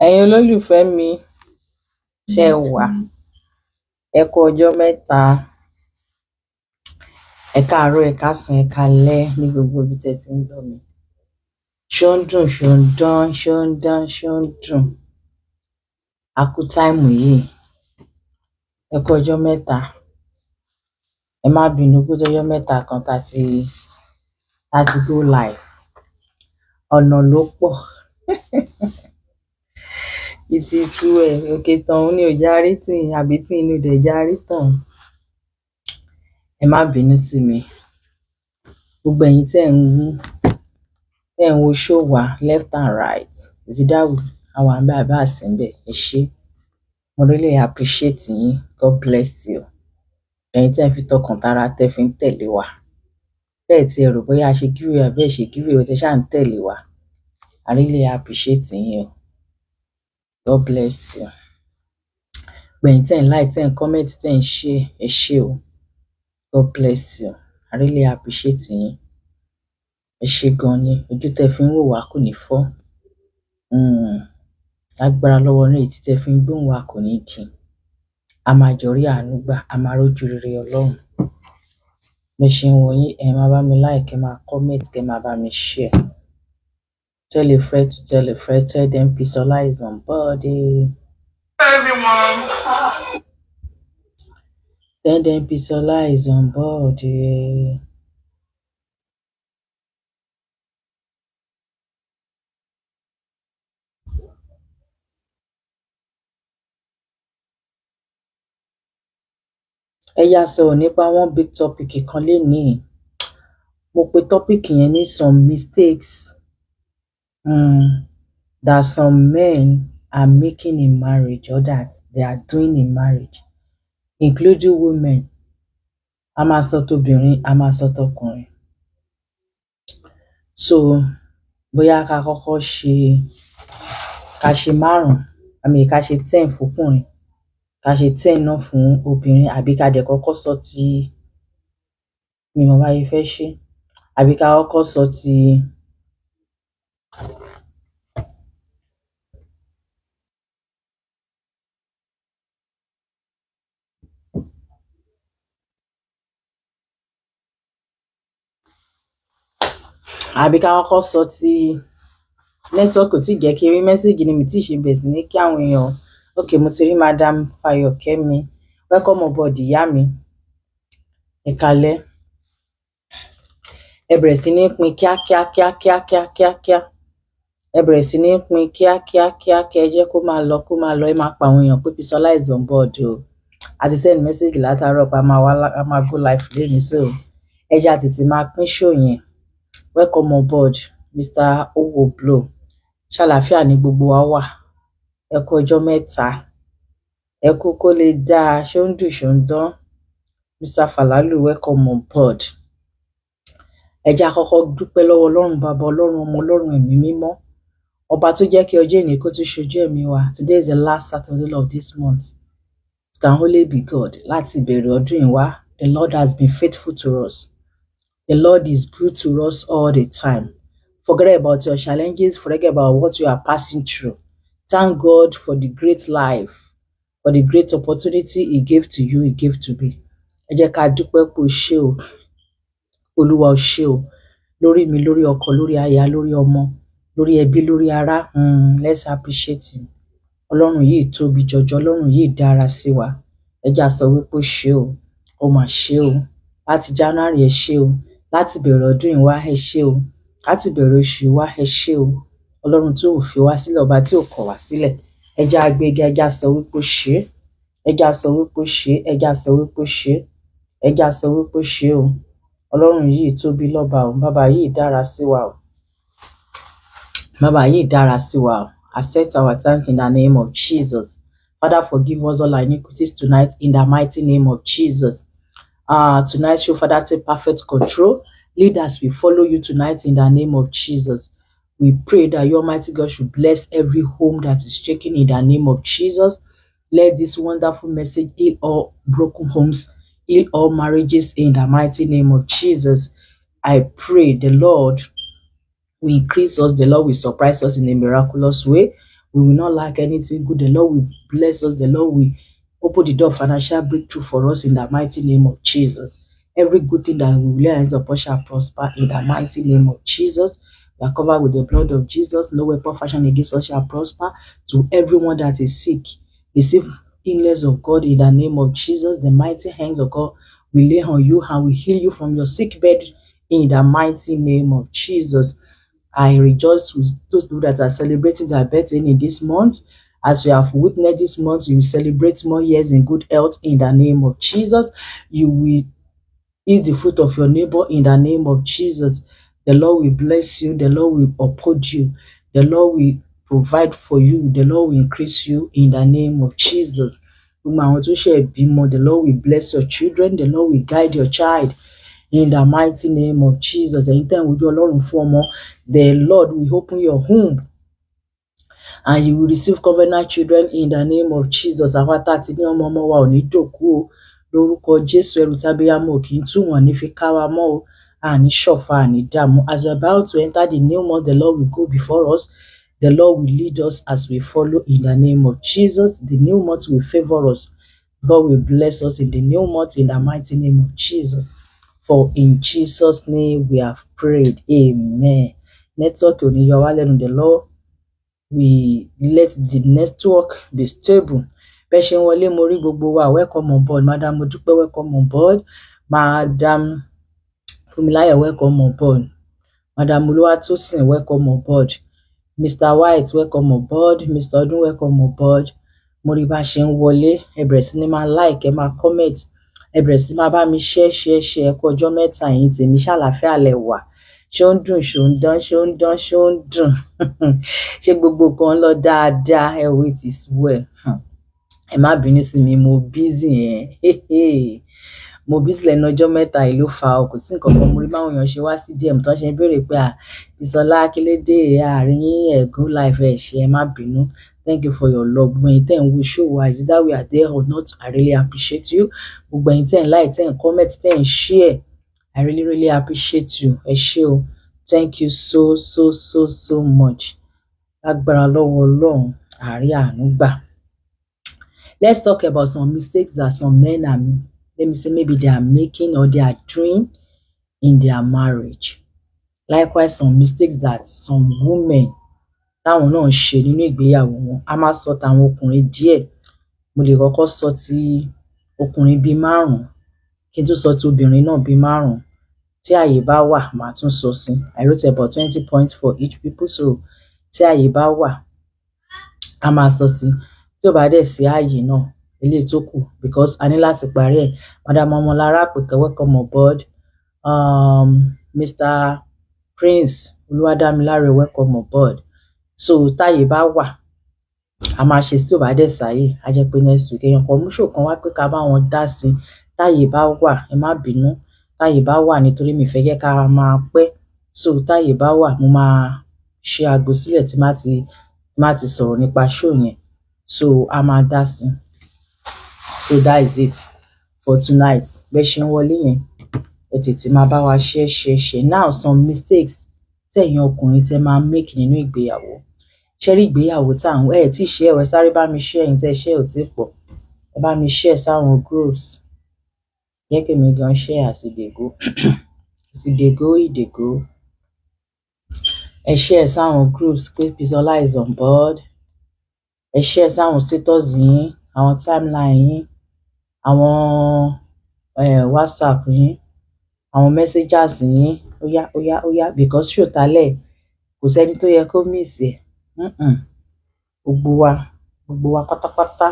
Ẹ̀yin olólùfẹ́ mi, ṣé ẹ wà? Ẹ kú ọjọ́ mẹ́ta, ẹ káàárọ̀, ẹ káàsán, ẹ káalẹ́ ní gbogbo ibi tẹ́ ti ń gbọ́ mi. Ṣó ń dùn, ṣó ń dán, ṣó ń dán, ṣó ń dùn. A kú táìmù yìí. Ẹ kú ọjọ́ mẹ́ta. Ẹ má bínú pé ọjọ́ mẹ́ta kan tá ti go live. Ọ̀nà ló pọ̀. It is well. Òkè tán ní ò járí tì àbí tí inú dẹ̀ járí tán. Ẹ má bínú sí mi. Gbogbo ẹ̀yin tẹ́ ń wo show wa left and right. Ìsídáwù àwọn àgbà àbá àsìnbẹ̀ ẹ ṣé. Mo really appreciate yín. God bless you. Ẹ̀yin tẹ́ ń fi tọkàn tara tẹ́ fi ń tẹ̀lé wa. Tẹ́ ti ẹ rò bóyá a ṣe giveaway àbí ẹ ṣe giveaway tẹ́ ṣáà ń tẹ̀lé wa. I really appreciate yín o. God bless you. Gbẹ̀yìn tẹ́ ń like, tẹ́ ń comment, tẹ́ ń share ẹ ṣé o. God bless you. I really appreciate yín. Ẹ ṣé gan ni. Ojú tẹ́ fi ń wò wá kò ní fọ́. Agbára lọ́wọ́ ní èyí tẹ́ fi ń gbóhùn wa kò ní jìn. A máa jọ rí àánú gbà, a máa rójú rere Ọlọ́run. Bẹ́ ṣe ń wò yín, ẹ máa bá mi like, ẹ máa comment, ẹ máa bá mi share. Tell a friend to tell a friend, tell them Bisola is on board. Everyone. Tell them Bisola is on board. Ẹ yá sọ̀rọ̀ nípa one big topic kan lénìí. Mo pe topic yẹn ní some mistakes that some men are making in marriage or that they are doing in marriage, including women. A máa sọ tóbìnrin, a máa sọ tọkùnrin. So bóyá ká kọ́kọ́ ṣe márùn-ún, ká ṣe 10 fúnkùnrin, ká ṣe 10 náà fún obìnrin, àbí ká dẹ̀ kọ́kọ́ sọ ti mi mọ̀ báyìí fẹ́ ṣe, àbí ká kọ́kọ́ sọ ti network tí jẹ́ kí rí mẹ́sàgì ni mi tí ṣe bẹ̀ sí ní kí àwọn èèyàn. Okay, mo ti rí Madam Fayokemi. Welcome aboard ìyá mi. Ẹ káalẹ́. Ẹ bẹ̀rẹ̀ sí ní pín kíákíá. Ẹ bẹ̀rẹ̀ sí ní pín kíákíá. Ẹ jẹ́ kó máa lọ. Ẹ máa pa àwọn èèyàn pé Bisola is on board o. A ti send message látàárọ̀ pé a máa go live lẹ́yìn, so ẹ jẹ́ àtètè máa pín show yẹn. Welcome aboard Mr. Owo Blow. Ṣàlàáfíà ní gbogbo wa wà. Ẹ kú ọjọ́ mẹ́ta. Ẹ kú kó lè dáa. Ṣó ń dùn, ṣó ń dán. Mr. Falalu, welcome on board. Ẹ jẹ́ àkọ́kọ́ dúpẹ́ lọ́wọ́ Ọlọ́run Baba, Ọlọ́run Ọmọ, Ọlọ́run Ẹ̀mí Mímọ́. Ọba tó jẹ́ kí ọjọ́ ìní kó tún ṣojú ẹ̀mí wa. Today is the last Saturday of this month. It can only be God. Láti ìbẹ̀rẹ̀ ọdún yìí wá, the Lord has been faithful to us. The Lord is good to us all the time. Forget about your challenges. Forget about what you are passing through. Thank God for the great life, for the great opportunity He gave to you, He gave to me. Ẹ jẹ́ ká dúpẹ́ pé o ṣé o. Olúwa o ṣé o. Lórí mi, lórí ọkọ, lórí aya, lórí ọmọ, lórí ẹbí, lórí ará. Let's appreciate Him. Ọlọ́run yìí tóbi jọjọ. Ọlọ́run yìí dára sí wa. Ẹ jẹ́ á sọ wípé o ṣé o. O mà ṣé o. Láti January ẹ ṣé o. Láti bẹ̀rẹ̀ ọdún yìí wá ẹ ṣé o. Láti bẹ̀rẹ̀ oṣù wá ẹ ṣé o. Ọlọ́run tí ò fi wá sílẹ̀, ọba tí ò kọ̀ wá sílẹ̀. Ẹ jẹ́ á gbéga, ẹ jẹ́ á sọ wípé o ṣé. Ẹ jẹ́ á sọ wípé o ṣé. Ẹ jẹ́ á sọ wípé o ṣé. Ẹ jẹ́ á sọ wípé o ṣé o. Ọlọ́run yìí tóbi lọ́ba o. Bàbá yìí dára sí wa o. Bàbá yìí dára sí wa o. Accept our thanks in the name of Jesus. Father, forgive us all our iniquities tonight in the mighty name of Jesus. Tonight, show Father, take perfect control. Lead as we follow you tonight in the name of Jesus. We pray that your Almighty God should bless every home that is shaking in the name of Jesus. Let this wonderful message heal all broken homes, heal all marriages in the mighty name of Jesus. I pray the Lord will increase us, the Lord will surprise us in a miraculous way. We will not lack anything good. The Lord will bless us. The Lord will open the door of financial breakthrough for us in the mighty name of Jesus. Every good thing that we will lay hands upon shall prosper in the mighty name of Jesus. We are covered with the blood of Jesus. No weapon fashioned against us shall prosper. To everyone that is sick, receive healings of God in the name of Jesus. The mighty hands of God will lay on you and will heal you from your sick bed in the mighty name of Jesus. I rejoice with those people that are celebrating their birthday in this month. As you have witnessed this month, you will celebrate more years in good health in the name of Jesus. You will eat the fruit of your neighbor in the name of Jesus. The Lord will bless you. The Lord will uphold you. The Lord will provide for you. The Lord will increase you in the name of Jesus. The Lord will bless your children. The Lord will guide your child in the mighty name of Jesus. Anytime we do a lot for more, the Lord will open your womb and you will receive covenant children in the name of Jesus. Àwa tá ti ní ọmọ wa ò ní dòkú o. Lórúkọ Jésù, ẹrù tábíyámọ̀ kì í tú wọn ní fi ká wa mọ́ o. Àní ṣọ̀fọ̀, àní dààmú. As we're about to enter the new month, the Lord will go before us. The Lord will lead us as we follow in the name of Jesus. The new month will favor us. God will bless us in the new month in the mighty name of Jesus. For in Jesus' name we have prayed. Amen. Network ò ní yọ wá lẹ́nu. The Lord we let the network be stable. Bẹ́ẹ̀ ṣe ń wọlé mo rí gbogbo wa. Welcome on board. Madam Modúpẹ́, welcome on board. Madam Fúnmiláyọ̀, welcome on board. Madam Olúwatósìn, welcome on board. Mr. White, welcome on board. Mr. Ọdún, welcome on board. Mo rí bá ṣe ń wọlé. Ẹ bẹ̀rẹ̀ sí ní máa like, ẹ máa comment. Ẹ bẹ̀rẹ̀ sí máa bá mi share. Ẹ kú ọjọ́ mẹ́ta yìí tèmi ṣàlàáfíà lẹ wà. Ṣé ó ń dùn, ṣé ó ń dán, ṣé ó ń dán, ṣé ó ń dùn. Ṣé gbogbo kan lọ dáadáa? Ẹ wo, it is well. Ẹ má bínú sí mi, mo busy yẹn. Mo busy lẹ́nu ọjọ́ mẹ́ta yìí ló fa o. Kò sí nǹkan kan. Mo rí báwọn èèyàn ṣe wá sí DM tán ṣe ń béèrè pé Bísọ́lá kí ló dé àárín ẹ̀gún live ẹ̀ ṣe. Ẹ má bínú. Thank you for your love. Gbogbo ẹ̀yin tẹ́ ń wo show wa, is that we are there or not, I really appreciate you. Gbogbo ẹ̀yin tẹ́ ń like, tẹ́ ń comment, tẹ́ ń share, I really, really appreciate you. Ẹ ṣé o. Thank you so much. Lágbára lọ́wọ́ Ọlọ́run, àárí àánú gbà. Let's talk about some mistakes that some men are, let me say, maybe they are making or they are doing in their marriage. Likewise, some mistakes that some women táwọn náà ń ṣe nínú ìgbéyàwó wọn. A máa sọ tàwọn ọkùnrin díẹ̀. Mo lè kọ́kọ́ sọ ti ọkùnrin bíi 5 kí n tún sọ ti obìnrin náà bíi 5. Tí àyè bá wà, màá tún sọ sí. I wrote about 20 points for each people, so tí àyè bá wà, a máa sọ sí. Tí ò bá dẹ̀ sí àyè náà, eléyìí tó kù, because a ní láti parí ẹ̀. Madam Ọmọlára Àpèkẹ́, welcome on board. Mr. Prince Olúwadámiláre, welcome on board. So táyè bá wà, a máa ṣe. Tí ò bá dẹ̀ sáyè, a jẹ́ pé next week èèyàn kan mú show kan wá pé ká bá wọn dá sí. Táyè bá wà, ẹ má bínú. Táyè bá wà nítorí mi fẹ́ jẹ́ ká máa pẹ́. So táyè bá wà, mo máa ṣe àgbo sílẹ̀ tí má ti sọ̀rọ̀ nípa show yẹn. So a máa dá sí. So that is it for tonight. Bẹ́ẹ̀ ṣe ń wọlé yẹn, ẹ tètè máa bá wa share. Now some mistakes tẹ̀yin ọkùnrin tẹ́ máa make nínú ìgbéyàwó. Ṣé rí ìgbéyàwó tá à ń ẹ̀ tí share ẹ sáré bá mi share ẹ̀yin tẹ́ share ò tí pọ̀. Ẹ bá mi share sáwọn groups. Jẹ́ kí èmi gan share as e dey go. As e dey go, e dey go. Ẹ share sáwọn groups pé Bísọ́lá is on board. Ẹ share sáwọn status yín, àwọn timeline yín, àwọn WhatsApp yín, àwọn messages yín. Óyá, because show tálẹ̀ kò sẹ́ni tó yẹ kó miss ẹ̀. Gbogbo wa pátápátá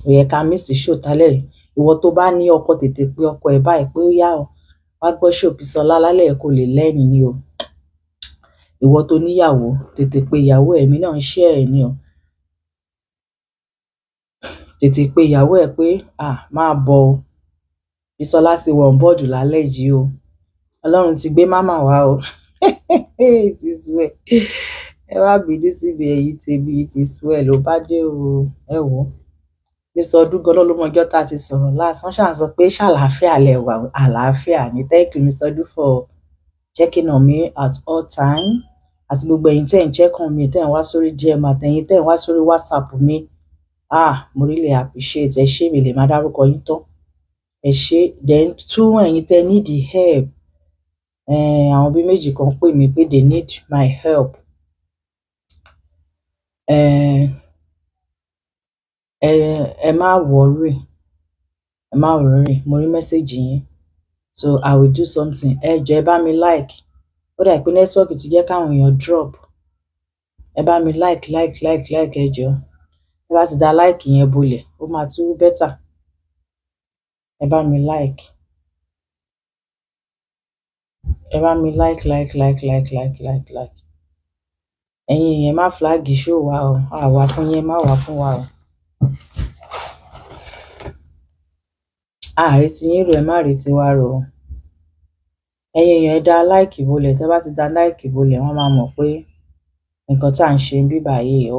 ó yẹ ká miss show tálẹ̀. Ìwọ tó bá ní ọkọ tètè pé ọkọ ẹ̀ báyìí pé ó yá o, wá gbọ́ show Bísọ́lá lálẹ́ kó lè lẹ́yìn ni o. Ìwọ tó níyàwó tètè pé ìyàwó ẹ̀, mi náà ń share ẹ̀ ni o. Tètè pé ìyàwó ẹ̀ pé máa bọ̀ o. Bísọ́lá ti wọ̀ on board lálẹ́ yìí o. Ọlọ́run ti gbé màmá wá o. It is well. Ẹ wá bínú sí mi ẹ̀yin tèmi, it is well ló bá dé o. Ẹ wò. Mr. Ọdún gan ló mọjọ́ tá ti sọ̀rọ̀ last. Wọ́n ṣáà sọ pé ṣàlàáfíà lẹ wà. Àlàáfíà ni. Thank you Mr. Ọdún for checking on me at all time. àti gbogbo ẹ̀yin tẹ́ ń check on mi, tẹ́ ń wá sórí DM, àtẹ̀yin tẹ́ ń wá sórí WhatsApp mi. Mo really appreciate. Ẹ ṣé, mi lè máa dárúkọ yín tán. Ẹ ṣé. Then tún ẹ̀yin tẹ́ need the help. Àwọn bí méjì kan pè mí pé they need my help. Ẹ má worry. Ẹ má worry. Mo rí message yín. So I will do something. Ẹ jọ̀ọ́ ẹ bá mi like. Ó dà pé network ti jẹ́ káwọn èèyàn drop. Ẹ bá mi like ẹ jọ̀ọ́. Ẹ bá ti dá like yẹn bolẹ̀, ó máa tún better. Ẹ bá mi like. Ẹ bá mi like. Ẹ̀yin yẹn má flag show wa o. Àwa fún yín, má wá fún wa o. Àrètí yín rò, ẹ má retí wa rò. Ẹ̀yin yẹn dá like bolẹ̀. Tẹ́ bá ti dá like bolẹ̀, wọ́n máa mọ̀ pé nǹkan tá à ń ṣe ń bí báyìí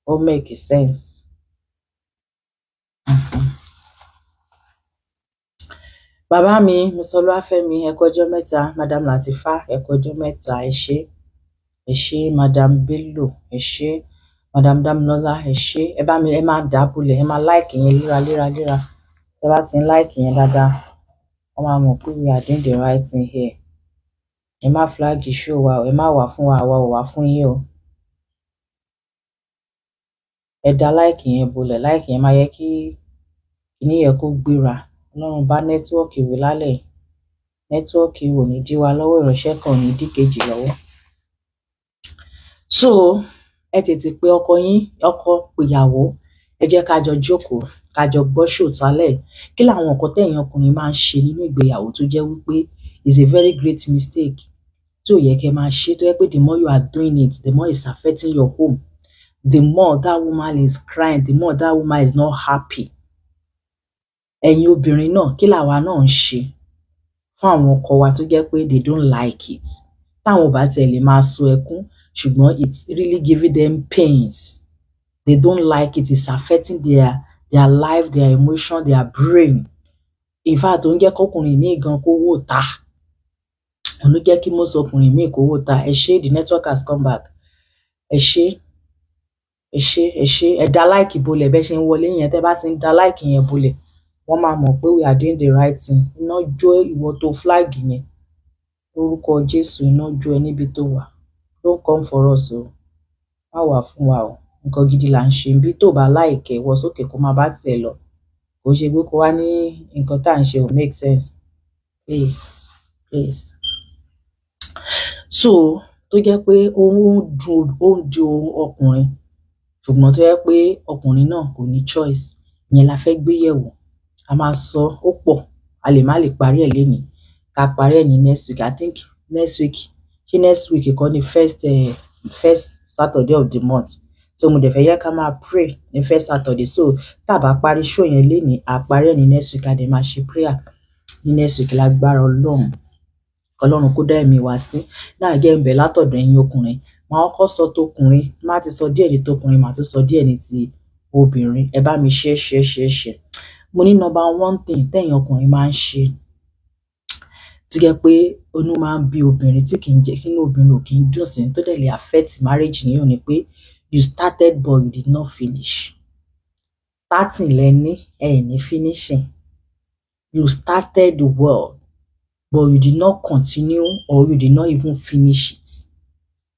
ó make sense. Bàbá mi, Mr. Olúwafẹ́mi, ẹ kú ọjọ́ mẹ́ta. Madam Latifa, ẹ kú ọjọ́ mẹ́ta. Ẹ ṣé. Ẹ ṣé. Madam Bello, ẹ ṣé. Madam Damilola, ẹ ṣé. Ẹ máa dábùlẹ̀, ẹ máa like yẹn léra. Tẹ́ bá ti ń like yẹn dáadáa, wọ́n máa mọ̀ pé we are doing the right thing here. Ẹ má flag show wa o. Ẹ má wá fún wa, àwa ò wá fún yín o. Ẹ dá like yẹn bolẹ̀. Like yẹn máa yẹ kí kíní yẹn kó gbéra. Ọlọ́run bá nẹ́tíwọ́ọ̀kì wí lálẹ́. Nẹ́tíwọ́ọ̀kì ò ní dí wa lọ́wọ́, ìránṣẹ́ kan ò ní dí kejì lọ́wọ́. So ẹ tètè pé ọkọ yín, ọkọ pèyàwó. Ẹ jẹ́ ká jọ jókòó, ká jọ gbọ́ ṣòtálẹ̀. Kí làwọn nǹkan tẹ̀yin ọkùnrin máa ń ṣe nínú ìgbéyàwó tó jẹ́ wípé is a very great mistake tí ò yẹ kẹ́ máa ṣe, tó yẹ pé the more you are doing it, the more it's affecting your home. The more that woman is crying, the more that woman is not happy. Ẹ̀yin obìnrin náà, kí làwa náà ń ṣe fún àwọn ọkọ wa tó jẹ́ pé they don't like it. Táwọn ò bá tiẹ̀ lè máa sun ẹkún, ṣùgbọ́n it's really giving them pains. They don't like it. It's affecting their life, their emotion, their brain. In fact, ó ń jẹ́ kọ́kùnrin míì gan kó wò ta. Ó ń jẹ́ kí most ọkùnrin míì kó wò ta. Ẹ ṣé, the network has come back. Ẹ ṣé. Ẹ dá like bolẹ̀ bẹ́ ṣe ń wọlé yẹn. Tẹ́ bá ti ń dá like yẹn bolẹ̀, wọ́n máa mọ̀ pé we are doing the right thing. Iná jó ìwọ tó flag yẹn. Lórúkọ Jésù, iná jó ẹ níbi tó wà. Don't come for us o. Má wá fún wa o. Nǹkan gidi là ń ṣe. Bí tó bá láìkẹ́ wọ sókè kó máa bá tiẹ̀ lọ. Kò ṣe pé kó wá ní nǹkan tá à ń ṣe ò make sense. Please. So tó jẹ́ pé ó ń dùn ọkùnrin, ṣùgbọ́n tó jẹ́ pé ọkùnrin náà kò ní choice. Ìyẹn la fẹ́ gbé yẹ̀wò. A máa sọ ó pọ̀. A lè má lè parí ẹ̀ lénìí. Ká parí ẹ̀ ní next week. I think next week kọ́ ni first Saturday of the month. So mo dẹ̀ fẹ́ yẹ ká máa pray ní first Saturday. So tá bá parí show yẹn lénìí, a parí ẹ̀ ní next week. A dẹ̀ máa ṣe prayer ní next week lágbára Ọlọ́run. Ọlọ́run kó dá ẹ̀mí wá sí. Náà jẹ́ ń bẹ̀ látọ̀dọ̀ ẹ̀yin ọkùnrin. Màá kọ́kọ́ sọ tókùnrin. Má ti sọ díẹ̀ ní tókùnrin, màá tún sọ díẹ̀ ní ti obìnrin. Ẹ bá mi share. Mo ní number one thing tẹ̀yin ọkùnrin máa ń ṣe tó jẹ́ pé inú máa ń bí obìnrin tí kì í jẹ́ kí inú obìnrin ò kì í dùn sí, tó dẹ̀ lè affect marriage yín ò ní pé you started but you did not finish. Starting lẹ́ni, ní finishing. You started well but you did not continue or you did not even finish it.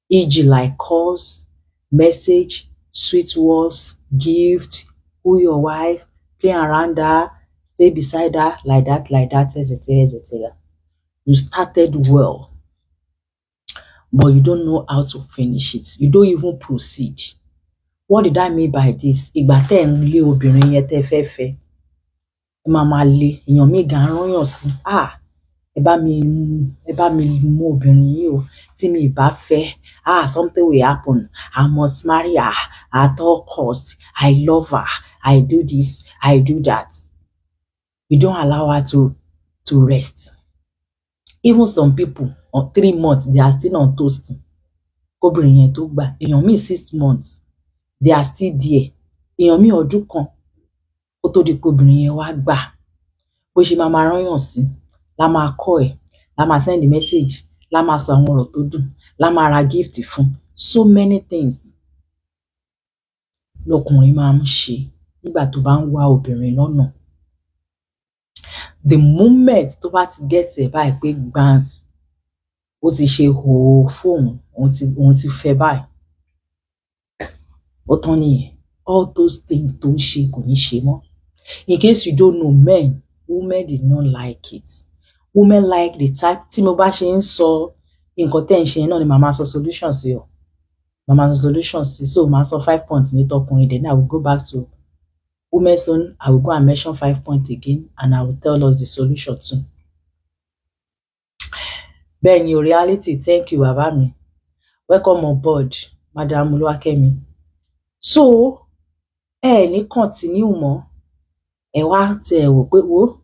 E.g. like calls, message, sweet words, gift, who your wife, play around her, stay beside her, like that, etc. You started well, but you don't know how to finish it. You don't even proceed. What did I mean by this? Ìgbà tẹ́ ń lé obìnrin yẹn tẹ́ fẹ́ fẹ́, ẹ máa lé èèyàn míì gan rányàn sí. Ẹ bá mi mú obìnrin yìí o. Tí mi bá fẹ́, something will happen. I must marry her at all costs. I love her. I do this. I do that. You don't allow her to rest. Even some people on 3 months, they are still on toasting. Kóbìnrin yẹn tó gbà. Èèyàn míì 6 months, they are still there. Èèyàn míì ọdún kan kó tó di pé obìnrin yẹn wá gbà. Bó ṣe máa rányàn sí la máa kọ́ ẹ̀. la máa send message, la máa sọ àwọn ọ̀rọ̀ tó dùn, la máa ra gift fún. So many things lọkùnrin máa ń ṣe nígbà tó bá ń wá obìnrin lọ́nà. The moment tó bá ti get ẹ̀ báyìí pé gbans ó ti ṣe hòó fóun, òun ti fẹ́ báyìí, ó tán nìyẹn. All those things tó ń ṣe kò ní ṣe mọ́. In case you don't know, women did not like it. Women like the type tí mo bá ṣe ń sọ nǹkan tẹ́ ń ṣe náà ni màá máa sọ solution sí o. Màá máa sọ solution sí, so màá sọ 5 points ní tọkùnrin, then I will go back to women's own. I will go and mention 5 points again, and I will tell us the solution too. Bẹ́ẹ̀ni o, reality, thank you bàbá mi. Welcome on board, Madam Oluwakemi. So ní continue mọ́, ẹ wá tí ẹ wò pé wo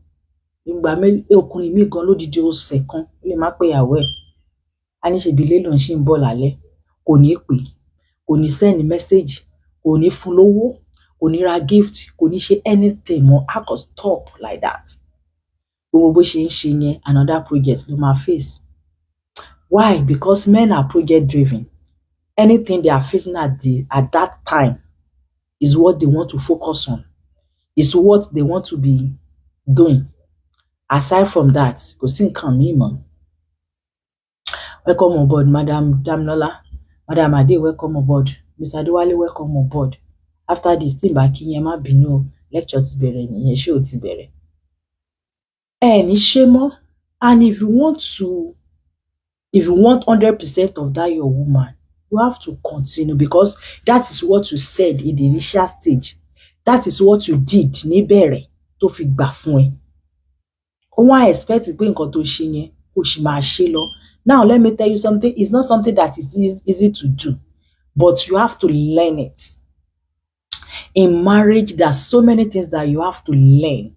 ìgbà ọkùnrin mi gan lódidi ọ̀sẹ̀ kan ó lè má pé ìyàwó ẹ̀, a ní ṣe ìbílẹ̀ lòun ṣì ń bọ̀ lálẹ́, kò ní pè, kò ní send message, kò ní fún lówó, kò ní ra gift, kò ní ṣe anything mọ́. I could stop like that. Gbogbo bó ṣe ń ṣe yẹn, another project ló máa face. Why? Because men are project driven. Anything they are facing at that time is what they want to focus on. Is what they want to be doing. Aside from that, kò sí nǹkan míì mọ́. Welcome on board, Madam Damnola. Madam Ade, welcome on board. Mr. Adewale, welcome on board. After this, tí n bá kí yín má bínú, lecture ti bẹ̀rẹ̀ nìyẹn, show ti bẹ̀rẹ̀. Ní ṣe mọ́. And if you want 100% of that your woman, you have to continue, because that is what you said in the initial stage. That is what you did níbẹ̀rẹ̀ tó fi gbà fún ẹ. Ó wá expect pé nǹkan tó ṣe yẹn kò sì máa ṣe lọ. Now let me tell you something. It's not something that is easy to do, but you have to learn it. In marriage, there are so many things that you have to learn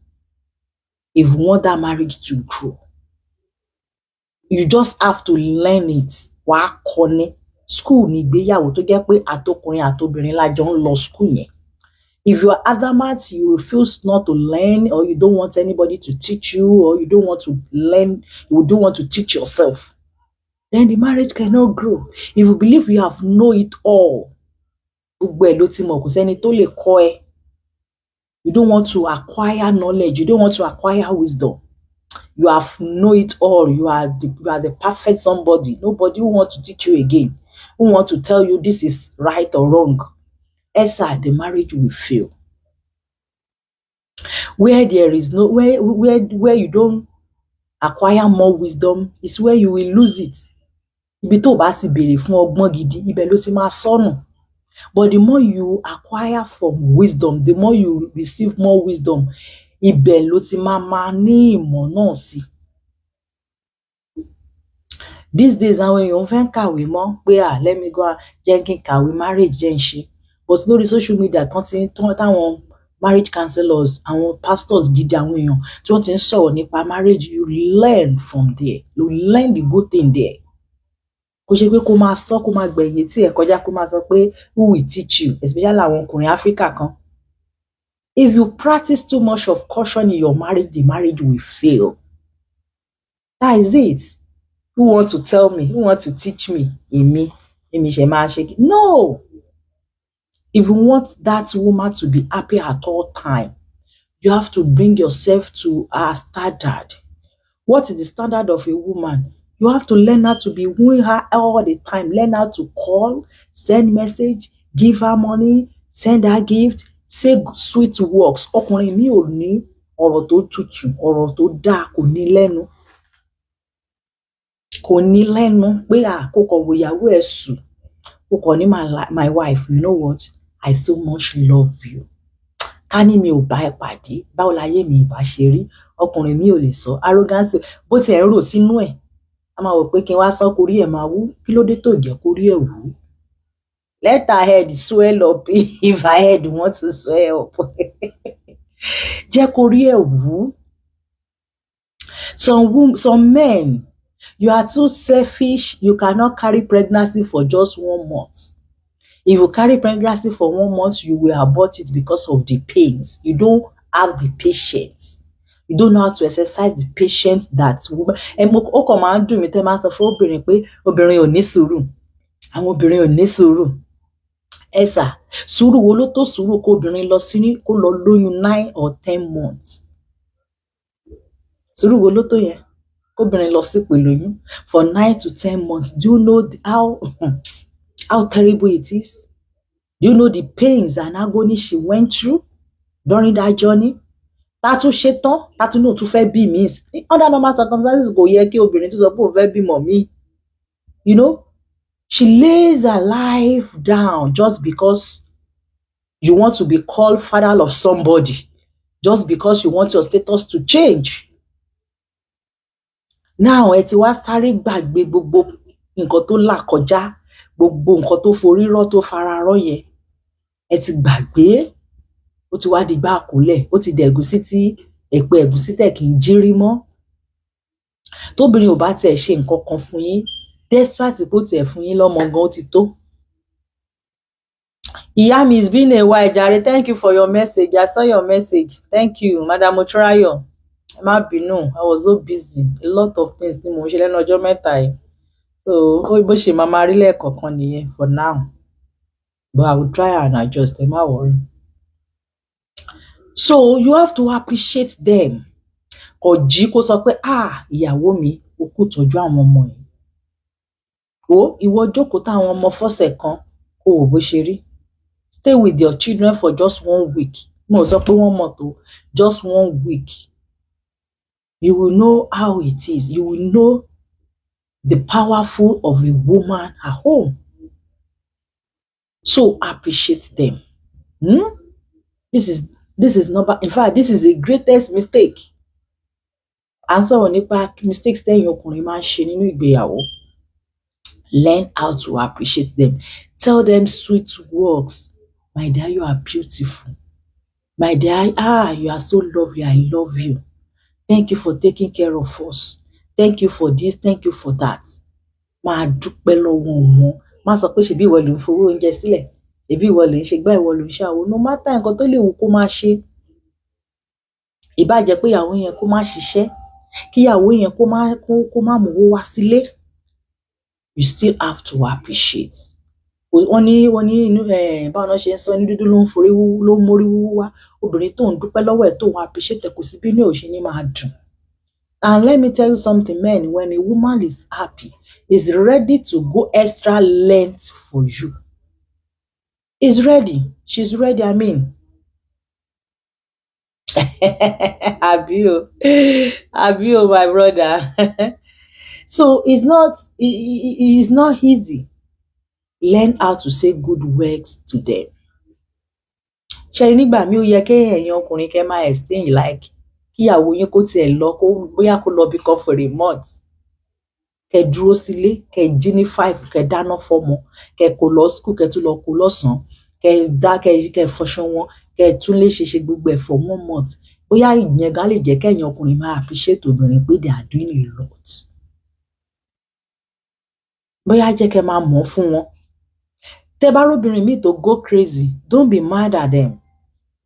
if you want that marriage to grow. You just have to learn it. Wàá kọ́ ni. School ni ìgbéyàwó tó jẹ́ pé àtọkùnrin àtobìnrin la jọ ń lọ school yẹn. If you are adamant, you refuse not to learn, or you don't want anybody to teach you, or you don't want to learn, you don't want to teach yourself, then the marriage cannot grow. If you believe you have know it all, gbogbo ẹ̀ ló ti mọ̀, kò sẹ́ni tó lè kọ́ ẹ. You don't want to acquire knowledge. You don't want to acquire wisdom. You have know it all. You are the perfect somebody. Nobody who want to teach you again, who want to tell you this is right or wrong. Esa, the marriage will fail. Where there is no where you don't acquire more wisdom is where you will lose it. Ibi tó bá ti béèrè fún ọgbọ́n gidi, ibẹ̀ ló ti máa sọnù. But the more you acquire from wisdom, the more you receive more wisdom, ibẹ̀ ló ti máa ní ìmọ̀ náà sí. These days, àwọn èèyàn fẹ́ kàwé mọ́ pé let me go jẹ́ kí n kàwé marriage jẹ́ ń ṣe. But lórí social media táwọn marriage counselors, àwọn pastors gidi, àwọn èèyàn tí wọ́n ti ń sọ̀rọ̀ nípa marriage, you learn from there. You learn the good thing there. Kò ṣe pé kó máa sọ, kó máa gbẹ̀yẹ tí ẹ̀ kọjá, kó máa sọ pé who will teach you, especially àwọn ọkùnrin Africa kan. If you practice too much of caution in your marriage, the marriage will fail. That is it. Who want to tell me? Who want to teach me? Èmi ṣe máa ṣe. No. If you want that woman to be happy at all time, you have to bring yourself to her standard. What is the standard of a woman? You have to learn how to be with her all the time. Learn how to call, send message, give her money, send her gift, say sweet words. Ọkùnrin mi ò ní ọ̀rọ̀ tó tutù, ọ̀rọ̀ tó dáa kò ní lẹ́nu. Kò ní lẹ́nu pé kó kọ wo ìyàwó ẹ̀ sùn. Kó kọ ní my wife, you know what? I so much love you. Ká ní mi ò bá ẹ pàdé, báwo láyé mi ìbá ṣe rí? Ọkùnrin mi ò lè sọ. Arrogance bó ti ẹ̀ rò sínú ẹ̀. A máa wò pé kí n wá sọ kórí ẹ̀ máa wú. Kí ló dé tó jẹ́ kórí ẹ̀ wú? Let her head swell up if her head want to swell up. Jẹ́ kórí ẹ̀ wú. Some men, you are too selfish. You cannot carry pregnancy for just 1 month. If you carry pregnancy for 1 month, you will abort it because of the pains. You don't have the patience. You don't know how to exercise the patience that woman. Ó kàn máa ń dùn mí tẹ́ máa ń sọ fún obìnrin pé obìnrin ò ní sùúrù. Àwọn obìnrin ò ní sùúrù. Ẹ sà, sùúrù wo ló tó sùúrù kó obìnrin lọ sí kó lọ lóyún 9 or 10 months? Sùúrù wo ló tó yẹn? Kóbìnrin lọ sípò lóyún for 9 to 10 months. Do you know how terrible it is? Do you know the pains and agony she went through during that journey? Tá tún ṣe tán, tá tún náà tún fẹ́ bí mi. Under normal circumstances kò yẹ kí obìnrin tún sọ pé òun fẹ́ bímọ mi. You know, she lays her life down just because you want to be called father of somebody, just because you want your status to change. Now ẹ ti wá sáré gbàgbé gbogbo nǹkan tó là kọjá, gbogbo nǹkan tó forí rọ́ tó fara rọ́ yẹn. Ẹ ti gbàgbé, ó ti wá di gbá àkólẹ̀, ó ti dẹ̀gúsí tí èpo ẹ̀gúsí tẹ̀ kì í jírí mọ́. Tóbìnrin ò bá tiẹ̀ ṣe nǹkan kan fún yín, despite pé ó tiẹ̀ fún yín lọ́mọ gan ó ti tó. Ìyá mi, it's been a while, jàre. Thank you for your message. I saw your message. Thank you, Madam Motrayo. Ẹ má bínú, I was so busy. A lot of things ni mo ń ṣe lẹ́nu ọjọ́ mẹ́ta yìí. So, bó ṣe máa rí lẹ́ẹ̀kọ̀ọ̀kan nìyẹn for now. But I will try and adjust, ẹ má worry. So, you have to appreciate them. Kò jí kó sọ pé, ìyàwó mi, ó kú tọ́jú àwọn ọmọ yìí. Ìwọ jókòó táwọn ọmọ fọ́sẹ̀ kan, kó wò bó ṣe rí. Stay with your children for just 1 week. Mo sọ pé 1 month o, just 1 week. You will know how it is. You will know the powerful of a woman at home. So appreciate them. This is number. In fact, this is the greatest mistake. Answer on nípa mistakes tẹ́yin ọkùnrin máa ń ṣe nínú ìgbéyàwó. Learn how to appreciate them. Tell them sweet words. My dear, you are beautiful. My dear, you are so lovely. I love you. Thank you for taking care of us. Thank you for this. Thank you for that. Máa dúpẹ́ lọ́wọ́ wọn. Má sọ pé ṣebí ìwọ ló ń fowó oúnjẹ sílẹ̀. Ṣebí ìwọ ló ń ṣe gbá, ìwọ ló ń ṣàwo. No matter nǹkan tó lè wù kó máa ṣe. Ìbá jẹ́ pé ìyàwó yẹn kó má ṣiṣẹ́, kí ìyàwó yẹn kó má mú owó wá sílé. You still have to appreciate. Wọ́n ní inú báwọn náà ṣe ń sọ ní dúdú ló ń mórí wúwú wá. Obìnrin tó ń dúpẹ́ lọ́wọ́ ẹ̀ tó ń appreciate kò sí bí inú ò ṣe ní máa dùn. And let me tell you something, men, when a woman is happy, is ready to go extra length for you. Is ready. She's ready, I mean. Abio, my brother. So it's not easy. Learn how to say good words to them. Ṣé nígbà mi ó yẹ kí ẹ̀yin ọkùnrin kẹ́ máa exchange like kí ìyàwó yín kó tiẹ̀ lọ bóyá kó lọ bí kan for a month. Kẹ́ dúró sílé, kẹ́ jí ní 5, kẹ́ dáná fọ́mọ, kẹ́ kó lọ school, kẹ́ tún lọ kó lọ́sàn-án, kẹ́ fọṣọ wọn, kẹ́ tún lè ṣe gbogbo ẹ̀ for 1 month. Bóyá ìyẹn gan lè jẹ́ kẹ́yin ọkùnrin máa appreciate obìnrin pé they are doing a lot. Bóyá jẹ́ kẹ́ máa mọ̀ fún wọn. Tẹ́ bá róbìnrin míì tó go crazy, don't be mad at them.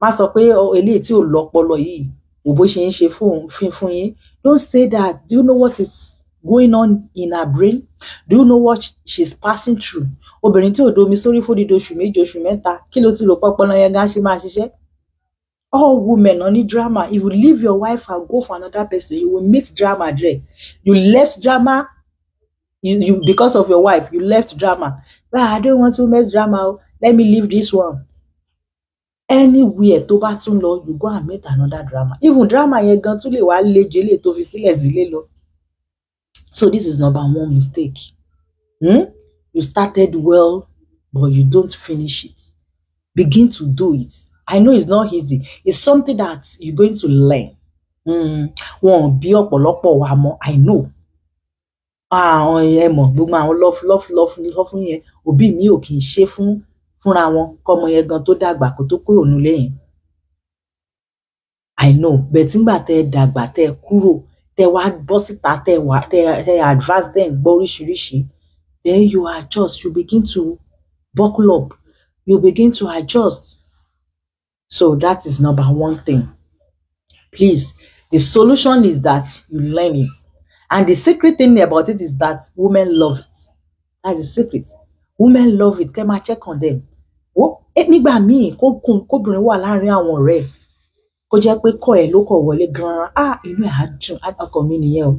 Má sọ pé eléyìí tí ò lọ́pọlọ yìí, ò bó ṣe ń ṣe fún yín. Don't say that. Do you know what is going on in her brain? Do you know what she's passing through? Obìnrin tí ò domi sórí fún dídò oṣù méjì, oṣù mẹ́ta, kí ló ti rò pọ́pọ́lọ yẹn gan ṣe máa ṣiṣẹ́? All women on drama. If you leave your wife and go for another person, you will meet drama there. You left drama, you because of your wife, you left drama. Well, I don't want to mess drama. Let me leave this one. Anywhere tó bá tún lọ, you go and meet another drama. Even drama yẹn gan tún lè wá lé ju eléyìí tó fi sílẹ̀ sílé lọ. So this is number 1 mistake. You started well, but you don't finish it. Begin to do it. I know it's not easy. It's something that you're going to learn. Wọ́n bí ọ̀pọ̀lọpọ̀ wa mọ́, I know. Àwọn ẹ mọ̀ gbogbo àwọn love yẹn, òbí mi ò kì í ṣe fúnra wọn kọ́mọ yẹn gan tó dàgbà kó tó kúrò nílé yẹn. I know, but nígbà tẹ́ dàgbà tẹ́ kúrò, tẹ́ wá bọ́ síta tẹ́ advance them gbọ́ oríṣiríṣi, then you adjust, you begin to buckle up, you begin to adjust. So that is number 1 thing. Please The solution is that you learn it. And the secret thing about it is that women love it. That's the secret. Women love it. Kẹ́ máa check on them. Nígbà míì kóbìnrin wà láàrin àwọn ọ̀rẹ́ ẹ̀ kó jẹ́ pé kọ́ ẹ̀ ló kọ̀ wọlé gan-an. Inú ẹ̀ á dùn, ọkọ mi nìyẹn o.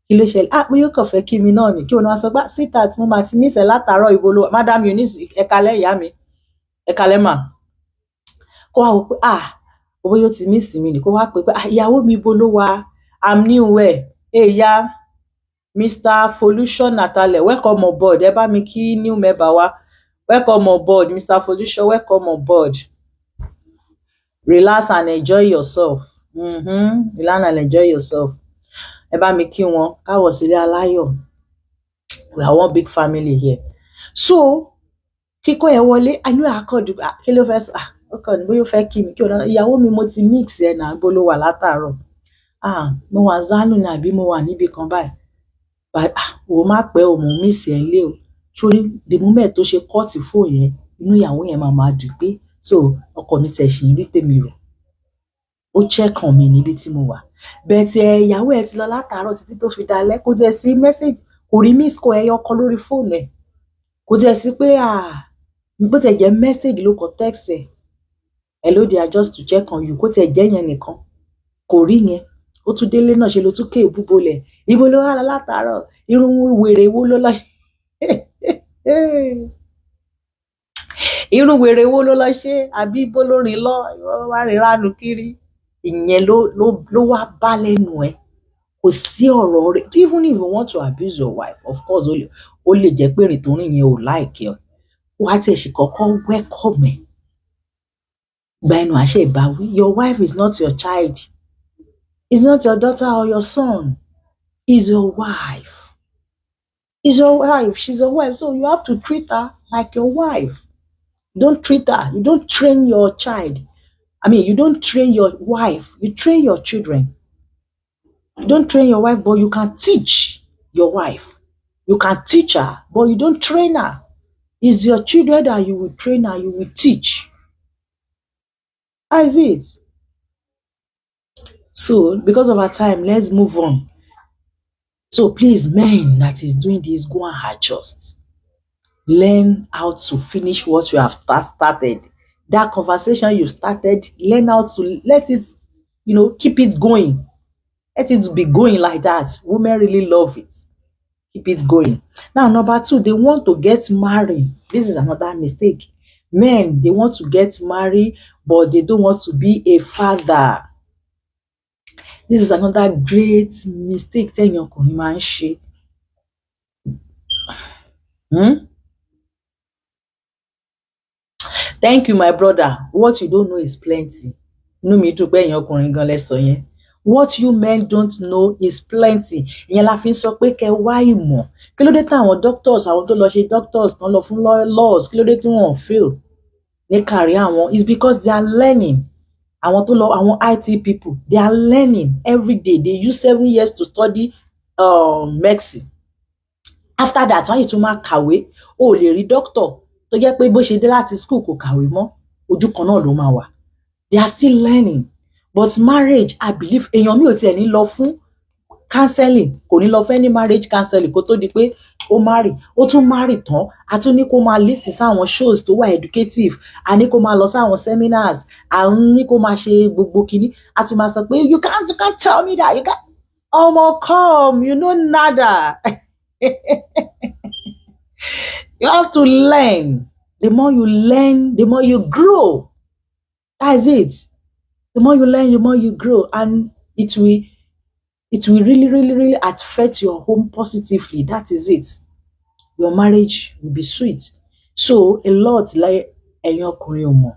Kí ló ṣẹlẹ̀? Pé yóò kàn fẹ́ kí mi náà ni. Kí òun náà sọ pé sweetheart mo máa ti miss ẹ látàárọ̀ ibo ló wà. Madam Eunice ẹ káalẹ́ ìyá mi. Ẹ káalẹ́ mà. Kó wá wò pé owó yóò ti miss mi ni. Kó wá pé ìyàwó mi ibo ló wà. I'm new ẹ̀. Ìyá Mr. Folusho Natale, welcome on board. Ẹ bá mi kí new member wa. Welcome on board, Mr. Folusho, welcome on board. Relax and enjoy yourself. Relax and enjoy yourself. Ẹ bá mi kí wọn, káwọ̀ sílé aláyọ̀. We are one big family here. So, kíkọ́ ẹ wọlé, inú àkọ́dù, kí ló fẹ́ sọ? Ọkọ ni bóyá ó fẹ́ kí mi, kí ọ̀nà ìyàwó mi mo ti mix ẹ̀ náà, bó ló wà látàárọ̀. Mo wà Zanu ní àbí mo wà níbi kan báyìí. Wò má pẹ́ o, mo miss ẹ̀ lé o. Sórí the moment tó ṣe kọ́ọ̀tì fóònù yẹn, inú ìyàwó yẹn máa dùn pé so ọkọ mi tẹ̀ ṣì ń rí tèmi rò. Ó check on mi níbi tí mo wà. Bẹ̀tẹ̀ ìyàwó ẹ̀ ti lọ látàárọ̀ títí tó fi dalẹ́, kò jẹ́ sí message, kò rí miss call ẹyọ kan lórí fóònù ẹ̀. Kò jẹ́ sí pé bó tẹ̀ jẹ́ message ló kọ text ẹ̀. Hello dear, just to check on you. Kò tẹ̀ jẹ́ yẹn nìkan. Kò rí yẹn. Ó tún délé náà ṣe ló tún ké ìbúbolẹ̀. Ibo ló wà látàárọ̀? Irun wèrè wo ló lọ irun wèrè wo ló lọ ṣe? Àbí ibo ló rìn lọ? Wá rìn ránu kiri. Ìyẹn ló wá bá lẹ́nu ẹ̀. Kò sí ọ̀rọ̀ rẹ̀. Even if you want to abuse your wife, of course, ó lè jẹ́ pé rìn tó rìn yẹn ò like ẹ̀. Wá tẹ̀ sì kọ́kọ́ welcome ẹ̀. Gba ẹnu àṣẹ ìbáwí. Your wife is not your child. It's not your daughter or your son. It's your wife. It's your wife. She's your wife. So you have to treat her like your wife. Don't treat her. You don't train your child. You don't train your wife. You train your children. You don't train your wife, but you can teach your wife. You can teach her, but you don't train her. It's your children that you will train her, you will teach. How is it? So, because of our time, let's move on. So please, men that is doing this, go and adjust. Learn how to finish what you have started. That conversation you started, learn how to let it, keep it going. Let it be going like that. Women really love it. Keep it going. Now, number 2, they want to get married. This is another mistake. Men, they want to get married, but they don't want to be a father. This is another great mistake. Thank you, my brother. What you don't know is plenty. What you men don't know is plenty. Ìyẹn la fi ń sọ pé kẹ́ wá ìmọ̀. Kí ló dé táwọn doctors, àwọn tó lọ ṣe doctors, tán lọ fún laws, kí ló dé tí wọ́n fail ní career àwọn? It's because they are learning. Àwọn tó lọ, àwọn IT people, they are learning every day. They use 7 years to study medicine. After that, wọ́n yìí tún máa kàwé. O lè rí doctor tó jẹ́ pé bó ṣe dé láti school kò kàwé mọ́. Ojú kan náà ló máa wà. They are still learning. But marriage, I believe, èèyàn mi ò tiẹ̀ ní lọ fún counseling, kò ní lọ fẹ́ ní marriage counseling kó tó di pé ó marry. Ó tún marry tán, a tún ní kó máa listen sáwọn shows tó wà educative, a ní kó máa lọ sáwọn seminars, a ní kó máa ṣe gbogbo kinní, a tún máa sọ pé you can't tell me that, you can't. Come, you know nada. You have to learn. The more you learn, the more you grow. That's it. The more you learn, the more you grow, and it will really, really, really affect your home positively. That is it. Your marriage will be sweet. So a lot like ẹ̀yin ọkùnrin ò mọ̀.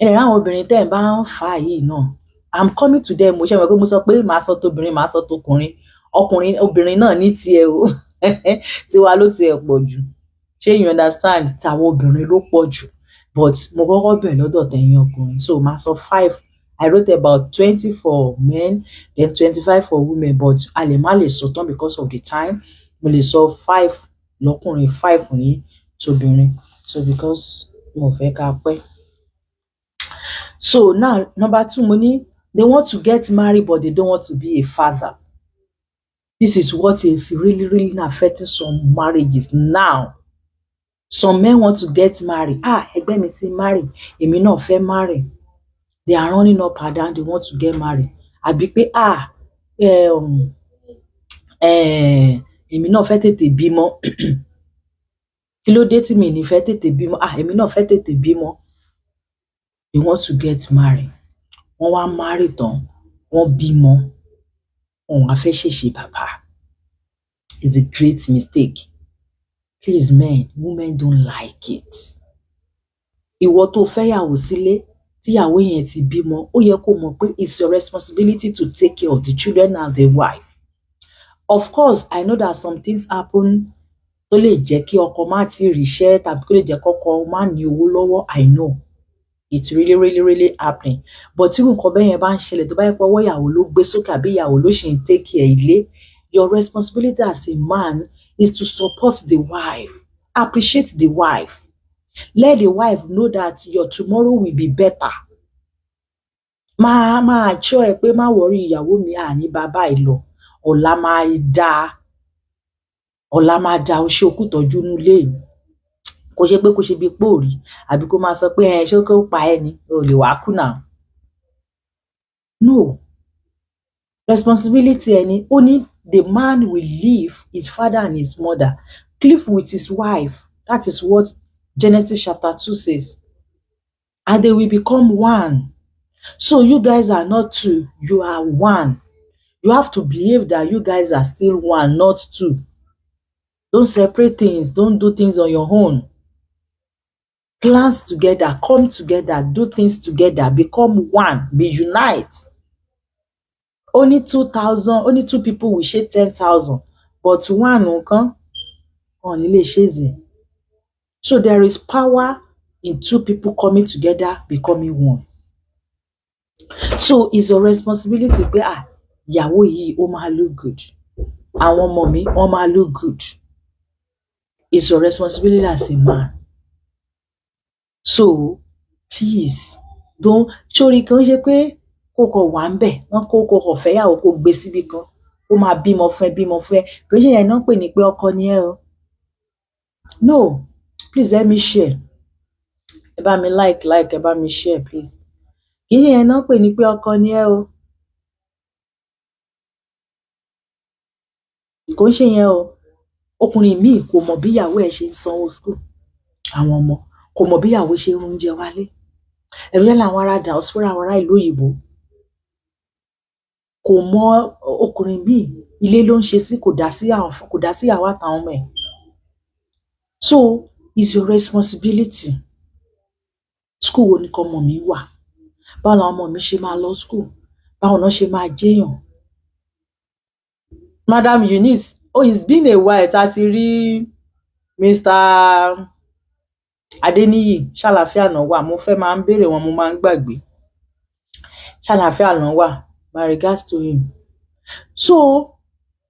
Ẹ̀rẹ̀ àwọn obìnrin tẹ́ ẹ̀ bá ń fà yìí náà. I'm coming to them. Mo ṣe mọ̀ pé mo sọ pé màá sọ tóbìnrin, màá sọ tókùnrin. Ọkùnrin, obìnrin náà ní tiẹ̀ o. Tiwa ló tiẹ̀ pọ̀ jù. Ṣé you understand? Tàwọn obìnrin ló pọ̀ jù. But mo kọ́kọ́ bẹ̀rẹ̀ lọ́dọ̀ tẹ̀yin ọkùnrin. So màá sọ 5. I wrote about 20 for men, then 25 for women. But a lè má lè sọ tán because of the time. Mo lè sọ 5 lọ́kùnrin, 5 ní tóbìnrin. So because mo fẹ́ ká pẹ́. So now number 2 mo ní They want to get married, but they don't want to be a father. This is what is really, really affecting some marriages now. Some men want to get married. Ẹgbẹ́ mi ti marry, èmi náà fẹ́ marry. They are running up and down, they want to get married. Àbí pé èmi náà fẹ́ tètè bímọ. Kí ló dé tí mi ní fẹ́ tètè bímọ? Èmi náà fẹ́ tètè bímọ. They want to get married. Wọ́n wá marry tán, wọ́n bímọ. Wọ́n wá fẹ́ ṣèṣe bàbá. It's a great mistake. Please, men, women don't like it. Ìwọ tó fẹ́yàwó sílé, tíyàwó yẹn ti bímọ, ó yẹ kó mọ̀ pé it's your responsibility to take care of the children and the wife. Of course, I know that some things happen tó lè jẹ́ kí ọkọ má ti ríṣẹ́ tàbí tó lè jẹ́ kọ́kọ má ní owó lọ́wọ́. I know. It's really, really, really happening. But tí nǹkan bẹ́ẹ̀ yẹn bá ń ṣẹlẹ̀ tó bá yẹ pé ọwọ́ ìyàwó ló gbé sókè àbí ìyàwó ló ṣì ń take care ilé, your responsibility as a man is to support the wife. Appreciate the wife. Let the wife know that your tomorrow will be better. Máa assure ẹ pé má worry ìyàwó mi ní bàbá ìlọ. Ọ̀la máa dá. Ọ̀la máa dá o ṣe okú tọ́jú nílé mi. Kò ṣe pé kò ṣe bí pòrí àbí kó máa sọ pé ṣé kó pa ẹ́ ni o lè wá kú náà. No. Responsibility ẹni, only the man will leave his father and his mother, live with his wife. That is what Genesis chapter 2 says. And they will become one. So you guys are not two, you are one. You have to behave that you guys are still one, not two. Don't separate things. Don't do things on your own. Plans together, come together, do things together, become one, be unite. Only 2 people will share 10,000, but one nǹkan on lè ṣe. So there is power in 2 people coming together, becoming one. So it's your responsibility pé ìyàwó yìí ó máa look good. Àwọn ọmọ mi wọ́n máa look good. It's your responsibility as a man. So please don't sórí kan ṣe pé kókò wà ń bẹ̀ wọ́n kókò fẹ́yàwó kó gbé síbì kan ó máa bímọ fún ẹ kò ṣe yẹn náà pè ní pé ọkọ ni ẹ o. No, please let me share. Ẹ bá mi like, ẹ bá mi share please. Kì í ṣe yẹn náà pè ní pé ọkọ ni ẹ o. Kò ṣe yẹn o. Ọkùnrin míì kò mọ̀ bí ìyàwó ẹ̀ ṣe ń sanwó school àwọn ọmọ, kò mọ̀ bí ìyàwó ṣe ń oúnjẹ wálé. Ẹ̀rọ yẹn làwọn ará diaspora àwọn ará ìlú òyìnbó. Kò mọ̀ ọkùnrin míì ilé ló ń ṣe sí kò dá sí ìyàwó àtàwọn ọmọ ẹ̀. So it's your responsibility. School wo ni kọ́ ọmọ mi wà? Báwo làwọn ọmọ mi ṣe máa lọ school? Báwo náà ṣe máa jẹ́yàn? Madam Eunice, it's been a while tá ti rí Mr. Adeniyi, ṣàlàáfíà náà wà. Mo fẹ́ máa ń béèrè wọn, mo máa ń gbàgbé. Ṣàlàáfíà náà wà. My regards to him. So,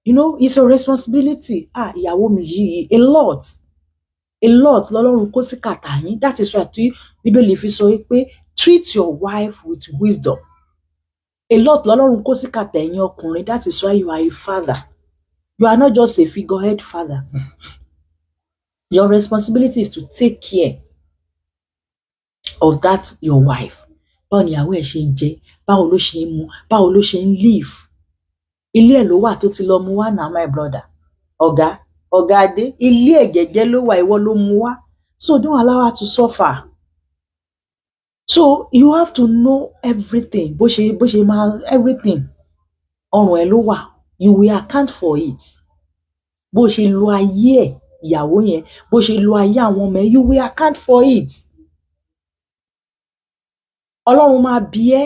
it's a responsibility. Ìyàwó mi yìí, a lot lọ́lọ́run kó sí kàtà yín. That is why tí Bíbélì fi sọ pé treat your wife with wisdom. A lot lọ́lọ́run kó sí kàtà yín ọkùnrin. That is why you are a father. You are not just a figurehead father. Your responsibility is to take care of that your wife. Báwo ni ìyàwó ẹ̀ ṣe ń jẹ? Báwo ló ṣe ń mu? Báwo ló ṣe ń live? Ilé ẹ̀ ló wà tó ti lọ mú wá now, my brother. Ọ̀gá Adé, ilé ẹ̀ jẹ́jẹ́ ló wà, ìwọ ló mú wá. So don't allow her to suffer. So you have to know everything. Bó ṣe máa everything. Ọrùn ẹ̀ ló wà. You will account for it. Bó ṣe lo ayé ẹ̀ ìyàwó yẹn, bó ṣe lo ayé àwọn ọmọ ẹ̀, you will account for it. Ọlọ́run máa bí ẹ́.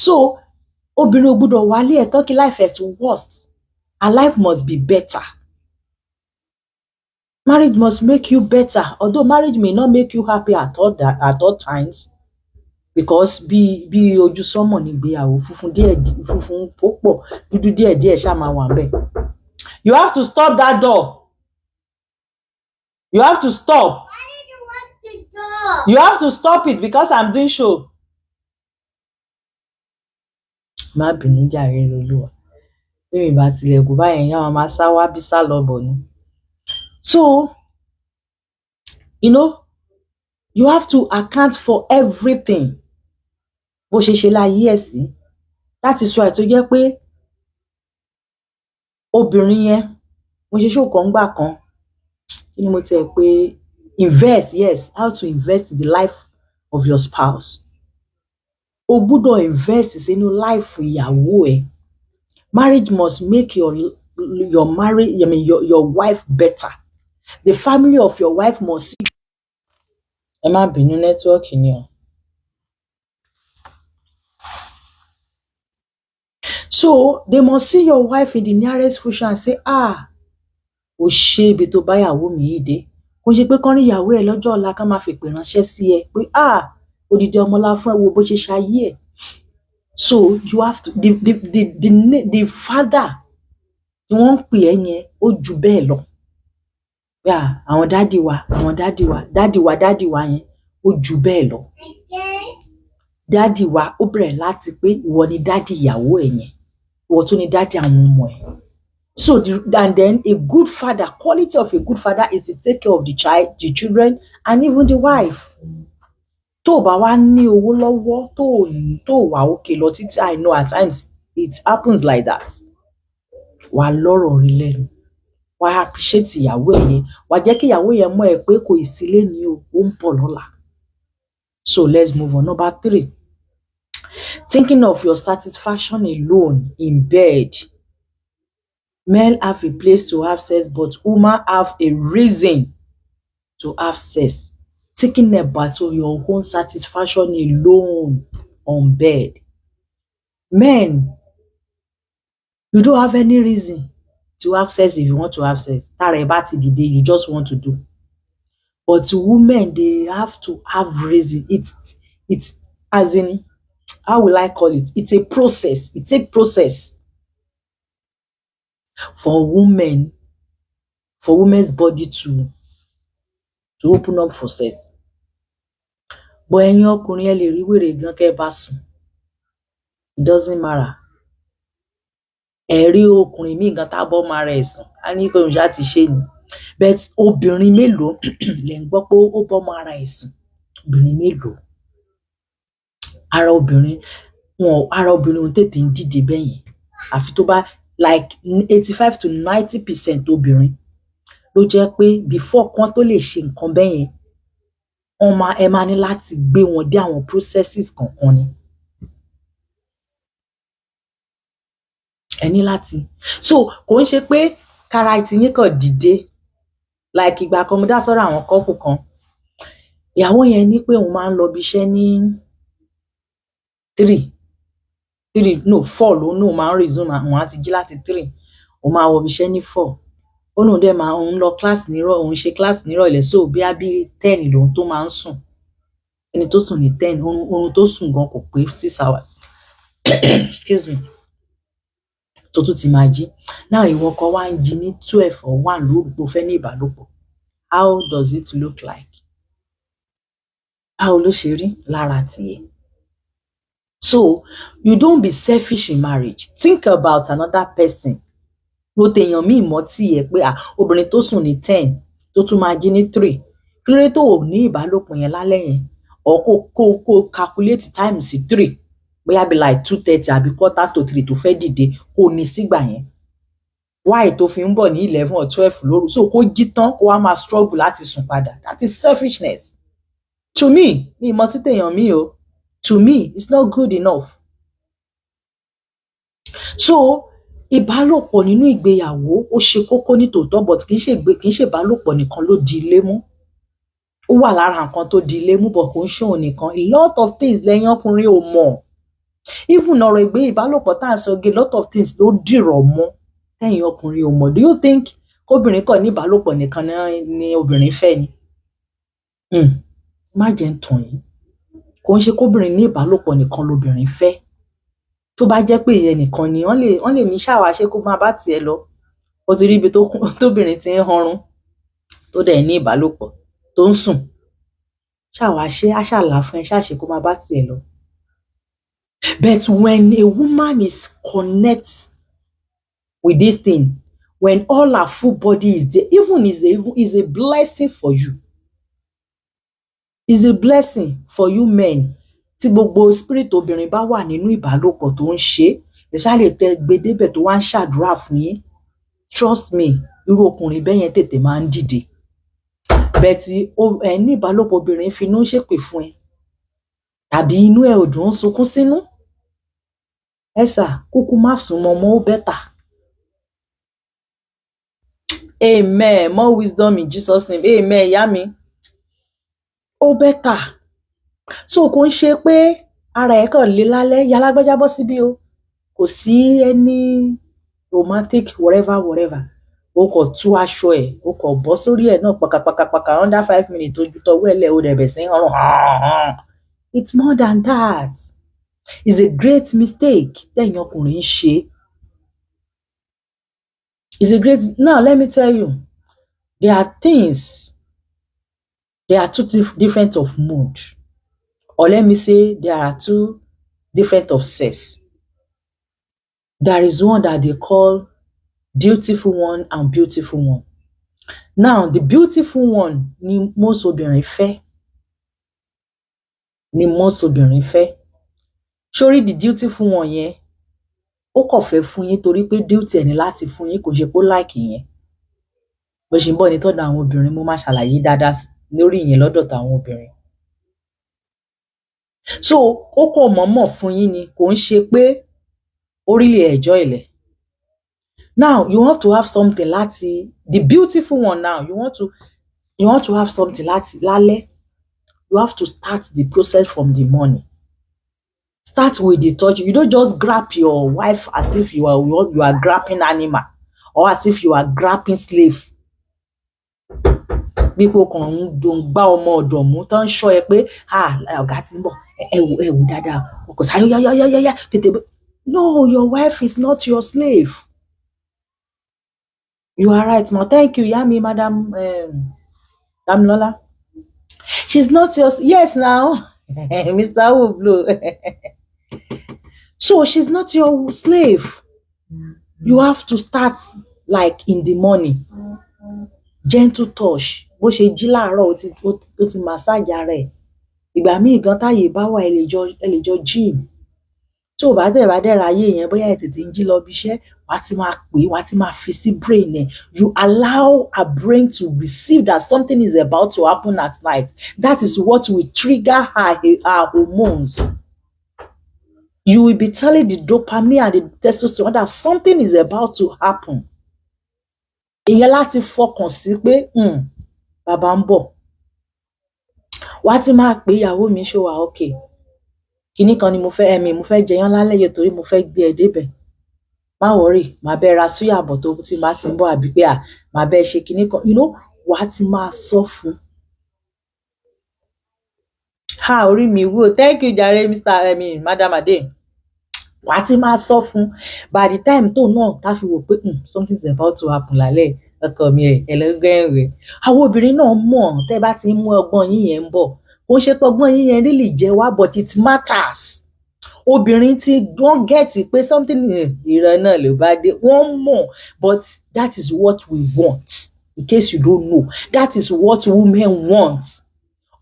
So obìnrin ò gbọ́dọ̀ wálé ẹ̀ tán kí life ẹ̀ to worst. Her life must be better. Marriage must make you better. Although marriage may not make you happy at all times. Because bí ojú sánmọ̀ ní ìgbéyàwó funfun púpọ̀ dúdú díẹ̀ ṣá máa wà ńbẹ̀. You have to stop that door. You have to stop. Why did you lock the door? You have to stop it because I'm doing show. má bínú jàre Olúwa. Bí mi bá tilẹ̀kùn báyẹn yá máa sá wá bí sá lọ bọ̀ ni. So, you know, you have to account for everything. Bó ṣe ṣe láyé ẹ̀ sí. That is why tó jẹ́ pé obìnrin yẹn, mo ṣe ṣó kan gbà kan, kí ni mo tẹ̀ pé invest, yes, how to invest in the life of your spouse. O gbúdọ̀ invest sínú life ìyàwó ẹ̀. Marriage must make your marriage, I mean your wife better. The family of your wife must see. Ẹ má bínú nẹ́tíwọ́ọ̀kì ni o. So they must see your wife in the nearest future and say, o ṣe ibi tó bá ìyàwó mi yìí dé. Kò ṣe pé kán rí ìyàwó ẹ lọ́jọ́ ọ̀la ká máa fèpè ránṣẹ́ sí ẹ pé odidi ọmọlá fún ẹ wo bó ṣe ṣayé ẹ. So you have to the father tí wọ́n ń pè ẹ́ yẹn ó ju bẹ́ẹ̀ lọ. Àwọn dádì wa yẹn ó ju bẹ́ẹ̀ lọ. Dádì wa ó bẹ̀rẹ̀ láti pé ìwọ ni dádì ìyàwó ẹ yẹn, ìwọ tún ni dádì àwọn ọmọ ẹ. So and then a good father, quality of a good father is to take care of the child, the children, and even the wife. Tó bá wá ní owó lọ́wọ́ tó wà òkè lọ títí, I know at times it happens like that. Wà lọ́rọ̀ rí lẹ́nu. Wà appreciate ìyàwó ẹ yẹn. Wà jẹ́ kí ìyàwó yẹn mọ̀ ẹ́ pé kò sí lẹ́ni o, ó ń bọ̀ lọ́la. So let's move on. Number 3. Thinking of your satisfaction alone in bed. Men have a place to have sex, but women have a reason to have sex. Thinking about your own satisfaction alone on bed. Men, you don't have any reason to have sex if you want to have sex. Tara ẹ bá ti dìde, you just want to do. But women, they have to have reason. It's as in, how will I call it? It's a process. It's a process. For women's body to open up for sex. But ẹ̀yin ọkùnrin ẹ lè rí wèrè gan kẹ́ bá sùn. It doesn't matter. Ẹ rí ọkùnrin míì gan tábọ́ máa rẹ̀ sùn. A ní pé òun ṣá ti ṣe ni. But obìnrin mélòó lẹ ń gbọ́ pé ó bọ́ máa ra ẹ̀ sùn? Obìnrin mélòó? Ara obìnrin ò tètè ń dìde bẹ́yẹn. Àfi tó bá like 85 to 90% obìnrin ló jẹ́ pé before kan tó lè ṣe nǹkan bẹ́yẹn, ẹ máa ní láti gbé wọn dé àwọn processes kankan ni. Ẹ ní láti. So kò ń ṣe pé kára ìtìyín kàn dìde. Like ìgbà kan mo dá sọ́rọ̀ àwọn couple kan. Ìyàwó yẹn ní pé òun máa ń lọ bí iṣẹ́ ní 4 ló máa ń resume, àwọn á ti jí láti 3. Òun máa wọ bí iṣẹ́ ní 4. Ó lóun dẹ̀ máa ń lọ class nírọ̀, òun ṣe class nírọ̀lẹ́, so bí 10 lòun tó máa ń sùn. Ẹni tó sùn ní 10, oorun tó sùn gan kò pé 6 hours. Excuse me. Tó tún ti máa jí. Now ìwọ kan wá ń jí ní 12 or 1 lóru tó fẹ́ ní ìbálòpọ̀. How does it look like? Báwo ló ṣe rí lára tiẹ̀? So you don't be selfish in marriage. Think about another person. Ro tèèyàn míì mọ́ tiẹ̀ pé obìnrin tó sùn ní 10 tó tún máa jí ní 3. Kí ló dé tó ò ní ìbálòpọ̀ yẹn lálẹ́ yẹn? Or kó calculate time sí 3. Bóyá bí like 2:30 àbí 2:45 tó fẹ́ dìde kó ní sígbà yẹn. Why tó fi ń bọ̀ ní 11 or 12 lóru? So kó jí tán kó wá máa struggle láti sùn padà. That is selfishness. To me, mi mọ̀ sí tèèyàn míì o. To me, it's not good enough. So ìbálòpọ̀ nínú ìgbéyàwó ó ṣe kókó ní tòótọ́, but kì í ṣe ìbálòpọ̀ nìkan ló di ilé mú. Ó wà lára nǹkan tó di ilé mú, but kò ń ṣe òun nìkan. A lot of things lẹ́yìn ọkùnrin ò mọ̀. Even ọ̀rọ̀ ìbálòpọ̀ tá à ń sọ gé, lot of things ló dìrọ̀ mọ́ lẹ́yìn ọkùnrin ò mọ̀. Do you think kóbìnrin kàn ní ìbálòpọ̀ nìkan ni obìnrin fẹ́ ni? Má jẹ́ ń tàn yín. Kò ń ṣe kóbìnrin ní ìbálòpọ̀ nìkan lobìnrin fẹ́. Tó bá jẹ́ pé ìyẹn nìkan ni wọ́n lè ní ṣáwa ṣe kó máa bá tiẹ̀ lọ. Ó ti rí ibi tóbìnrin ti ń hanrun tó dẹ̀ ní ìbálòpọ̀ tó ń sùn. Ṣáwa ṣe aṣàlà fún ẹ ṣáṣe kó máa bá tiẹ̀ lọ. But when a woman is connect with this thing, when all her full body is there, even is a blessing for you. Is a blessing for you men. Tí gbogbo spirit obìnrin bá wà nínú ìbálòpọ̀ tó ń ṣe, especially tẹ́ gbé débẹ̀ tó wá ń ṣàdúrà fún yín, trust me, irú ọkùnrin bẹ́ẹ̀ yẹn tètè máa ń dìde. Bẹ́ẹ̀ tí ní ìbálòpọ̀ obìnrin finú ṣépè fún ẹ, tàbí inú ẹ ò dùn sunkún sínú, ẹ sà kúkú má sún mọ́ ó bẹ́tà. Amen. More wisdom in Jesus' name. Amen. Ìyá mi. Ó bẹ́tà. So kò ń ṣe pé ara ẹ̀ kàn lé lálẹ́, ìyá lágbájá bọ́ síbí o. Kò sí any romantic whatever. O kò tú aṣọ ẹ̀, o kò bọ́ sórí ẹ̀ náà pàkàpàkàpàkà under 5 minutes ojú tọwọ́ ẹ̀ lẹ̀ o dẹ̀ bẹ̀ sí ọrùn. It's more than that. It's a great mistake tẹ̀yin ọkùnrin ṣe. It's a great. Now let me tell you, there are two different of mood, or let me say there are two different of sex. There is one that they call dutiful one and beautiful one. Now the beautiful one ni most obìnrin fẹ́. Sórí the dutiful one yẹn, ó kàn fẹ́ fún yín torí pé duty ẹ̀ ní láti fún yín, kò ṣe pé ó like yẹn. Bó ṣe ń bọ̀ ní tọ́dọ̀ àwọn obìnrin, mo máa ṣàlàyé dáadáa lórí ìyẹn lọ́dọ̀ tàwọn obìnrin. So ó kàn mọ̀ọ́mọ̀ fún yín ni, kò ń ṣe pé ó really enjoy ilẹ̀. Now you want to have something láti the beautiful one. Now you want to have something láti lálẹ́. You have to start the process from the morning. Start with the touch. You don't just grab your wife as if you are grabbing animal, or as if you are grabbing slave. People kan don gbá ọmọ ọ̀dọ̀ mú tán ṣọ́ ẹ pé ọ̀gá tí ń bọ̀ ẹ wò dáadáa kò sáré yá tètè. No, your wife is not your slave. You are right, ma. Thank you, Yami, Madam Damilola. She's not your. Yes, now, Mr. Wublo. So she's not your slave. You have to start like in the morning. Gentle touch. Bó ṣe jí láàárọ̀ ó ti massage ara ẹ̀. Ìgbà míì gan táyè bá wà ẹ lè jọ gym. Tó bá dẹ̀ ráyè yẹn bóyá ẹ tètè ń jí lọ bí iṣẹ́, wàá ti máa pè, wàá ti máa fi sí brain ẹ̀. You allow a brain to receive that something is about to happen at night. That is what will trigger her hormones. You will be telling the dopamine and the testosterone that something is about to happen. Ìyẹn láti fọkàn sí pé bàbá ń bọ̀. Wàá ti máa pè ìyàwó mi ṣó wà okay. Kíní kan ni mo fẹ́ jẹyán lálẹ́ yìí torí mo fẹ́ gbé ẹ débẹ̀. Má worry, màá bẹ ra súyà bọ̀ tó tí bá ti ń bọ̀, àbí pé màá bẹ ṣe kíní kan. You know, wàá ti máa sọ fún. Orí mi wò. Thank you jare Madam Ade. Wàá ti máa sọ fún. By the time tó náà tá fi wò pé something is about to happen lálẹ́ ọkọ mi ẹlẹgbẹ́ rẹ̀. Àwọn obìnrin náà mọ̀ tẹ́ bá ti mú ọgbọ́n yín yẹn ń bọ̀. Kò ṣe pọ́gbọ́n yín yẹn really jẹ́ wá, but it matters. Obìnrin tí wọ́n gẹ̀tì pé something ìran náà ló bá dé, wọ́n mọ̀, but that is what we want. In case you don't know, that is what women want.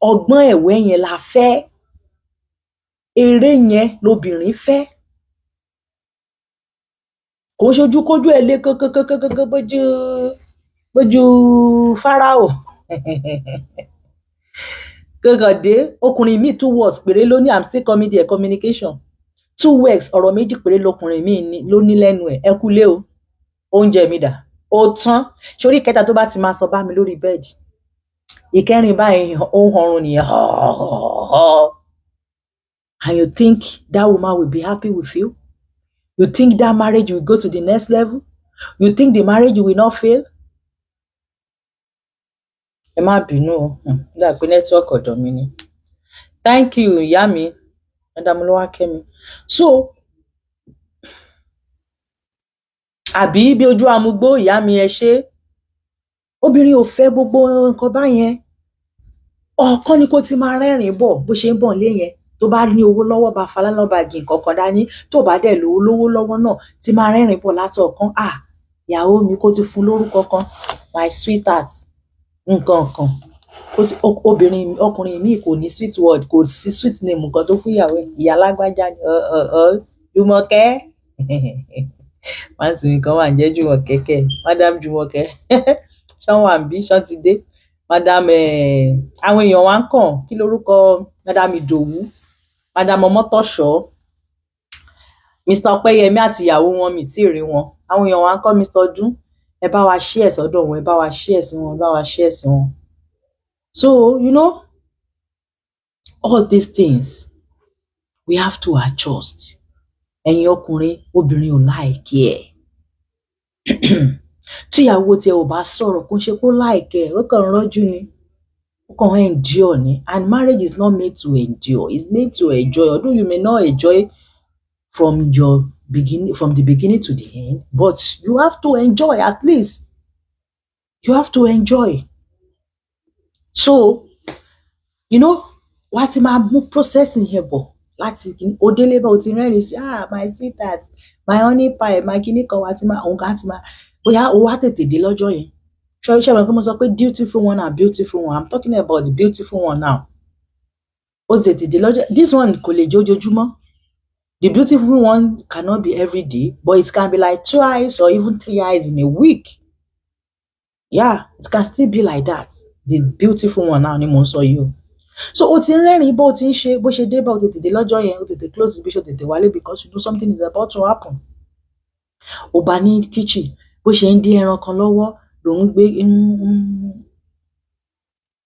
Ọgbọ́n ẹ̀wẹ́ yẹn la fẹ́. Eré yẹn lobìnrin fẹ́. Kò ṣojú kójú ẹ̀ lé kókókókókó bójú Fáráò. Gògòdé ọkùnrin mi 2 words péré ló ní. I'm still coming there. Communication 2 words, ọ̀rọ̀ méjì péré lọkùnrin mi ló ní lẹ́nu ẹ̀. Ẹ kúlé o, oúnjẹ mi dà, ó tán. Sórí kẹta tó bá ti máa sọ bá mi lórí bẹ́ẹ̀dì, ìkẹrin báyìí ó ń họrun nìyẹn. And you think that woman will be happy with you? You think that marriage will go to the next level? You think the marriage will not fail? Ẹ má bínú o, dà pé network ọ̀dọ̀ mi ni. Thank you, ìyá mi, Adamolowa Kemi. So, àbí bí ojú amúgbó ìyá mi ẹ ṣe. Obìnrin ò fẹ́ gbogbo nǹkan báyẹn. Ọ̀kan ni kó ti máa rẹ́rìn bọ̀ bó ṣe ń bọ̀ lé yẹn. tó bá ní owó lọ́wọ́ bá falá lọ́ba gì nǹkan kan dání tó bá dẹ̀ lówó lọ́wọ́ náà tí máa rẹ́rìn bọ̀ látọ̀ọ̀kan ìyàwó mi kó ti fún lórúkọ kan my sweetheart nǹkan kan ọkùnrin mi kò ní sweet word kò sí sweet name nǹkan tó fún ìyàwó ìyá lágbájá ni Jùmọ̀kẹ́ máa sì mi kan wà ń jẹ́ Jùmọ̀kẹ́ kẹ́ madam Jùmọ̀kẹ́ ṣán wà ń bí ṣán ti dé madam àwọn èèyàn wa ń kàn kí lórúkọ madam Ìdòwú madam Ọmọ́tọ̀ṣọ́ Mr. Ọpẹ́yẹmí àti ìyàwó wọn mi tí ì rí wọn àwọn èèyàn wa ń kọ́ Mr. Ọdún ẹ bá wa share sọ́dọ̀ wọn ẹ bá wa share sí wọn ẹ bá wa share sí wọn. So all these things we have to adjust. Ẹ̀yin ọkùnrin obìnrin ò láìkí ẹ̀ tíyàwó tiẹ̀ ò bá sọ̀rọ̀ kó ṣe kó láìkí ẹ̀ ó kàn ń rọ́jú ni ó kàn ń endure ni and marriage is not made to endure it's made to enjoy although you may not enjoy from the beginning to the end but you have to enjoy at least you have to enjoy. So wàá ti máa mú processing yẹn bọ̀ láti òdélé bá o ti rẹ́rìn sí my sweetheart my honey pie my kìíní kan wá ti máa òun kan ti máa bóyá o wá tètè dé lọ́jọ́ yẹn ṣe wọn kí mo sọ pé beautiful one and beautiful one I'm talking about the beautiful one now o tètè dé lọ́jọ́ this one kò lè jójoojúmọ́ the beautiful one cannot be every day but it can be like 2 eyes or even 3 eyes in a week it can still be like that the beautiful one now ni mo ń sọ yìí o. So o ti ń rẹ́rìn bó o ti ń ṣe bó ṣe dé bá o tètè dé lọ́jọ́ yẹn o tètè close bí ṣe o tètè wálé because you know something is about to happen. O bá ní kitchen bó ṣe ń dín ẹran kan lọ́wọ́ ló ń gbé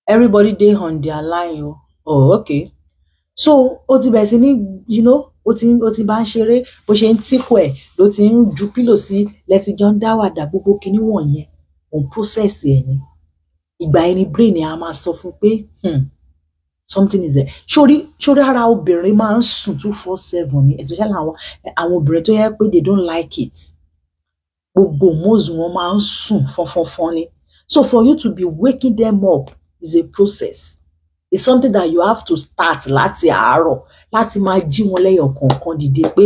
everybody dey on their line okay so o ti bẹ̀rẹ̀ sí ní o ti bá ń ṣeré bó ṣe ń tíkù ẹ̀ ló ti ń ju pílò sí lẹ́tí jọ ń dáwàdà gbogbo kinní wọ̀nyẹn òun process ẹ̀ ni ìgbà ẹni brain ẹ̀ á máa sọ fún pé something is there sórí ara obìnrin máa ń sùn 24/7 ni especially àwọn obìnrin tó yẹ pé they don't like it gbogbo mọ́ọ̀sù wọn máa ń sùn fọ́nfọ́nfọ́n ni so for you to be waking them up is a process it's something that you have to start láti àárọ̀ láti máa jí wọn lẹ́yọ kọ̀ọ̀kan dìde pé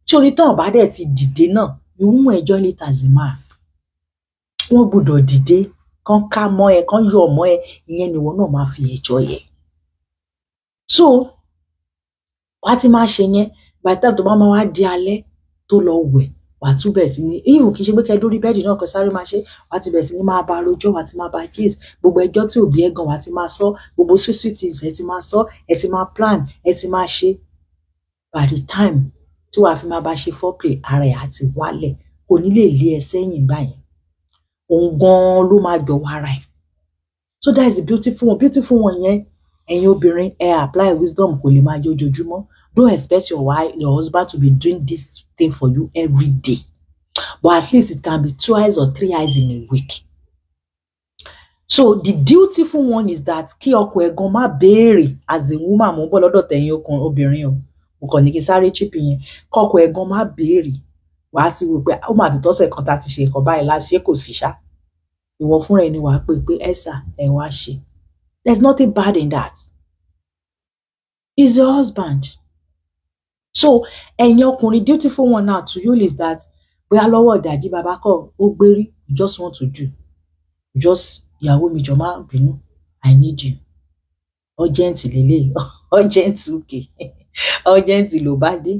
sórí tán bá dẹ̀ ti dìde náà you won't enjoy it as a man wọ́n gbọ́dọ̀ dìde kán ká mọ́ ẹ kán yọ̀ mọ́ ẹ ìyẹn ni wọn náà máa fi enjoy ẹ. So wàá ti máa ṣe yẹn by the time tó bá máa wá di alẹ́ tó lọ wẹ̀ wàá tún bẹ̀rẹ̀ sí ní ìwò kì í ṣe pé kẹ́ dórí bẹ́ẹ̀dì náà kẹ́ sáré máa ṣe wàá ti bẹ̀rẹ̀ sí ní máa bá rojọ́ wàá ti máa bá gist gbogbo ẹjọ́ tí òbí ẹ̀ gan wàá ti máa sọ gbogbo sweet things ẹ ti máa sọ ẹ ti máa plan ẹ ti máa ṣe by the time tí wàá fi máa bá ṣe foreplay ara ẹ̀ àti wálẹ̀ kò ní lè lé ẹ sẹ́yìn báyìí òun gan-an ló máa jọ wàrà ẹ̀ so that is the beautiful one yẹn ẹ̀yin obìnrin ẹ apply wisdom kò lè máa jẹ ojoojúmọ́ don't expect your husband to be doing this thing for you every day but at least it can be 2 eyes or 3 eyes in a week. So the beautiful one is that kí ọkọ ẹ̀ gan má béèrè as a woman mo ń bọ̀ lọ́dọ̀ tẹ̀yin obìnrin o mo kàn ní kí sáré chip yẹn kọ́kọ ẹ̀ gan má béèrè wàá ti wò pé ó mà ti tọ́sẹ̀ kan tá ti ṣe nǹkan báyìí láti ṣe kò sí ṣá ìwọ fúnra ẹni wàá pè pé ẹ̀sà ẹ̀ wá ṣe there's nothing bad in that he's your husband. So ẹ̀yin ọkùnrin beautiful one now to you is that bóyá lọ́wọ́ ìdajì bàbá kọ́ ó gbérí you just want to do just ìyàwó mi jọ máa bínú I need you urgent lélẹ̀ urgent okay urgent ló bá dé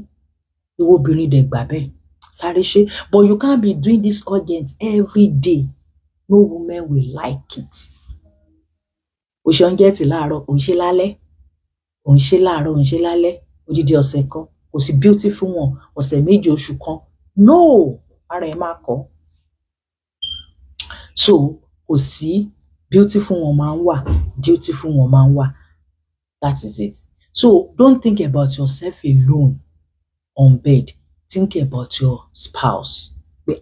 ìwọ obìnrin dẹ̀ gbà bẹ́ẹ̀ sáré ṣe but you can't be doing this urgent every day no woman will like it. O ṣe urgent láàárọ̀ ò ń ṣe lálẹ́ ò ń ṣe láàárọ̀ ò ń ṣe lálẹ́ odidi ọ̀sẹ̀ kan kò sí beautiful one ọ̀sẹ̀ méjì oṣù kan no ara ẹ̀ máa kọ́ so kò sí beautiful one máa ń wà beautiful one máa ń wà that is it. So don't think about yourself alone on bed think about your spouse pé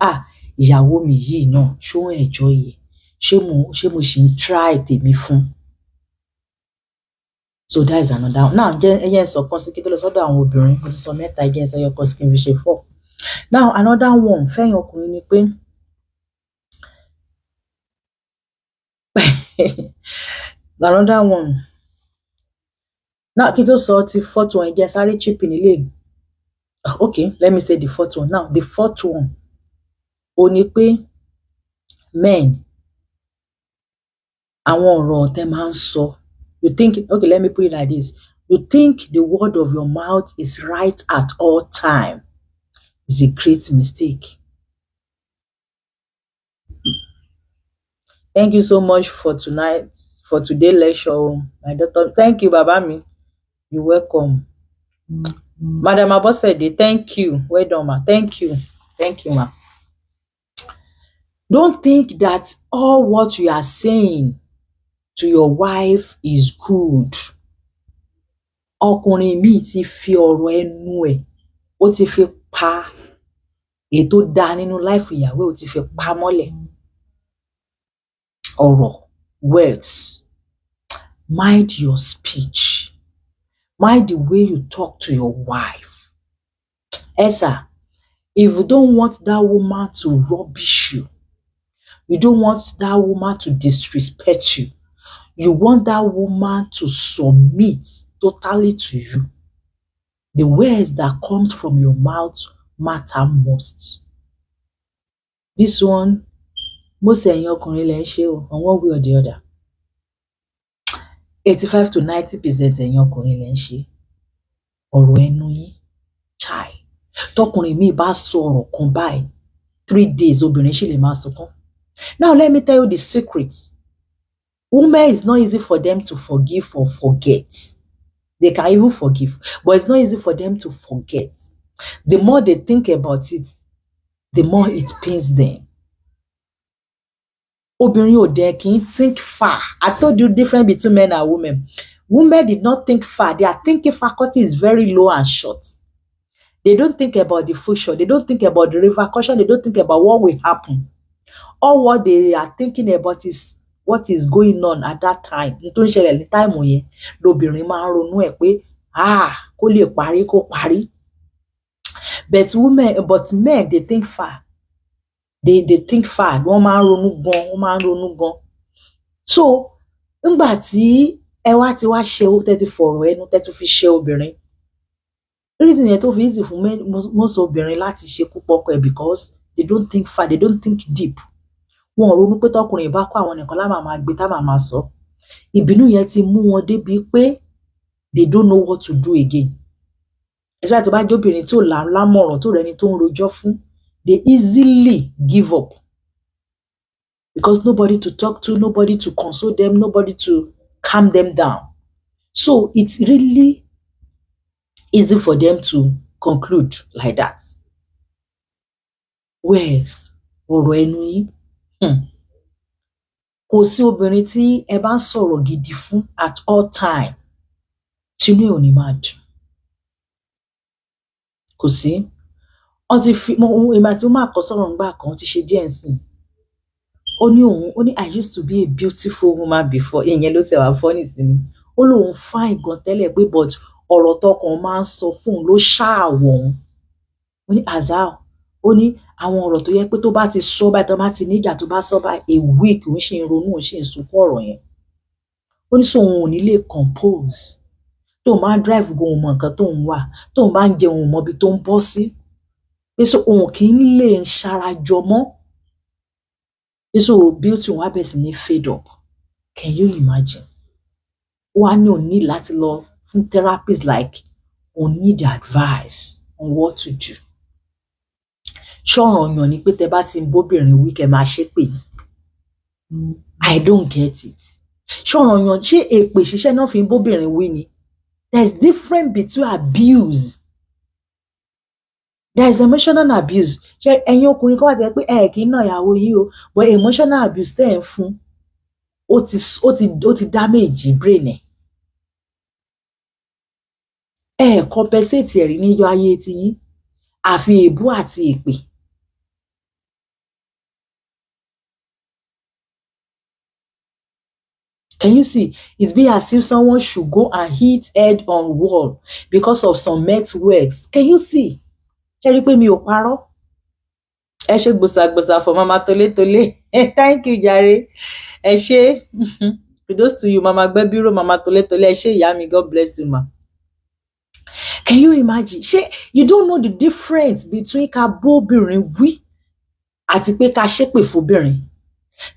ìyàwó mi yìí náà ṣó ń enjoy yẹ ṣé mo ṣì ń try tèmi fún. So that is another one. Now ẹyẹ sọ kan sí kí tó lọ sọ́dọ̀ àwọn obìnrin mo ti sọ mẹ́ta ẹyẹ sọ yọ kan sí kí n fi ṣe 4. Now another one fẹ́yìn ọkùnrin ni pé another one Now, kí n tó sọ ti fourth one, jẹ́ sáré chip in ilé. Okay, let me say the fourth one. Now, the fourth one, ó ní pé men, àwọn ọ̀rọ̀ tẹ́ máa ń sọ. You think, okay, let me put it like this. You think the word of your mouth is right at all time. It's a great mistake. Thank you so much for today's lecture, my daughter. Thank you, Babami. You're welcome. Madam Abosede, thank you. Well done, ma. Thank you. Thank you, ma. Don't think that all what you are saying to your wife is good. Ọkùnrin míì ti fi ọ̀rọ̀ ẹnu ẹ̀, ó ti fi pa ètò dá nínú life ìyàwó, ó ti fi pa mọ́lẹ̀. Ọ̀rọ̀, words. Mind your speech. Mind the way you talk to your wife. Esa, if you don't want that woman to rubbish you, you don't want that woman to disrespect you, you want that woman to submit totally to you, the words that comes from your mouth matter most. This one, most ẹ̀yin ọkùnrin lẹ ń ṣe o, on one way or the other. 85 to 90% ẹ̀yin ọkùnrin lẹ ń ṣe. Ọ̀rọ̀ ẹnu yín, chai. Tọkùnrin mi bá sọ ọ̀rọ̀ kan báyìí, 3 days obìnrin ṣì lè máa sunkún. Now let me tell you the secret. Women, it's not easy for them to forgive or forget. They can even forgive, but it's not easy for them to forget. The more they think about it, the more it pains them. Obìnrin ò dẹ̀ kì í think far. I told you difference between men and women. Women did not think far. Their thinking faculty is very low and short. They don't think about the future. They don't think about the repercussion. They don't think about what will happen. All what they are thinking about is what is going on at that time. Nítorí ṣẹlẹ̀ ní time yẹn, lobìnrin máa ń ronú ẹ̀ pé kó lè parí kó parí. But men, they think far. They think far. Wọ́n máa ń ronú gan. So, nígbà tí ẹ wá ti wá ṣe ó tẹ́tí fọ̀rọ̀ ẹnu tẹ́tí fi ṣe obìnrin. Reason yẹn tó fi easy fún most obìnrin láti ṣe púpọ̀ ọkọ ẹ̀ because they don't think far, they don't think deep. Wọn ò ronú pé tọkùnrin bá kó àwọn nìkan láwọn máa gbé tá máa sọ. Ìbínú yẹn ti mú wọn débi pé they don't know what to do again. Ẹ̀ṣọ́ àti bá jẹ́ obìnrin tí ò lámọ̀ràn tó rẹni tó ń rojọ́ fún, they easily give up. Because nobody to talk to, nobody to console them, nobody to calm them down. So it's really easy for them to conclude like that. Whereas, ọ̀rọ̀ ẹnu yín, kò sí obìnrin tí ẹ bá ń sọ̀rọ̀ gidi fún at all time tí inú ẹ̀ ò ní máa dùn. Kò sí. Wọ́n ti fi ìgbà tí ó máa kọ́ sọ̀rọ̀ ńgbà kan ti ṣe díẹ̀ nsìn. Ó ní I used to be a beautiful woman before. Ìyẹn ló ti wà funny sí mi. Ó lóun fine gan tẹ́lẹ̀ pé but ọ̀rọ̀ tọkàn máa ń sọ fún un ló ṣàwọ̀ òun. Ó ní azal. Ó ní àwọn ọ̀rọ̀ tó yẹ pé tó bá ti sọ báyìí tó bá ti níjà tó bá sọ báyìí a week òun ṣe ń ronú òun ṣe ń sunkún ọ̀rọ̀ yẹn. Ó ní sọ òun ò ní lè compose. Tóun máa ń drive gan òun mọ nǹkan tóun wà. Tóun bá ń jẹun òun mọ ibi tó ń bọ́ sí. Pé so òun kì í lè ṣarajọ mọ́. Pé so beauty òun á bẹ̀ sí ní fade up. Can you imagine? Ó wá ní òun ní láti lọ fún therapist like òun need advice on what to do. Ṣọ̀ràn yàn ni pé tẹ bá ti ń bóbìnrin wí kẹ́ máa ṣépè ni. I don't get it. Ṣọ̀ràn yàn ṣé èpè ṣiṣẹ́ náà fi ń bóbìnrin wí ni? There's difference between abuse. There is emotional abuse. Ṣé ẹ̀yin ọkùnrin kan wà tẹ́ pé kì í nà ìyàwó yìí o, but emotional abuse tẹ́ ẹ̀ ń fún ó ti damage brain ẹ̀. Compensate ẹ̀rí níjọ́ ayé ti yín àfi èébú àti èpè. Can you see? It's be as if someone should go and hit head on wall because of some met words. Can you see? Ṣé rí pé mi ò parọ́? Ẹ ṣe gbòsàgbòsà for Mama Tolé. Thank you, jàre. Ẹ ṣe. Kudos to you, Mama Gbebiro, Mama Tole, she yami, God bless you, ma. Can you imagine? You don't know the difference between ká bó obìnrin wí àti pé ká ṣépè fóbìnrin.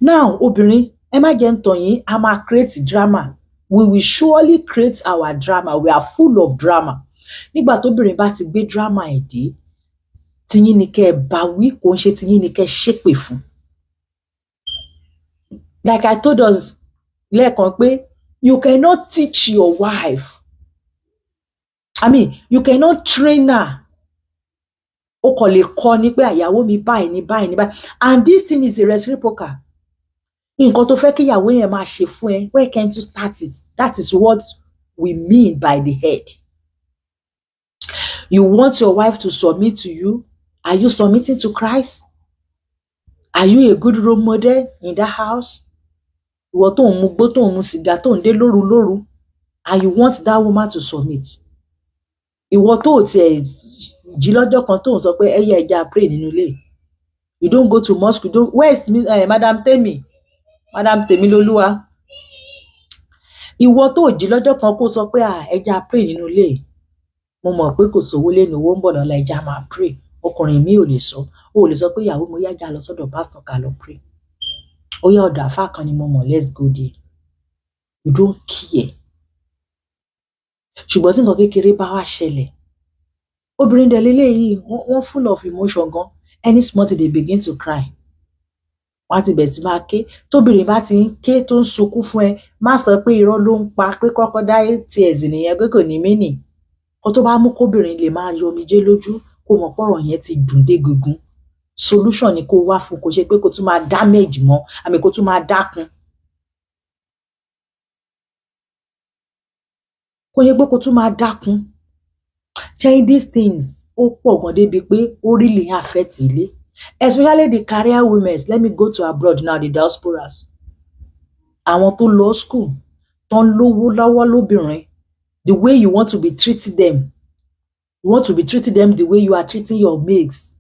Now, obìnrin, ẹ má jẹ́ n tàn yín, a máa create drama. We will surely create our drama. We are full of drama. Nígbà tóbìnrin bá ti gbé drama ẹ̀ dé, tiyín ni kẹ́ ẹ bá wí, kò ń ṣe tiyín ni kẹ́ ẹ ṣépè fún. Like I told us lẹ́ẹ̀kan pé you cannot teach your wife. You cannot train her. O kò lè kọ́ ni pé àyàwó mi báyìí ni báyìí ni báyìí. And this thing is a reciprocal. Nǹkan tó fẹ́ kí ìyàwó yẹn máa ṣe fún ẹ, where can't you start it? That is what we mean by the head. You want your wife to submit to you. Are you submitting to Christ? Are you a good role model in that house? Ìwọ tó ń mugbó, tó ń mu sìgá, tó ń dé lóru, and you want that woman to submit. Ìwọ tó tiẹ̀ jí lọ́jọ́ kan tó ń sọ pé ẹyẹ ẹja pray nínú ilé. You don't go to mosque. Where is Madam Temi? Madam Temiloluwa. Ìwọ tó jí lọ́jọ́ kan kó sọ pé ẹja pray nínú ilé. Mo mọ̀ pé kò sówó lẹ́nu, owó ń bọ̀ lọ́la, ẹja máa pray. Ọkùnrin mi ò lè sọ. O ò lè sọ pé ìyàwó mo yájà lọ sọ́dọ̀ pásítọ̀ ká lọ pray. Ó yá ọ̀dọ̀ àfáà kan ni mo mọ̀, let's go there. You don't care. Ṣùgbọ́n tí nǹkan kékeré bá wá ṣẹlẹ̀, obìnrin dẹ̀ lélẹ́yìí, wọ́n full of emotion gan. Any small thing they begin to cry. Wọ́n ti bẹ̀ tí máa ké. Tóbìnrin bá ti ń ké tó ń sunkún fún ẹ, má sọ pé irọ́ ló ń pa, pé crocodile tears nìyẹn, pé kò ní meaning. Kó tó bá mú kóbìnrin lè máa yọ omijé lójú, kó mọ̀ pọ̀rọ̀ yẹn ti dùn dé gungun. Solution ni kó wá fún, kó ṣe pé kó tún máa damage mọ́, kó tún máa dákun. Kó yẹ pé kó tún máa dákun. These things ó pọ̀ gan débi pé ó really affect ilé. Especially the career women. Let me go to abroad now, the diasporas. Àwọn tó lọ school, tó ń lówó lọ́wọ́ lóbìnrin, the way you want to be treating them, you want to be treating them the way you are treating your mates,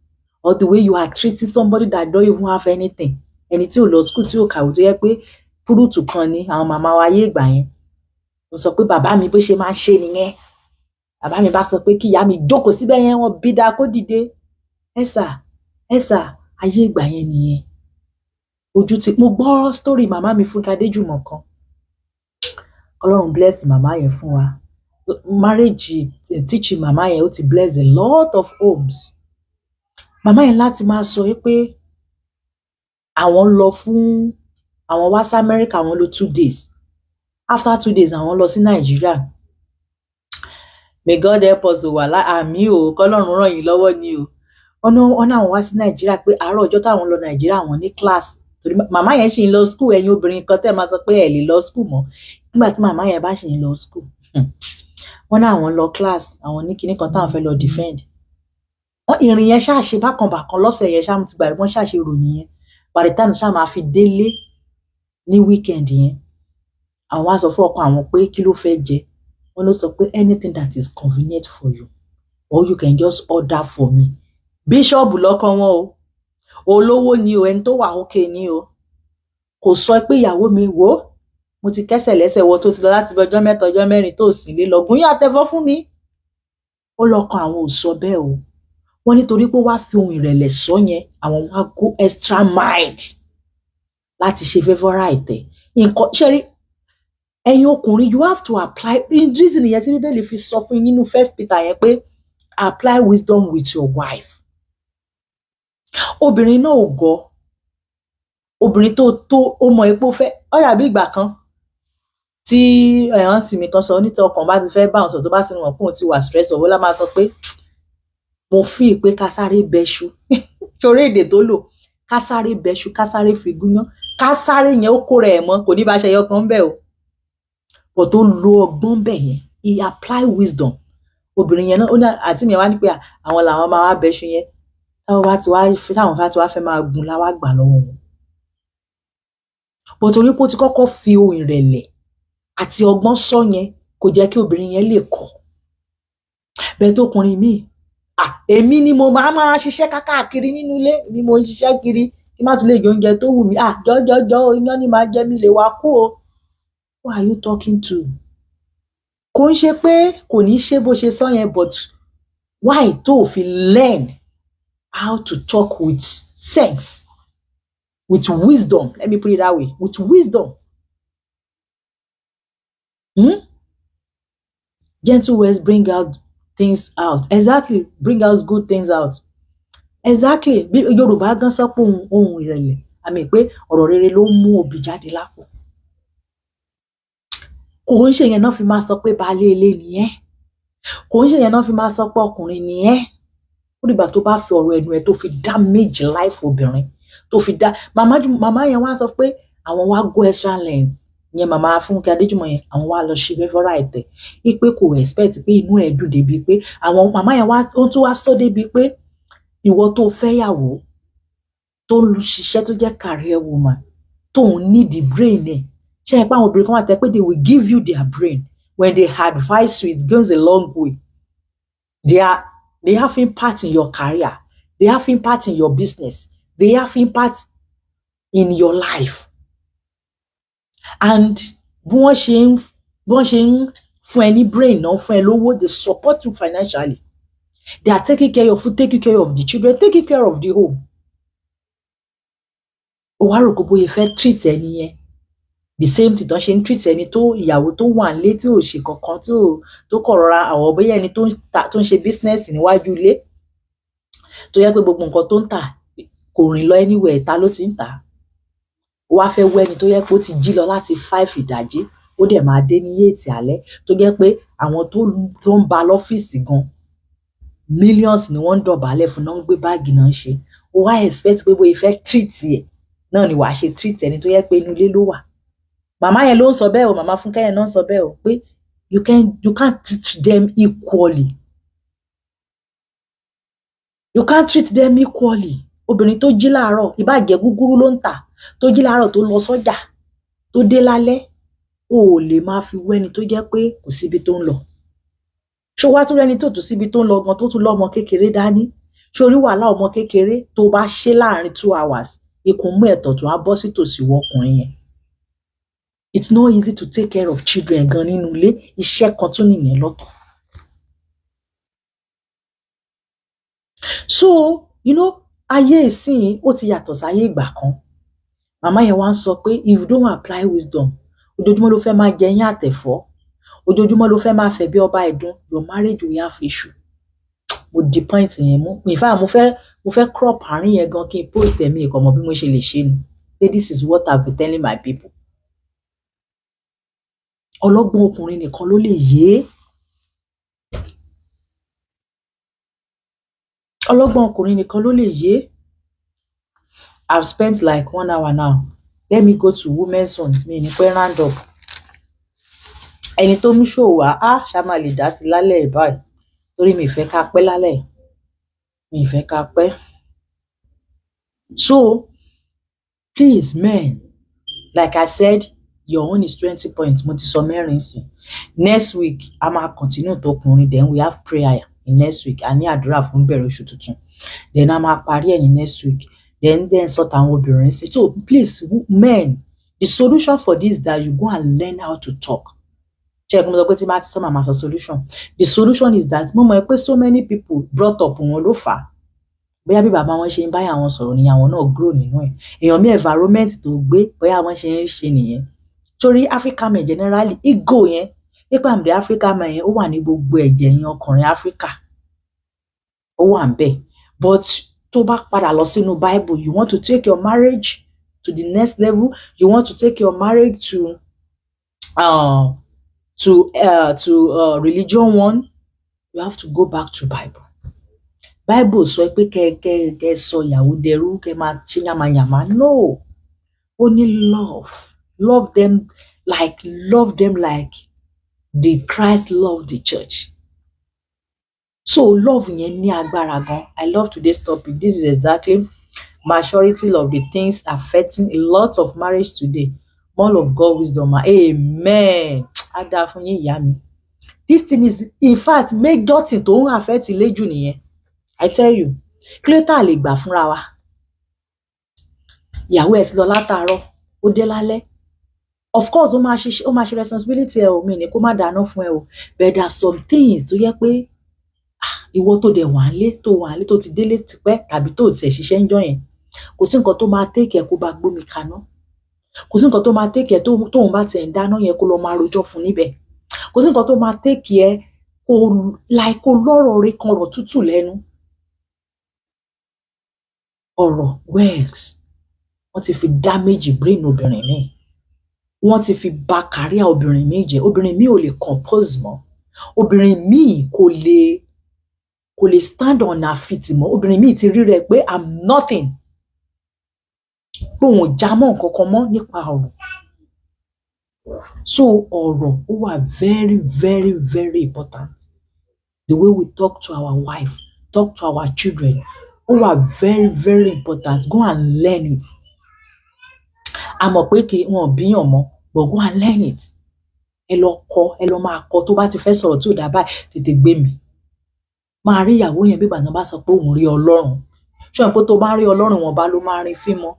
or the way you are treating somebody that don't even have anything. Ẹni tí ò lọ school, tí ò kàwé, tó yẹ pé púrùtù kan ni àwọn màmá wa ayé ìgbà yẹn. Ó sọ pé bàbá mi bó ṣe máa ń ṣe nìyẹn. Bàbá mi bá sọ pé kí ìyá mi jókòó síbẹ̀ yẹn, wọ́n bí dáa kó dìde. Ẹ̀sà, ayé ìgbà yẹn nìyẹn. Mo gbọ́ story màmá mi Fúnkẹ́ Adéjùmọ̀ kan. Ọlọ́run bless màmá yẹn fún wa. Marriage teaching màmá yẹn ó ti bless a lot of homes. Màmá yẹn láti máa sọ pé àwọn wá sí America, àwọn lò 2 days. After 2 days, àwọn lọ sí Nàìjíríà. May God help us wà àmì o, kọ́lọ́run ràn yín lọ́wọ́ ni o. Ọ̀nà àwọn wá sí Nàìjíríà pé àárọ̀ ọjọ́ táwọn lọ Nàìjíríà, àwọn ní class. Torí màmá yẹn ṣì ń lọ school, ẹ̀yin obìnrin kan tẹ́ máa sọ pé ẹ lè lọ school mọ́. Nígbà tí màmá yẹn bá ṣì ń lọ school, wọ́n ní àwọn lọ class, àwọn ní kinní kan táwọn fẹ́ lọ defend. Ìrìn yẹn ṣáà ṣe bákan lọ́sẹ̀ yẹn ṣáà mo ti gbà wọ́n ṣáà ṣe ròyìn yẹn. By the time ṣáà máa fi délé ní weekend yẹn, àwọn wá sọ fún ọkọ àwọn pé kí ló fẹ́ jẹ. Wọ́n ló sọ pé anything that is convenient for you, or you can just order for me. Bíṣọ́ọ̀bù lọ́kàn wọn o, olówó ni o, ẹni tó wà òkè ni o. Kò sọ pé ìyàwó mi wò, mo ti kẹ́sẹ̀ lẹ́sẹ̀ wọ tó ti lọ láti ọjọ́ 3 ọjọ́ 4 tó sì lé lọ, gún yà tẹ́fọ́ fún mi. Ó lọ́kàn àwọn ò sọ bẹ́ẹ̀ o. Wọ́n nítorí pé wá fi ohun ìrẹ̀lẹ̀ sọ yẹn, àwọn wá go extra mile láti ṣe favourite. Nǹkan ṣẹ́rí, ẹ̀yin ọkùnrin, you have to apply. Reason yẹn tí Bíbélì fi sọ fún yín nínú 1 Peter yẹn pé apply wisdom with your wife. Obìnrin náà ò gọ̀. Obìnrin tó ó mọ epo fẹ́. Ó dàbí ìgbà kan tí àǹtí mi kan sọ, onítọ̀ ọkàn bá ti fẹ́ bá òun sọ, tó bá ti mọ̀ pé òun ti wà stress, ọ̀wọ́ lá máa sọ pé mo fi pé ká sáré bẹ́ṣu. Torí èdè tó lò, ká sáré bẹ́ṣu, ká sáré fi gúnyán, ká sáré yẹn ó kó rẹ̀ mọ́, kò ní bá ṣe ẹyọ kan bẹ́ẹ̀ o. But tó lo ọgbọ́n bẹ̀ yẹn, he apply wisdom. Obìnrin yẹn náà, ó ní àti mi wá ní pé àwọn làwọn máa wá bẹ́ṣu yẹn. Táwọn bá ti wá fẹ́ máa gun láwá gbà lọ́wọ́ wọn. But torí pé ó ti kọ́kọ́ fi ohun ìrẹ̀lẹ̀ àti ọgbọ́n sọ yẹn, kò jẹ́ kí obìnrin yẹn lè kọ̀. Bẹ́ẹ̀ tó ọkùnrin mi, èmi ni mo máa ṣiṣẹ́ káàkiri nínú ilé, ni mo ń ṣiṣẹ́ kiri, kí má tún lè jẹ oúnjẹ tó wù mí. Jọjọ iyán ni máa jẹ, mi lè wá kú o. Who are you talking to? Kò ń ṣe pé kò ní ṣe bó ṣe sọ yẹn, but why tó fi learn how to talk with sense, with wisdom? Let me put it that way, with wisdom. Gentle words bring out things out. Exactly, bring out good things out. Exactly. Bí Yorùbá gan sọ pé ohun ìrẹ̀lẹ̀, àmì pé ọ̀rọ̀ rere ló mú obì jáde lápò. Kò ń ṣe yẹn náà fi máa sọ pé baálé ilé ni ẹ́. Kò ń ṣe yẹn náà fi máa sọ pé ọkùnrin ni ẹ́. Ó dìgbà tó bá fi ọ̀rọ̀ ẹnu ẹ̀ tó fi damage life obìnrin, tó fi dá màmá yẹn wá sọ pé àwọn wá go extra length. Ìyẹn màmá Fúnkẹ́ Adéjùmọ̀ yẹn, àwọn wá lọ ṣe favourite ẹ̀. Ipe kò expect pé inú ẹ̀ dùn débi pé àwọn màmá yẹn wá ó tún wá sọ débi pé ìwọ tó fẹ́yàwó tó ń ṣiṣẹ́ tó jẹ́ career woman tó ń need the brain ẹ̀. Ṣé ẹ pé àwọn obìnrin kan wà tẹ́ pé they will give you their brain when they advise you, it goes a long way. They have impact in your career. They have impact in your business. They have impact in your life. And bí wọ́n ṣe ń fún ẹ ní brain náà fún ẹ lówó, they support you financially. They are taking care of you, taking care of the children, taking care of the home. Ó wá rò pé bóyá fẹ́ treat ẹni yẹn the same thing tó ṣe ń treat ẹni tó ìyàwó tó wà nílé tí ò ṣe kankan tó kọ̀ rọra àwọn bóyá ẹni tó ń ṣe business níwájú ilé tó yẹ pé gbogbo nǹkan tó ń tà kò rìn lọ anywhere, ta ló ti ń tà. Ó wá fẹ́ wẹ́ni tó yẹ pé ó ti jí lọ láti 5 ìdájí ó dẹ̀ máa dé ní 8 alẹ́ tó jẹ́ pé àwọn tó ń ba lọ́fíìsì gan millions ni wọ́n ń dọ̀bálẹ̀ fún, náà ń gbé báàgì náà ṣe. Ó wá expect pé bóyá fẹ́ treat ẹ̀ náà ni wàá ṣe treat ẹni tó yẹ pé inú ilé ló wà. Màmá yẹn ló ń sọ bẹ́ẹ̀ o, màmá Fúnkẹ́ yẹn náà ń sọ bẹ́ẹ̀ o, pé you can't treat them equally. You can't treat them equally. Obìnrin tó jí láàárọ̀, ìbàjẹ́ gúgúrú ló ń tà, tó jí láàárọ̀ tó lọ sọ́jà, tó dé lálẹ́, o ò lè máa fi wẹ́ni tó jẹ́ pé kò síbi tó ń lọ. Ṣó wá tún rẹ́ni tó tún síbi tó ń lọ gan tó tún lọ́mọ kékeré dání. Ṣó rí wàhálà ọmọ kékeré tó bá ṣe láàrin 2 hours, ikùn mú ẹ̀tọ̀ tó á bọ́ sí tòsí wọ ọkùnrin yẹn. It's not easy to take care of children gan nínú ilé, iṣẹ́ kan tún nìyẹn lọ́tọ̀. So, ayé ìsìn ó ti yàtọ̀ sáyé ìgbà kan. Màmá yẹn wá ń sọ pé if you don't apply wisdom, ojoojúmọ́ ló fẹ́ máa jẹ yín àtẹ̀fọ́, ojoojúmọ́ ló fẹ́ máa fẹ́ bí ọba ẹ̀dùn, your marriage will have issue. Mo di point yẹn mú. In fact, mo fẹ́ crop àárín yẹn gan kí n post ẹ̀mí ẹ̀kọ́ mọ̀ bí mo ṣe lè ṣe ni. This is what I've been telling my people. Ọlọ́gbọ́n ọkùnrin nìkan ló lè yé. Ọlọ́gbọ́n ọkùnrin nìkan ló lè yé. I've spent like 1 hour now. Let me go to women's one. Mi ní pé round up. Ẹni tó mú show wá, ṣá máa lè dá sí lálẹ́ ìbáyìí. Torí mi fẹ́ ká pẹ́ lálẹ́. Mi fẹ́ ká pẹ́. So, please, men, like I said, your own is 20 points. Mo ti sọ mẹ́rin sí. Next week, a máa continue tọkùnrin. Then we have prayer in next week. A ní àdúrà fún bẹ̀rẹ̀ oṣù tuntun. Then a máa parí ẹ̀ ní next week. Then sọ tàwọn obìnrin sí. So please, men, the solution for this is that you go and learn how to talk. Check mo sọ pé tí máa ti sọ màmá sọ solution. The solution is that mo mọ̀ pé so many people brought up wọn ló fà. Bóyá bí bàbá wọn ṣe ń báyà wọn sọ̀rọ̀ ni àwọn náà grow nínú ẹ̀. Èèyàn mi environment tó gbé bóyá wọn ṣe ń ṣe nìyẹn. Torí Africa men generally ego yẹn nípa àmì Africa men yẹn ó wà ní gbogbo ẹ̀jẹ̀ yẹn ọkùnrin Africa. Ó wà ń bẹ̀. But tó bá padà lọ sínú Bible, you want to take your marriage to the next level, you want to take your marriage to religion one, you have to go back to Bible. Bible sọ pé kẹ́ sọ ìyàwó dẹrú kẹ́ máa ṣe yamayama. No. Only love them like the Christ loved the church. So love yẹn ní agbára gan. I love today's topic. This is exactly majority of the things affecting a lot of marriage today. More of God wisdom. Amen. Ada fún yín ìyá mi. This thing is in fact major thing tó ń affect ilé jù nìyẹn. I tell you. Kílódé lè gbà fúnra wa. Ìyàwó ẹ̀ ti lọ látàárọ̀, ó dé lálẹ́. of course ó máa ṣe responsibility ẹ o, mi ní kó má dáná fún ẹ o, but there are some things tó yẹ pé ìwọ tó dẹ̀ wà nílé tó ti délé tipẹ́ tàbí tó tiẹ̀ ṣiṣẹ́ ń jọ yẹn, kò sí nǹkan tó máa take ẹ kó bá gbómi kaná, kò sí nǹkan tó máa take ẹ tóun bá tiẹ̀ ń dáná yẹn kó lọ máa rojọ́ fún níbẹ̀, kò sí nǹkan tó máa take ẹ kó lọ́rọ̀ rẹ kan ọ̀rọ̀ tútù lẹ́nu. Ọ̀rọ̀ words wọ́n ti fi damage brain obìnrin míì, wọ́n ti fi bà career obìnrin míì jẹ́, obìnrin míì ò lè compose mọ́, obìnrin míì kò lè stand on her feet mọ́, obìnrin míì ti rí rẹ̀ pé I'm nothing, pé òun ò já mọ́ nǹkan kan mọ́ nípa ọ̀rọ̀. So ọ̀rọ̀ ó wà very very very important. The way we talk to our wife, talk to our children, ó wà very very important. Go and learn it. A mọ̀ pé kí wọn bíyàn mọ́, but go and learn it. Ẹ lọ máa kọ́, tó bá ti fẹ́ sọ̀rọ̀ tí ò dá báyìí tètè gbé mi. Máa rí ìyàwó yẹn bí ìgbà náà bá sọ pé òun rí Ọlọ́run. Ṣé pé tó bá rí Ọlọ́run wọn bá ló máa rí fímọ́.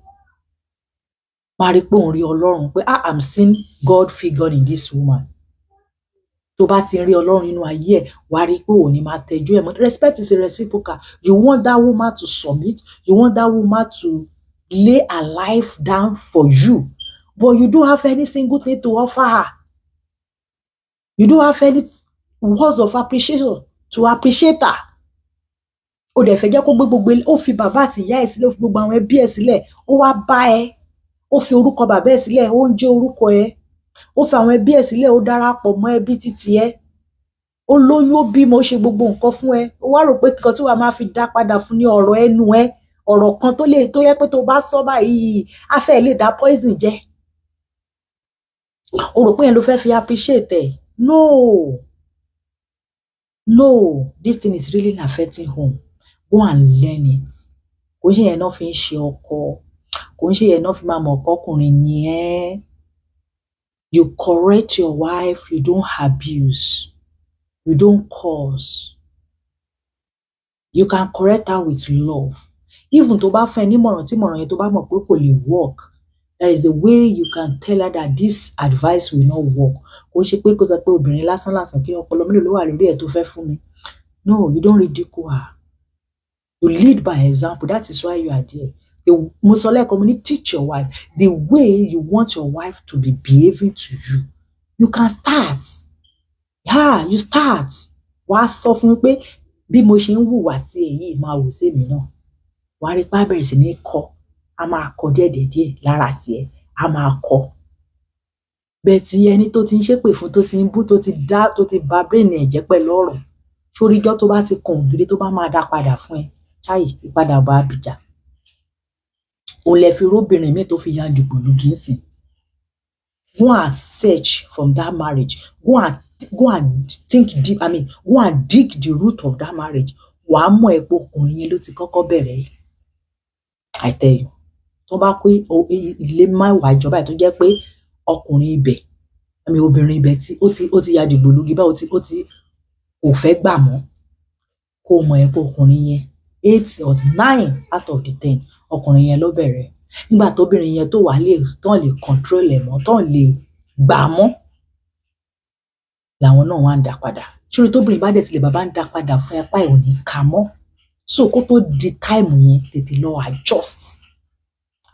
Máa rí pé òun rí Ọlọ́run pé I'm seeing God figure in this woman. Tó bá ti rí Ọlọ́run nínú ayé ẹ̀, wá rí pé òun ní máa tẹjú ẹ̀ mọ́. Respect is a reciprocal. You want that woman to submit, you want that woman to lay her life down for you, but you don't have any single thing to offer her. You don't have any words of appreciation to appreciate her. Ó dẹ̀ fẹ́ jẹ́ kó gbé gbogbo, ó fi bàbá àti ìyá ẹ̀ sílẹ̀, ó fi gbogbo àwọn ẹbí ẹ̀ sílẹ̀, ó wá bá ẹ, ó fi orúkọ bàbá ẹ̀ sílẹ̀, ó ń jẹ́ orúkọ ẹ, ó fi àwọn ẹbí ẹ̀ sílẹ̀, ó darapọ̀ mọ́ ẹbí títí ẹ, ó lóyún, ó bímọ, ó ṣe gbogbo nǹkan fún ẹ, ó wá rò pé nǹkan tí wàá máa fi dá padà fún ní ọ̀rọ̀ ẹnu ẹ, ọ̀rọ̀ kan tó yẹ pé tó bá sọ báyìí á fẹ́ lè dá poison jẹ. Ó rò pé yẹn ló fẹ́ fi appreciate ẹ. No, this thing is really affecting home. Go and learn it. Kò ń ṣe yẹn náà fi ń ṣe ọkọ, kò ń ṣe yẹn náà fi máa mọ̀ ọkùnrin ni ẹ́. You correct your wife, you don't abuse, you don't curse. You can correct her with love. Even tó bá fẹ́ nímọ̀ràn tí mọ̀ràn yẹn tó bá mọ̀ pé kò lè work, there is a way you can tell her that this advice will not work. Kò ń ṣe pé kó sọ pé obìnrin lásán kí ọpọlọ mélòó ló wà lórí ẹ̀ tó fẹ́ fún mi. No, you don't ridicule her. You lead by example. That is why you are there. Mo sọ lẹ́ẹ̀kan, mo ní teach your wife the way you want your wife to be behaving to you. You can start. Yeah, you start. Wàá sọ fún mi pé bí mo ṣe ń hùwà sí èyí máa wù sí mi náà. Wàá rí pé á bẹ̀rẹ̀ sí ní kọ́, a máa kọ́ díẹ̀díẹ̀ lára tiẹ̀, a máa kọ́. Bẹ́ẹ̀ tí ẹni tó ti ń ṣépè fún, tó ti ń bú, tó ti bà brain ẹ̀ jẹ́ pẹ̀lú ọ̀rọ̀, ṣoríjọ́ tó bá ti kàn ògiri tó bá máa dá padà fún ẹ, ṣáì ìpadà bá Abìjà. Òun lè fi róbìnrin mi tó fi ya dìgbòlugi ń sìn. Go and search from that marriage. Go and think deep. Go and dig the root of that marriage. Wàá mọ̀ ẹ́ pé ọkùnrin yẹn ló ti kọ́kọ́ bẹ̀rẹ̀. I tell you. Tó bá pé ilé máa wà ìjọba ẹ̀ tó jẹ́ pé ọkùnrin ibẹ̀, obìnrin ibẹ̀ tí ó ti ya dìgbòlugi bá ó ti kò fẹ́ gbà mọ́. Kó mọ̀ ẹ́ pé ọkùnrin yẹn 8 or 9 out of the 10 ọkùnrin yẹn ló bẹ̀rẹ̀. Nígbà tóbìnrin yẹn tó wà tán lè control ẹ̀ mọ́, tán lè gbà mọ́, làwọn náà wá ń dá padà. Ṣórí tóbìnrin bá dẹ̀ tilẹ̀ bàbá ń dá padà fún apá ẹ̀ ò ní ka mọ́. So kó tó di time yẹn tètè lọ adjust.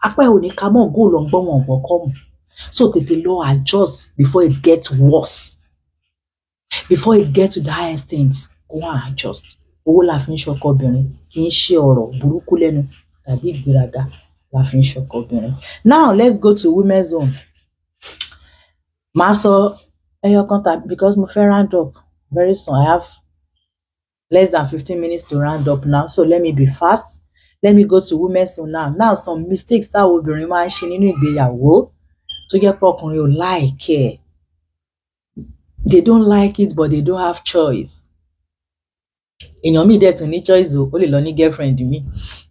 Apá ẹ̀ ò ní ka mọ́, góòlù ọ̀gbọ́n wọn ọ̀gbọ́n kọ́ mọ̀. So tètè lọ adjust before it gets worse. Before it gets to that extent, go and adjust. Owó la fi ń ṣọkọ obìnrin, kì í ṣe ọ̀rọ̀ burúkú lẹ́nu tàbí ìgbéraga la fi ń ṣọkọ obìnrin. Now let's go to women's zone. Màá sọ ẹyọ kan tàbí because mo fẹ́ round up very soon. I have less than 15 minutes to round up now, so let me be fast. Let me go to women's zone now. Now some mistakes táwọn obìnrin máa ń ṣe nínú ìgbéyàwó tó jẹ́ pé ọkùnrin ò like ẹ̀. They don't like it, but they don't have choice. Èèyàn mi dẹ̀ tún ní choice o, ó lè lọ ní girlfriend mi.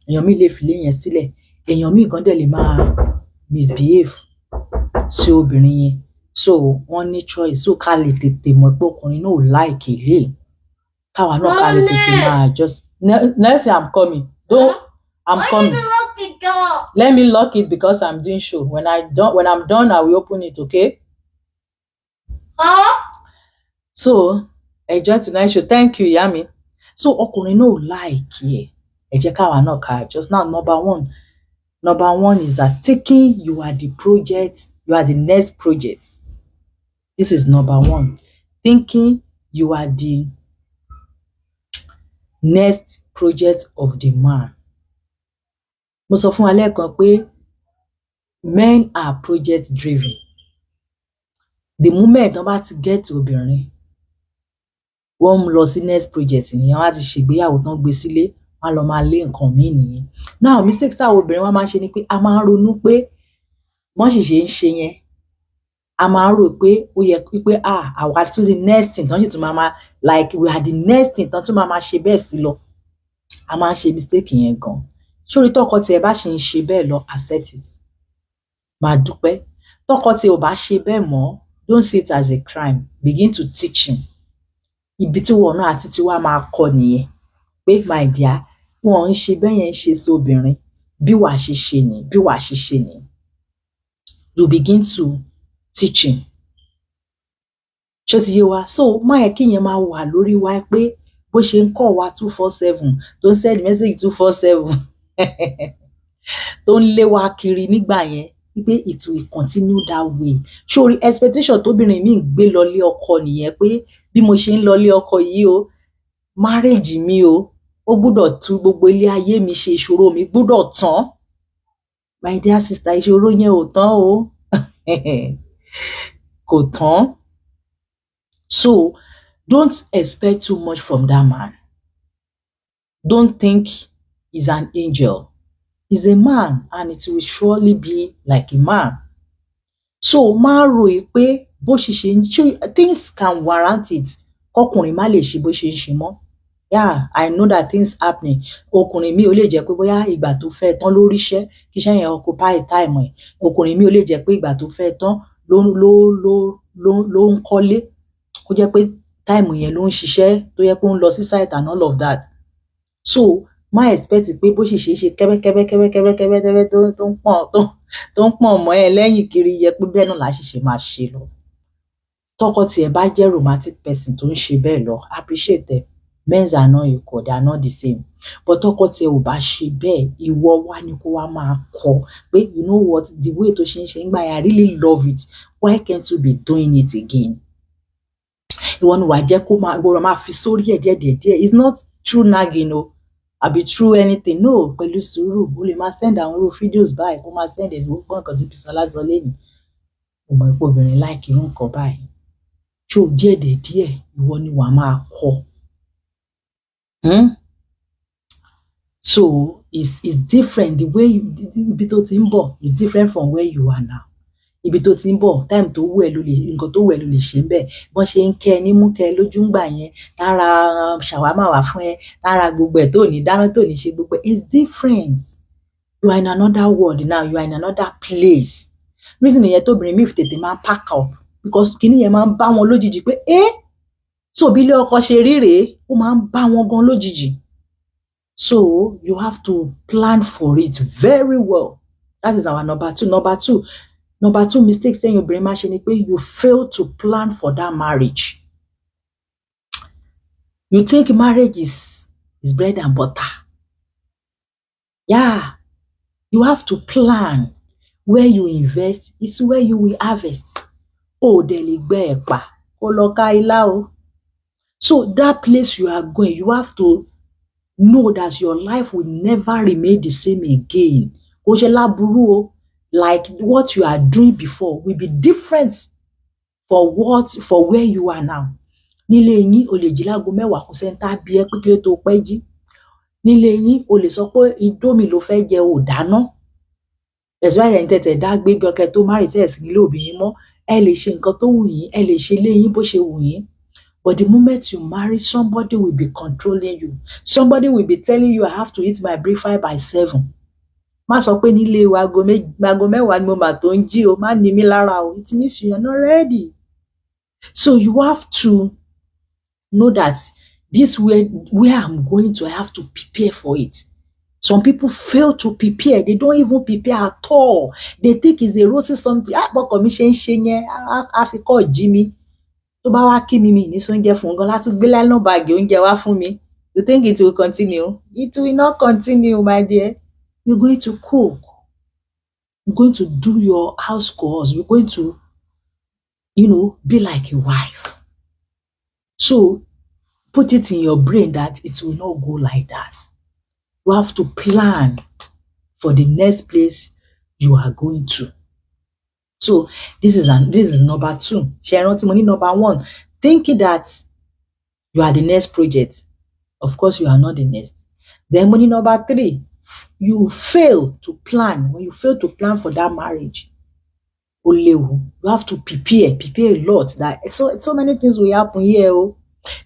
Èèyàn mi lè filé yẹn sílẹ̀. Èèyàn mi gan dẹ̀ lè máa misbehave sí obìnrin yẹn. So wọ́n ní choice. So ká lè tètè mọ̀ pé ọkùnrin náà ò like ilé. Káwa náà ká lè tètè máa just. Next thing I'm coming. I'm coming. Let me lock it because I'm doing show. When I'm done, I will open it, okay? So enjoy tonight's show. Thank you, Yami. So ọkùnrin náà like ẹ. Ẹ jẹ́ káwa náà ká just now number one is that thinking you are the project, you are the next project. This is number one. Thinking you are the next project of the man. Mo sọ fún wa lẹ́ẹ̀kan pé men are project driven. The moment wọ́n bá ti get obìnrin, wọ́n lọ sí next project nìyẹn, wọ́n á ti ṣègbéyàwó tán gbé sílé, wọ́n á lọ máa lé nǹkan míì nìyẹn. Now mistake táwọn obìnrin wa máa ń ṣe ni pé a máa ń ronú pé wọ́n sì ṣe ń ṣe yẹn, a máa ń rò pé ó yẹ pé àwa tún the next thing tán sì tún máa like we are the next thing tán tún máa ṣe bẹ́ẹ̀ sí lọ. A máa ń ṣe mistake yẹn gan. Sórí tọkọ tí ẹ bá ṣe ń ṣe bẹ́ẹ̀ lọ, accept it. Máa dúpẹ́. Tọkọ tí ò bá ṣe bẹ́ẹ̀ mọ́, don't see it as a crime. Begin to teach him. Ibi tí wọn náà àti tí wàá máa kọ́ nìyẹn. Pé my dear, wọn ń ṣe bẹ́ẹ̀ yẹn ṣe sí obìnrin. Bí wàá ṣe ṣe ni, bí wàá ṣe ṣe ni. You begin to teach him. Ṣó ti yé wa? So má yẹ kí yẹn máa wà lórí wa pé bó ṣe ń kọ́ wa 247 tó ń send message 247 tó ń lé wa kiri nígbà yẹn wípé it will continue that way. Sórí expectation tóbìnrin mi ń gbé lọlé ọkọ nìyẹn pé bí mo ṣe ń lọlé ọkọ yìí o, marriage mi o, ó gbúdọ̀ tú gbogbo ilé ayé mi ṣe, ìṣòro mi gbúdọ̀ tán. My dear sister, ìṣòro yẹn ò tán o. Kò tán. So don't expect too much from that man. Don't think he's an angel. He's a man and it will surely be like a man. So máa rò pé bó ṣe ṣe ń ṣe, things can warrant it. Ọkùnrin má lè ṣe bó ṣe ń ṣe mọ́. Yeah, I know that things happening. Ọkùnrin mi ò lè jẹ́ pé bóyá ìgbà tó fẹ́ tán ló ríṣẹ́ kí iṣẹ́ yẹn occupy time ẹ̀. Ọkùnrin mi ò lè jẹ́ pé ìgbà tó fẹ́ tán ló ń kọ́lé. Kó jẹ́ pé time yẹn ló ń ṣiṣẹ́ tó yẹ kó ń lọ sí site and all of that. So má expect pé bó ṣe ṣe kẹ́bẹ́kẹ́bẹ́ tó ń pọ̀n mọ́ ẹ lẹ́yìn kiri yẹ pé bẹ́ẹ̀ náà láṣìṣe máa ṣe lọ. Tọkọ tí ẹ bá jẹ́ romantic person tó ń ṣe bẹ́ẹ̀ lọ, appreciate them. Men are not equal, they are not the same. But tọkọ tí ẹ ò bá ṣe bẹ́ẹ̀, ìwọ wá ní kó wá máa kọ pé you know what, the way tó ṣe ń ṣe nígbà yẹn, I really love it. Why can't you be doing it again? Ìwọ ni wàá jẹ́ kó máa fi sórí ẹ̀ díẹ̀díẹ̀. It's not true nagging o. Àbí true anything. No, pẹ̀lú sùúrù. O lè máa send àwọn irú videos báyìí. Kó máa send ẹ̀sìn gbogbo nǹkan tí Bisola sọ lẹ́yìn. O mọ̀ pé obìnrin like irú nǹkan báyìí. Ṣó díẹ̀díẹ̀ ìwọ ni wàá máa kọ. So it's different. The way ibi tó ti ń bọ̀ is different from where you are now. Ibi tó ti ń bọ̀, time tó wù ẹ́ ló lè, nǹkan tó wù ẹ́ ló lè ṣe ń bẹ̀. Bọ́n ṣe ń kẹ́ ẹ nímú kẹ́ ẹ lójú ń gbà yẹn, lára ṣàwámà wà fún ẹ, lára gbogbo ẹ̀ tó ní dáná tó ní ṣe gbogbo ẹ̀. It's different. You are in another world now, you are in another place. Reason nìyẹn tóbìnrin mi fi tètè máa pack up because kíní yẹn máa ń bá wọn lójijì pé so bí ilé ọkọ ṣe rí rèé, ó máa ń bá wọn gan lójijì. So you have to plan for it very well. That is our number two. Number two mistake tẹ́yìn obìnrin máa ṣe ni pé you fail to plan for that marriage. You think marriage is bread and butter. Yeah, you have to plan. Where you invest is where you will harvest. Dẹ̀ lè gbẹ́ ẹ̀pà kó lọ ká ilá o. So that place you are going, you have to know that your life will never remain the same again. Kò ṣe láburú o. Like what you are doing before will be different for where you are now. Nílé yín o lè jí láago 10 kò sẹ́ńtà bí ẹ pé kí ló tó pẹ́ jí. Nílé yín o lè sọ pé indomie ló fẹ́ jẹ ò dáná. Ẹ̀sùn àyẹ̀ tẹ̀tẹ̀ dá gbé gọ́kẹ́ tó má rí tẹ̀ sí nílé òbí yín mọ́. Ẹ lè ṣe nǹkan tó wù yín, ẹ lè ṣe ilé yín bó ṣe wù yín. But the moment you marry, somebody will be controlling you. Somebody will be telling you, I have to eat my breakfast by 7. Má sọ pé nílé wa aago 10 ni mo mà tó ń jí o, má ní mi lára o. It means you are not ready. So you have to know that this where I'm going to, I have to prepare for it. Some people fail to prepare. They don't even prepare at all. They think it's a rosy something. Bọ́kọ mi ṣe ń ṣe yẹn, á fi kọ́ jí mi. tó bá wá kí mi ní sóúnjẹ fún gan láti gbé lẹ́nu báàgì oúnjẹ wá fún mi. You think it will continue? It will not continue, my dear. You're going to cook. You're going to do your house chores. You're going to, be like a wife. So put it in your brain that it will not go like that. You have to plan for the next place you are going to. So this is number 2. Ṣé ẹ rántí mo ní number 1, thinking that you are the next project. Of course, you are not the next. Then money number 3, you fail to plan. When you fail to plan for that marriage, you have to prepare a lot. That so many things will happen here. Oh.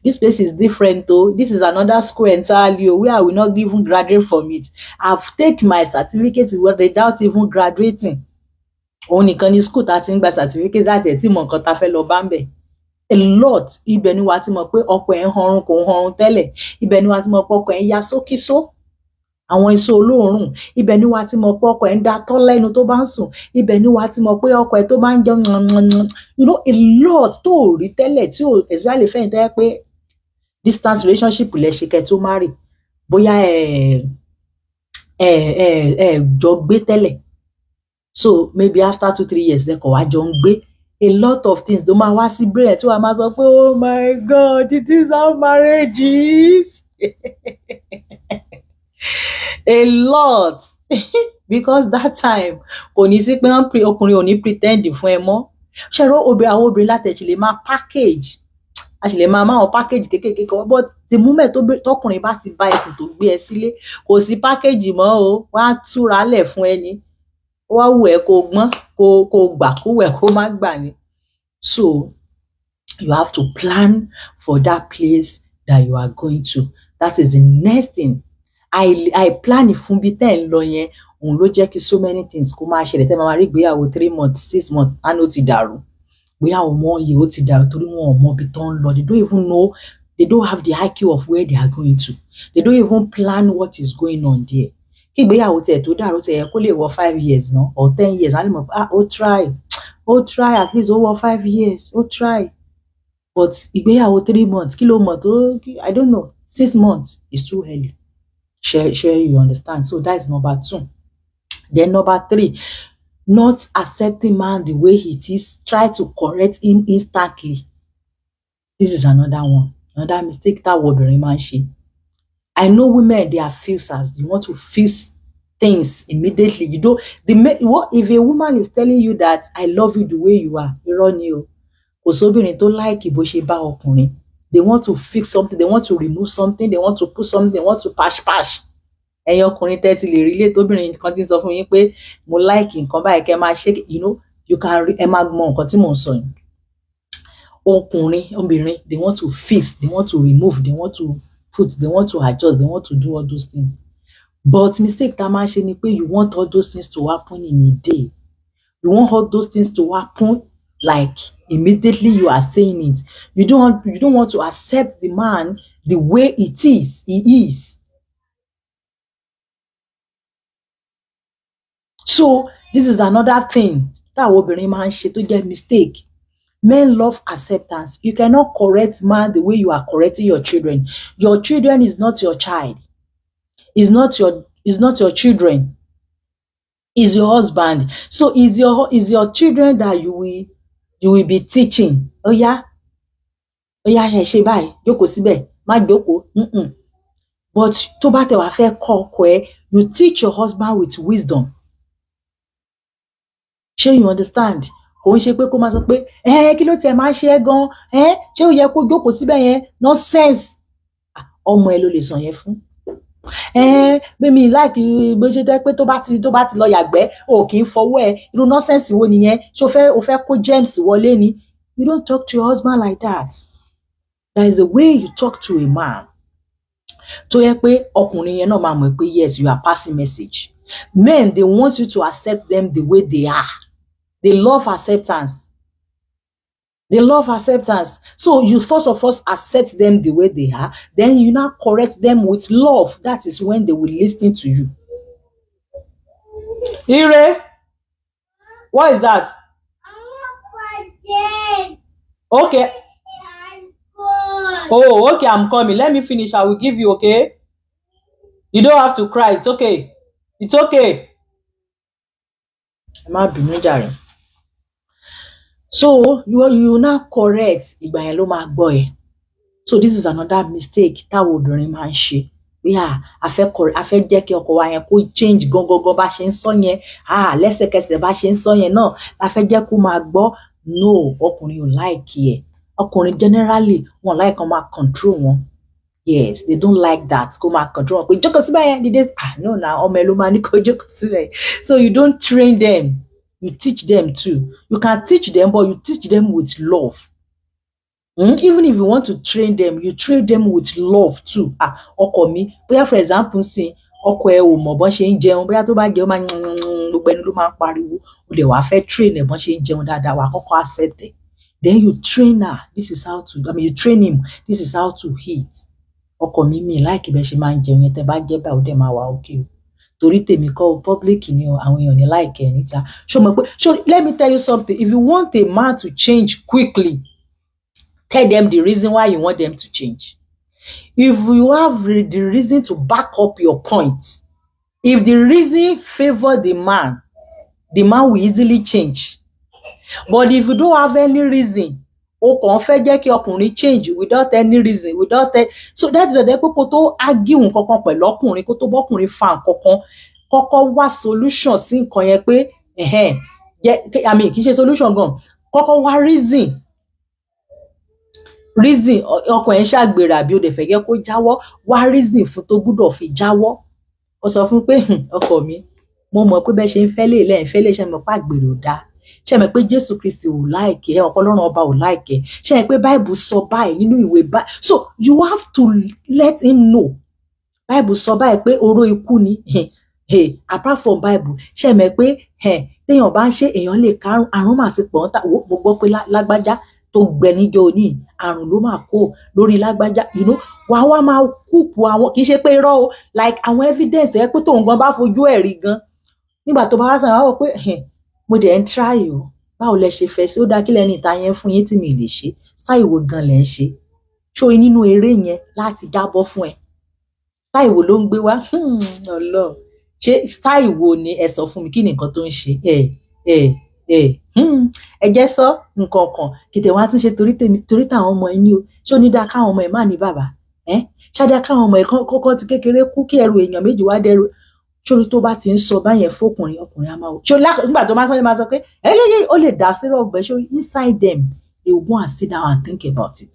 This place is different though. This is another school entirely where I will not even graduate from it. I've taken my certificate without even graduating. Òun nìkan ní school tá ti ń gba certificate láti ẹ̀ tí mọ̀ nǹkan tá fẹ́ lọ bá ń bẹ̀. A lot. Ibẹ̀ ni wàá ti mọ̀ pé ọkọ ẹ̀ ń hanrun kò ń hanrun tẹ́lẹ̀. Ibẹ̀ ni wàá ti mọ̀ pé ọkọ ẹ̀ ń ya sókísó. Àwọn iṣó olóòórùn. Ibẹ̀ ni wàá ti mọ̀ pé ọkọ ẹ̀ ń da tọ́ lẹ́nu tó bá ń sùn. Ibẹ̀ ni wàá ti mọ̀ pé ọkọ ẹ̀ tó bá ń jẹun a lot tó rí tẹ́lẹ̀ tí ò especially fẹ́yìn tó yẹ pé distance relationship lẹ ṣe kẹ́ tó marry. Bóyá jọ gbé tẹ́lẹ̀. So maybe after 2-3 years lẹ́kọ̀ọ́ wá jọ ń gbé. A lot of things ló máa wá sí brain tí wàá máa sọ pé oh my God, it is how marriage is. A lot. Because that time kò ní sí pé ọkùnrin ò ní pretend fún ẹ mọ́. Ṣé àwọn obìnrin látẹ̀sí lè máa package. A sì lè máa package kékeré kan, but the moment tọkùnrin bá ti bá ẹ̀sìn tó gbé ẹ sílé kò sí package mọ́ o. Wọ́n á túra lẹ̀ fún ẹni. Wá wù ẹ́ kó gbọ́n kó gbà kó wù ẹ́ kó má gbà ni. So you have to plan for that place that you are going to. That is the next thing. I plan fún bí tẹ́ ń lọ yẹn òun ló jẹ́ kí so many things kó máa ṣẹlẹ̀ tẹ́ máa rí ìgbéyàwó 3 months 6 months á ní ó ti dàrú. Ìgbéyàwó wọn yìí ó ti dàrú torí wọn ò mọ ibi tó ń lọ. They don't even know, they don't have the IQ of where they are going to. They don't even plan what is going on there. Kí ìgbéyàwó tiẹ̀ tó dàrú tiẹ̀ yẹ kó lè wọ 5 years náà or 10 years. Á lè mọ̀ pé ó try at least ó wọ 5 years ó try. But ìgbéyàwó 3 months kí ló mọ̀ tó I don't know 6 months is too early. Sure, you understand. So that is number 2. Then number 3, not accepting man the way he is. Try to correct him instantly. This is another one. Another mistake that obìnrin máa ń ṣe. I know women, they are fixers. You want to fix things immediately. If a woman is telling you that I love you the way you are, irọ́ ni o. Kò sóbìnrin tó like bó ṣe bá ọkùnrin. They want to fix something, they want to remove something, they want to put something, they want to patch. Ẹ̀yin ọkùnrin tẹ́ ti lè relate tóbìnrin kan ti sọ fún yín pé mo like nǹkan báyìí kẹ́ máa ṣe, you can ẹ máa mọ nǹkan tí mò ń sọ yìí. Obìnrin, they want to fix, they want to remove, they want to put, they want to adjust, they want to do all those things. But mistake tá máa ṣe ni pé you want all those things to happen in a day. You want all those things to happen like immediately you are saying it. You don't want to accept the man the way he is. So this is another thing that obìnrin máa ń ṣe tó jẹ́ mistake. Men love acceptance. You cannot correct man the way you are correcting your children. Your children is not your child. It's not your children. It's your husband. So it's your children that you will be teaching. Ó yá ẹ ṣe báyìí, jókòó síbẹ̀, má jókòó. But tó bá tẹ̀ wá fẹ́ kọ́ ọkọ ẹ, you teach your husband with wisdom. Ṣé you understand? Kò ń ṣe pé kó máa sọ pé kí ló tiẹ̀ máa ń ṣe ẹ́ gan? Ṣé ó yẹ kó jókòó síbẹ̀ yẹn? Nonsense. Ọmọ ẹ ló lè sọ yẹn fún. Bí mi like bó ṣe jẹ́ pé tó bá ti lọ yàgbẹ́ o kì í fọwọ́ ẹ, irú nonsense wo nìyẹn? Ṣé o fẹ́ kó James wọlé ni? You don't talk to your husband like that. There is a way you talk to a man. Tó yẹ pé ọkùnrin yẹn náà máa mọ̀ pé yes, you are passing message. Men, they want you to accept them the way they are. They love acceptance. So you first of all accept them the way they are. Then you now correct them with love. That is when they will listen to you. Ire, what is that? Okay. Oh, okay, I'm coming. Let me finish. I will give you, okay? You don't have to cry. It's okay. It's okay. Ẹ má bínú jàre. So you now correct, ìgbà yẹn ló máa gbọ́ ẹ. So this is another mistake táwọn obìnrin máa ń ṣe. Pé a fẹ́ jẹ́ kí ọkọ wa yẹn kó change gangan bá ṣe ń sọ yẹn. Lẹ́sẹ̀kẹsẹ̀ bá ṣe ń sọ yẹn náà la fẹ́ jẹ́ kó máa gbọ́. No, ọkùnrin ò like ẹ̀. Ọkùnrin generally wọn like kó máa control wọn. Yes, they don't like that. Kó máa control wọn pé jókòó síbẹ̀ yẹn dìde. No na ọmọ ẹ ló máa ní kó jókòó síbẹ̀. So you don't train them. You teach them too. You can teach them, but you teach them with love. Even if you want to train them, you train them with love too. Ọkọ mi, bóyá for example sin, ọkọ ẹ ò mọ̀ bọ́n ṣe ń jẹun, bóyá tó bá jẹun máa gbogbo ẹni ló máa ń pariwo. O dẹ̀ wá fẹ́ train ẹ̀ bọ́n ṣe ń jẹun dáadáa, wà á kọ́kọ́ accept ẹ̀. Then you train her. This is how to, you train him. This is how to eat. Ọkọ mi like bẹ́ẹ̀ ṣe máa ń jẹun yẹn, tẹ́ bá jẹ́ báyìí ó dẹ̀ máa wà okay o. Torí tèmi kọ́ public ni o, àwọn èèyàn ní like ẹ̀ níta. Let me tell you something. If you want a man to change quickly, tell them the reason why you want them to change. If you have the reason to back up your point, if the reason favor the man will easily change. But if you don't have any reason, o kàn fẹ́ jẹ́ kí ọkùnrin change without any reason, so that's why kó tó argue nǹkankan pẹ̀lú ọkùnrin, kó tó bọ́kùnrin fa nǹkankan, kọ́kọ́ wá solution sí nǹkan yẹn pé kì í ṣe solution gan, kọ́kọ́ wá reason ọkàn ẹ̀ ṣàgbèrè àbí o dẹ̀ fẹ́ jẹ́ kó jáwọ́, wá reason fún tó gbúdọ̀ fi jáwọ́. Ó sọ fún pé ọkọ mi, mo mọ̀ pé bẹ́ẹ̀ ṣe ń fẹ́ lè lẹ́yìn fẹ́ lè ṣe mọ̀ pé àgbèrè ò dáa. Ṣé mọ̀ pé Jésù Kristi ò like ẹ, Ọlọ́run ọba ò like ẹ. Ṣé mọ̀ pé Bible sọ báyìí nínú ìwé báyìí. So you have to let him know. Bible sọ báyìí pé oró ikú ni. Apart from Bible, ṣé mọ̀ pé téèyàn bá ń ṣe èèyàn lè kárùn, àrùn máa ti pọ̀ ń ta. Mo gbọ́ pé lágbájá tó gbẹ níjọ́ òní, àrùn ló máa kó lórí lágbájá. Wá máa kúùpù àwọn, kì í ṣe pé irọ́ o, like àwọn evidence ẹ pé tóun gan bá fojú ẹ̀ rí gan. Nígbà tó bá wá sàn wá pé mo dẹ̀ ń try o, báwo lẹ ṣe fẹ́ sí, ó dáa kí lẹ́ni ìta yẹn fún yín tí mi lè ṣe, style wo gan lẹ ń ṣe, ṣó nínú eré yẹn láti jábọ́ fún ẹ, style wo ló ń gbé wá, Ọlọ́run, ṣé style wo ni ẹ sọ fún mi, kí ni nǹkan tó ń ṣe, ẹ jẹ́ sọ nǹkan kan kìtẹ̀ wá tún ṣe torí táwọn ọmọ ẹ ní o, ṣó ní dáa káwọn ọmọ ẹ má ní bàbá, ṣáda káwọn ọmọ ẹ kọ́kọ́ ti kékeré kú kí ẹrù èèyàn méjì wá dẹrù. Ṣórí tó bá ti ń sọ báyẹn fọkùnrin, ọkùnrin á máa wò. Ṣó nígbà tó máa sọ pé ó lè dá sí rọ̀gbẹ́, ṣó inside them they will go and sit down and think about it.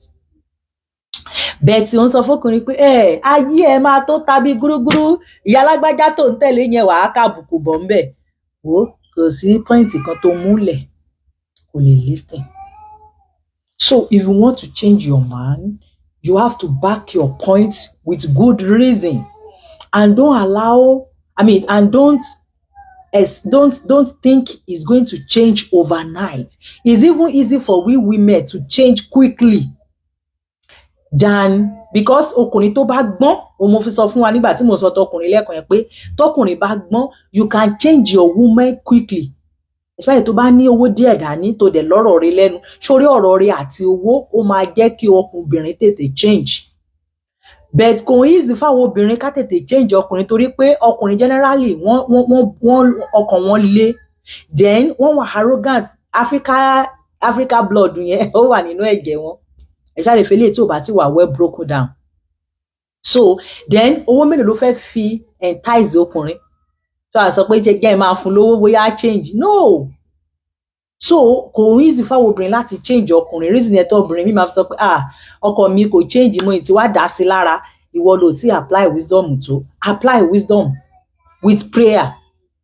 Bẹ́ẹ̀ tí ó ń sọ fọkùnrin pé ayé ẹ máa tó tàbí gúrúgúrú, ìyá alágbájá tó ń tẹ̀lé yẹn wàá kábùkù bọ̀ ńbẹ̀. Wò kò sí pọ́ìntì kan tó múlẹ̀, kò lè listen. So if you want to change your man, you have to back your points with good reason, and don't think it's going to change overnight. It's even easy for we women to change quickly than, because ọkùnrin tó bá gbọ́n, mo fi sọ fún wa nígbà tí mo sọ tọkùnrin lẹ́ẹ̀kan yẹn pé tọkùnrin bá gbọ́n, you can change your woman quickly. Especially tó bá ní owó díẹ̀ dání tó dẹ̀ lọ́rọ̀ rẹ̀ lẹ́nu, sórí ọ̀rọ̀ rẹ̀ àti owó ó máa jẹ́ kí ọkùnrin tètè change. But kò easy fáwọn obìnrin ká tètè change ọkùnrin, torí pé ọkùnrin generally wọ́n ọkàn wọn le, then wọ́n wà arrogant. Africa blood yẹn ó wà nínú ẹ̀jẹ̀ wọn, ẹ̀ṣá lè fẹ́ lè tí ò bá ti wà well broken down. So then owó mélòó ló fẹ́ fi entice ọkùnrin, so a sọ pé jẹ́ máa fún lówó bóyá change, no. So kò easy fáwọn obìnrin láti change ọkùnrin. Reason yẹn tó obìnrin mi máa fi sọ pé ọkọ mi kò change, mo ti wá dá sí lára, ìwọ ló ti apply wisdom tó, apply wisdom with prayer.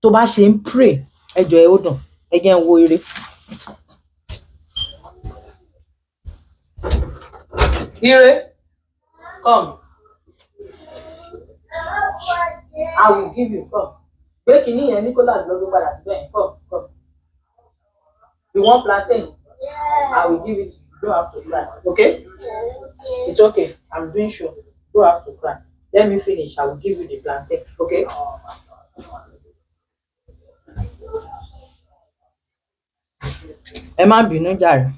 Tó bá ṣe ń pray, ẹjọ́ ẹ ó dùn, ẹ jẹ́ ń wo eré. Ire, come. I will give you, come. Gbé kìíní yẹn Nicholas lọ́gbọ́n padà síbẹ̀, come. You want plantain? Yeah. I will give it to you. You don't have to cry. Okay? It's okay. I'm doing sure. You don't have to cry. Let me finish. I will give you the plantain. Okay? Ẹ má bínú jàre.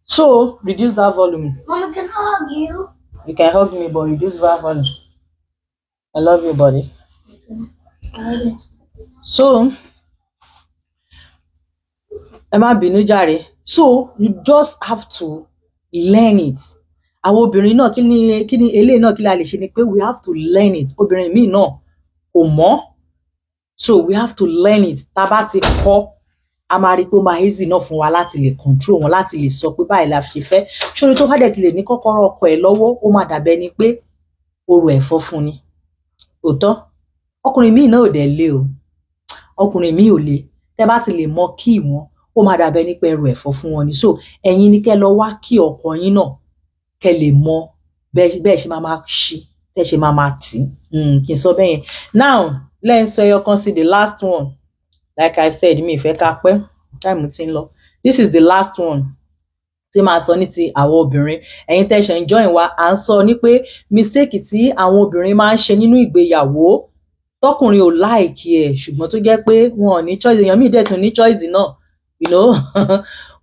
So reduce that volume. Mama, can I hug you? You can hug me, but reduce that volume. I love you, buddy. So ẹ má bínú jàre. So you just have to learn it. Àwọn obìnrin náà kí ni eléyìí náà kí la lè ṣe ni pé we have to learn it. Obìnrin míì náà kò mọ̀. So we have to learn it. Tá bá ti kọ́, a máa rí pé ó máa easy náà fún wa láti lè control wọn, láti lè sọ pé báyìí la ṣe fẹ́. Ṣórí tó bá dẹ̀ ti lè ní kọ́kọ́rọ́ ọkọ ẹ̀ lọ́wọ́, ó máa dàbẹ́ ni pé oru ẹ̀fọ́ fún ni. Òótọ́, ọkùnrin míì náà ò dẹ̀ lé o. Ọkùnrin míì ò lé. Tẹ́ bá ti lè mọ kí wọn, ó máa dàbẹ́ ni pé ẹrù ẹ̀fọ́ fún wọn ni. So ẹ̀yin ni kẹ́ lọ wá kí ọkọ yín náà kẹ́ lè mọ bẹ́ẹ̀ ṣe máa ṣí, bẹ́ẹ̀ ṣe máa tì. Kí n sọ bẹ́ẹ̀ yẹn. Now, let's say you consider the last one. Like I said, mi ìfẹ́ ká pẹ́, time ti ń lọ. This is the last one. Tí máa sọ ní ti àwọn obìnrin. Ẹ̀yin tẹ́ ṣe ń join wa, à ń sọ ní pé mistake tí àwọn obìnrin máa ń ṣe nínú ìgbéyàwó tọkùnrin ò like ẹ̀, ṣùgbọ́n tó jẹ́ pé wọn ò ní choice. Èèyàn míì dẹ̀ tún ní choice náà, you know.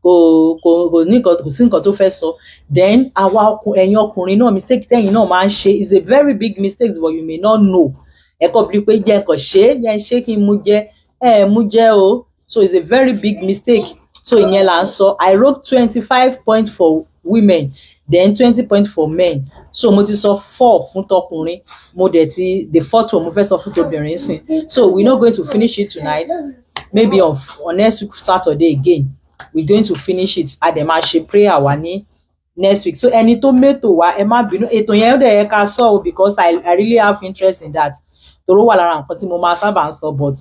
kò sí nǹkan tó fẹ́ sọ. Then ẹ̀yin ọkùnrin náà, mistake tẹ́yin náà máa ń ṣe is a very big mistake, but you may not know. Ẹ kọ́ bí pé jẹ́ nǹkan ṣe kí n mú jẹ, mú jẹ o. So it's a very big mistake. So ìyẹn là ń sọ. I wrote 25 points for women, then 20 points for men. So mo ti sọ 4 fún tọkùnrin, mo dẹ̀ ti the 4th one mo fẹ́ sọ fún tobìnrin sìn. So we're not going to finish it tonight. Maybe on next week Saturday again we're going to finish it. A dẹ̀ máa ṣe prayer wa ní next week. So ẹni tó mẹ́tò wa, ẹ má bínú, ètò yẹn ó dẹ̀ yẹ ká sọ o, because I really have interest in that. Tòró wà lára nǹkan tí mo máa sábà ń sọ, but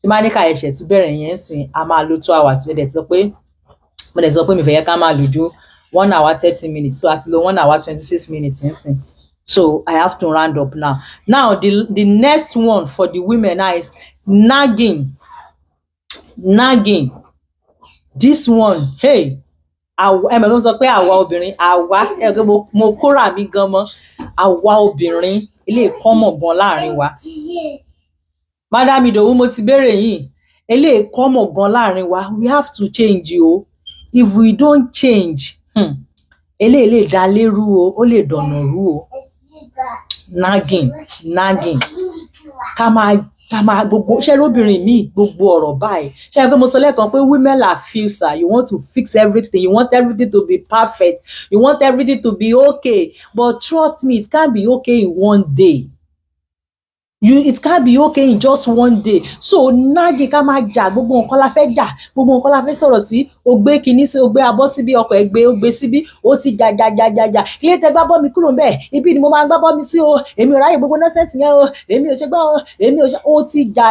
tí máa ní ká ẹ̀ṣẹ̀ tún bẹ̀rẹ̀ yẹn sìn, a máa lo 2 hours. Mo dẹ̀ sọ pé mi fẹ́ yẹ ká máa lò ju 1 hour 30 minutes. So àti lo 1 hour 26 minutes ń sìn. So I have to round up now. Now the next one for the women now is nagging. This one, hey, ẹ mọ̀ tó ń sọ pé àwa obìnrin, mo kóra mi gan mọ́. Àwa obìnrin eléyìí common gan láàrin wa. Madam Idowu, mo ti béèrè yín. Eléyìí common gan láàrin wa. We have to change o. If we don't change, eléyìí lè dá lérú o, ó lè dọ̀nà rú o. Nagging. Ká máa gbogbo ṣé lóbìnrin míì gbogbo ọ̀rọ̀ báyìí. Ṣé pé mo sọ lẹ́ẹ̀kan pé women are fixer. You want to fix everything. You want everything to be perfect. You want everything to be okay. But trust me, it can't be okay in one day. It can't be okay in just one day. So nagging, ká máa jà, gbogbo nǹkan la fẹ́ jà, gbogbo nǹkan la fẹ́ sọ̀rọ̀ sí. O gbé kinní sí, o gbé abọ́ síbí, ọkọ ẹ̀ gbé, o gbé síbí, o ti jà. Ilé tẹ́ gbá bọ́ mi kúrò ńbẹ̀, ibi ni mo máa gbá bọ́ mi sí o. Èmi ò ráyè gbogbo nonsense yẹn o. Èmi ò ṣe gbọ́ o. Èmi ò ṣe, o ti jà.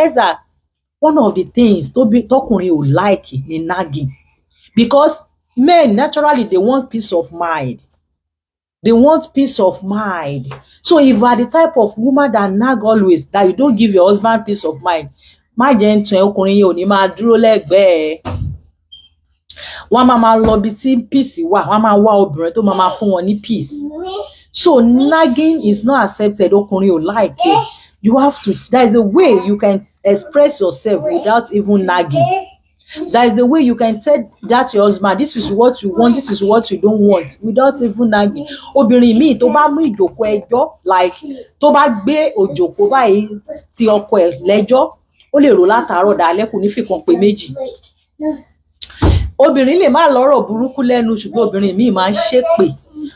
Eza, one of the things tọkùnrin ò like ni nagging. Because men naturally they want peace of mind. They want peace of mind. So if you are the type of woman that nag always, that you don't give your husband peace of mind, má jẹ́ ń tàn ẹ́, ọkùnrin yẹn ò ní máa dúró lẹ́gbẹ̀ẹ́. Wọ́n máa lọ bí tí peace wà, wọ́n máa wá obìnrin tó máa fún wọn ní peace. So nagging is not accepted. Ọkùnrin ò like it. You have to, there is a way you can express yourself without even nagging. There is a way you can tell that your husband, this is what you want, this is what you don't want, without even nagging. Obìnrin míì tó bá mú ìjókòó ẹjọ́, like tó bá gbé òjòkó báyìí ti ọkọ ẹ̀ lẹ́jọ́, ó lè rò látàárọ̀ dalẹ́, kò ní fi kan pé méjì. Obìnrin lè má lọ́rọ̀ burúkú lẹ́nu, ṣùgbọ́n obìnrin míì máa ń ṣépè.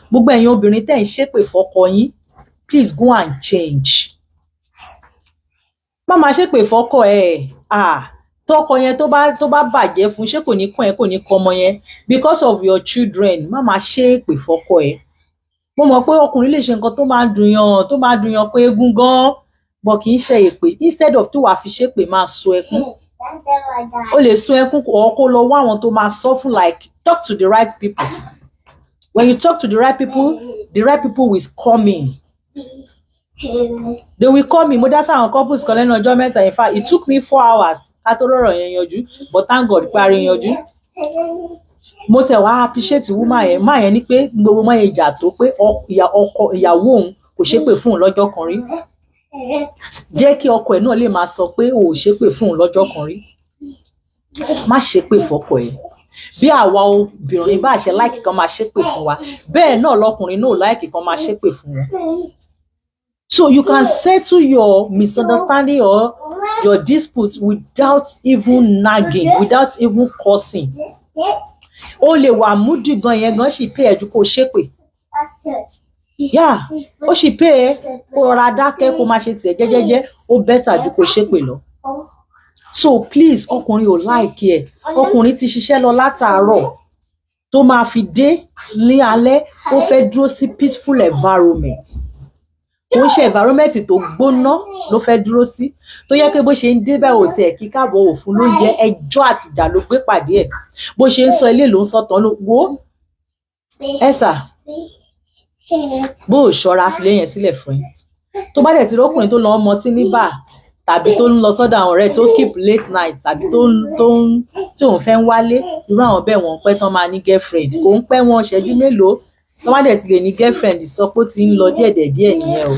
Gbogbo ẹ̀yin obìnrin tẹ́ ń ṣépè fọ́kọ yín, please go and change. Má máa ṣépè fọ́kọ ẹ̀. Tọkọ yẹn tó bá bàjẹ́ fún, ṣé kò ní kàn ẹ́, kò ní kọ ọmọ yẹn, because of your children. Má máa ṣépè fọ́kọ ẹ̀. Mo mọ̀ pé ọkùnrin lè ṣe nǹkan tó máa dùn yàn pé eégún gan, but kì í ṣe èpè. Instead of tó wàá fi ṣépè máa sun ẹkún. O lè sun ẹkún kó lọ wá àwọn tó máa sọ fún, like talk to the right people. When you talk to the right people will come in. They will come in. Mo dá sáwọn couples kan lẹ́nu ọjọ́ mẹ́ta. In fact, it took me 4 hours ká tó rọ̀rọ̀ yẹn yanjú, but thank God parí yanjú. Mo tẹ̀ wá appreciate woman yẹn. Máa yẹn ní pé gbogbo máa yẹn jà tó pé ìyàwó òun kò ṣépè fún òun lọ́jọ́ kan rí. Jẹ́ kí ọkọ ẹ̀ náà lè máa sọ pé o ò ṣépè fún òun lọ́jọ́ kan rí. Má ṣépè fọ́kọ ẹ̀. bí àwa obìnrin bá ṣe láìkì kan máa ṣépè fún wa bẹ́ẹ̀ náà lọkùnrin náà láìkì kan máa ṣépè fún wọn. So you can settle your misunderstanding or your disputes without even nagging, without even cursing. O lè wà moody gan yẹn gan sì pé ẹ ju kó ṣépè. Yeah, ó sì pé ẹ kó rọra dákẹ́ kó máa ṣe tiẹ̀ jẹ́jẹ́jẹ́ ó better ju kó ṣépè lọ. So please ọkùnrin ò like ẹ, ọkùnrin ti ṣiṣẹ́ lọ látàárọ̀ tó máa fi dé ní alẹ́ ó fẹ́ dúró sí peaceful environment. Kò ń ṣe environment tó gbóná ló fẹ́ dúró sí tó yẹ pé bó ṣe ń débẹ̀ ò tiẹ̀ kí káàbọ̀ òfun ló ń jẹ ẹjọ́ àti ìjà ló gbé pàdé ẹ̀ bó ṣe ń sọ ilé ló ń sọ tán ló wo ẹ̀sà bó ò ṣọ́ra filé yẹn sílẹ̀ fún yín tó bá dẹ̀ ti rọ́kùnrin tó lọ ọmọ sí ní báà tàbí tó ń lọ sọ́dọ̀ àwọn ọ̀rẹ́ tó keep late night tàbí tí òun fẹ́ ń wálé irú àwọn bẹ́ẹ̀ wọ́n pẹ́ tán máa ní girlfriend kò ń pẹ́ wọn ṣẹ́jú mélòó tó bá dẹ̀ ti lè ní girlfriend sọ pé ó ti ń lọ díẹ̀ nìyẹn o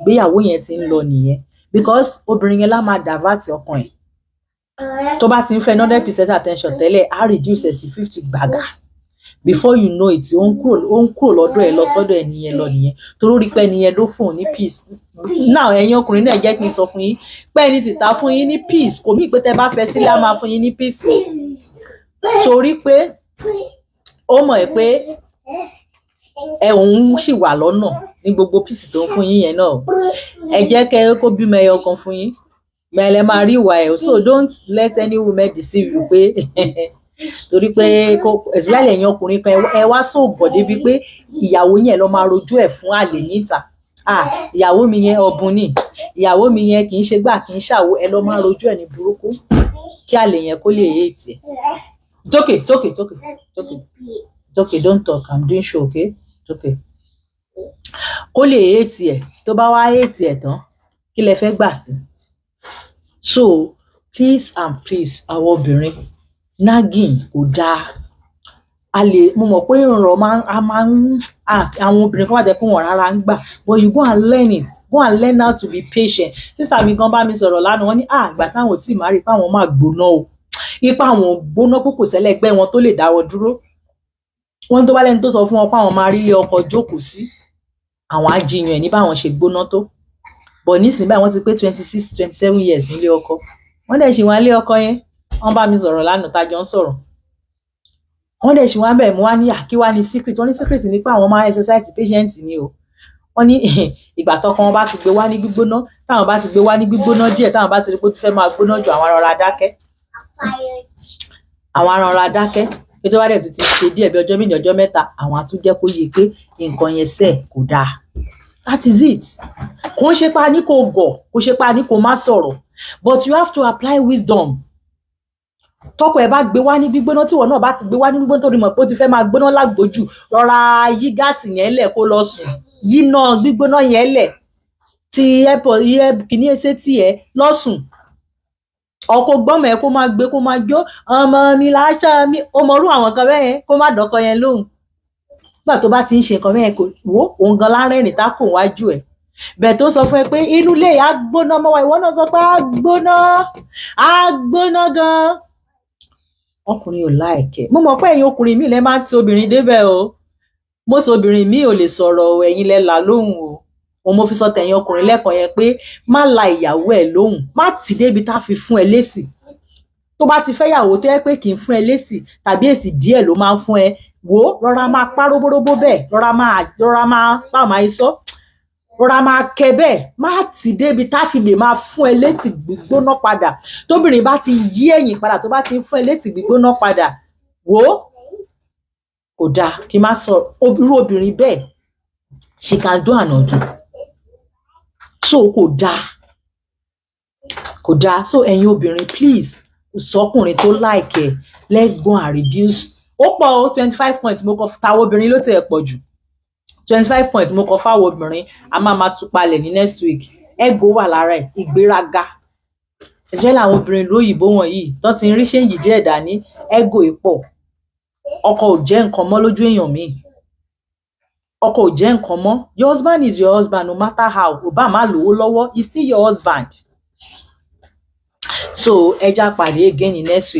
ìgbéyàwó yẹn ti ń lọ nìyẹn because obìnrin yẹn lá máa divert ọkàn ẹ̀ tó bá ti ń fẹ́ 100% attention tẹ́lẹ̀ á reduce ẹ̀ sí 50 gbàgà before you know it ó ń kúrò lọ́dọ̀ ẹ̀ lọ sọ́dọ̀ ẹ̀ nìyẹn lọ nìyẹn torí rí pé nìyẹn ló fún un ní peace now ẹ̀yin ọkùnrin náà jẹ́ kí n sọ fún yín pé ẹni tí ta fún yín ní peace kò mí pé tẹ́ bá fẹ́ sílẹ̀ á máa fún yín ní peace o torí pé ó mọ̀ ẹ́ pé ẹ òun sì wà lọ́nà ní gbogbo peace tó ń fún yín yẹn náà ẹ jẹ́ kẹ́ kó bímọ ẹyọ kan fún yín mẹ́lẹ́ máa rí ìwà ẹ̀ so don't let any woman deceive you pé torí pé especially ẹ̀yin ọkùnrin kan ẹ wá sóògùn débi pé ìyàwó yẹn lọ máa rojú ẹ̀ fún àlè níta ìyàwó mi yẹn ọ̀bùn ni ìyàwó mi yẹn kì í ṣe gbà kì í ṣàwo ẹ lọ máa rojú ẹ̀ ní burúkú kí àlè yẹn kó lè yé tiẹ̀. Tókè don't talk I'm doing show okay tókè kó lè yé tiẹ̀ tó bá wá yé tiẹ̀ tán kí lẹ fẹ́ gbà sí. So please and please àwọn obìnrin nagging kò dáa mo mọ̀ pé ìrànlọ́ máa ń àwọn obìnrin kan wà jẹ́ pé wọ́n rárá ń gbà but you go and learn it go and learn how to be patient. Sísá mi gan bá mi sọ̀rọ̀ lánàá wọ́n ní ìgbà táwọn ò tí ì má rí i pé àwọn máa gbóná o ipa àwọn gbóná kókò sẹ́lẹ̀gbẹ́ wọn tó lè dáwọ́ dúró wọ́n tó bá lẹ́ni tó sọ fún wọn pé àwọn máa rí ilé ọkọ jókòó sí àwọn ajíyàn ẹ̀ ní báwọn ṣe gbóná tó but nísìnyí báyìí wọ́n ti pé 26-27 years nílé ọkọ wọ́n dẹ̀ ṣì wá nílé ọkọ yẹn wọ́n bá mi sọ̀rọ̀ lánàá tájọ ń sọ̀rọ̀ wọ́n dẹ̀ ṣì wá bẹ́ẹ̀ mo wá ní kí wá ní secret wọ́n ní secret ní pé àwọn máa exercise patient ni o wọ́n ní ìgbà tọkọ wọn bá ti gbé wá ní gbígbóná táwọn bá ti gbé wá ní gbígbóná díẹ̀ táwọn bá ti rí pé ó ti fẹ́ máa gbóná ju àwọn arọra dákẹ́ pé tó bá dẹ̀ tún ti ṣe díẹ̀ bí ọjọ́ méjì ọjọ́ mẹ́ta àwọn á tún jẹ́ kó yé pé nǹkan yẹn sẹ̀ kò dáa that is it kò ń ṣe pa ní kò gọ̀ kò ṣe pa ní kò má sọ̀rọ̀ but you have to apply wisdom tọkọ ẹ bá gbé wá ní gbígbóná tíwọ náà bá ti gbé wá ní gbígbóná tó rí mọ̀ pé ó ti fẹ́ máa gbóná lágbójú rọra yí gáàsì yẹn lẹ̀ kó lọ sùn yí náà gbígbóná yẹn lẹ̀ ti kìíní ẹsẹ̀ tiẹ̀ lọ sùn ọkọ gbọmọ ẹ kó máa gbé kó máa jó ọmọ mi láṣà mi ó mọrú àwọn kan bẹ́ẹ̀ yẹn kó má dọ́kọ yẹn lóhùn nígbà tó bá ti ń ṣe nǹkan bẹ́ẹ̀ kò wó òun gan lárẹ́rìn tá kò wájú ẹ̀ bẹ́ẹ̀ tó sọ fún ẹ pé inú ilé á gbóná mọ́ wa ìwọ náà sọ pé á gbóná gan ọkùnrin ò láìkẹ́ mo mọ̀ pé ẹ̀yin ọkùnrin mi lẹ máa ń ti obìnrin débẹ̀ o mo sọ obìnrin mi ò lè sọ̀rọ̀ ẹ̀yin lẹ là lóhùn o òun mo fi sọ tẹ̀yin ọkùnrin lẹ́kọ̀ọ́ yẹn pé má la ìyàwó ẹ̀ lóhùn má tì débi tá fi fún ẹ lésì tó bá ti fẹ́ yàwó tó yẹ pé kì í fún ẹ lésì tàbí èsì díẹ̀ ló máa ń fún ẹ wò rọra máa pa róbóróbó bẹ́ẹ̀ rọra máa bá máa sọ rọra máa kẹ bẹ́ẹ̀ má tì débi tá fi lè máa fún ẹ lésì gbígbóná padà tóbìnrin bá ti yí ẹ̀yìn padà tó bá ti fún ẹ lésì gbígbóná padà wò kò dáa kí n má sọ irú obìnrin bẹ́ẹ̀ she can do and undo so kò dáa so ẹ̀yin obìnrin please sọkùnrin tó like ẹ let's go and reduce ó pọ̀ o 25 points mo kọ táwọn obìnrin ló ti ẹ̀ pọ̀ jù 25 points mo kọ fáwọn obìnrin a máa tún palẹ̀ ní next week ego wà lára ẹ̀ ìgbéraga especially àwọn obìnrin lóyìnbó wọ̀nyí tó ti ń rí ṣéǹjì díẹ̀ dání ego ìpọ̀ ọkọ ò jẹ́ nǹkan mọ́ lójú èèyàn míì ọkọ ò jẹ́ nǹkan mọ́ your husband is your husband no matter how ò bá má lówó lọ́wọ́ he's still your husband so ẹja pàdé again in next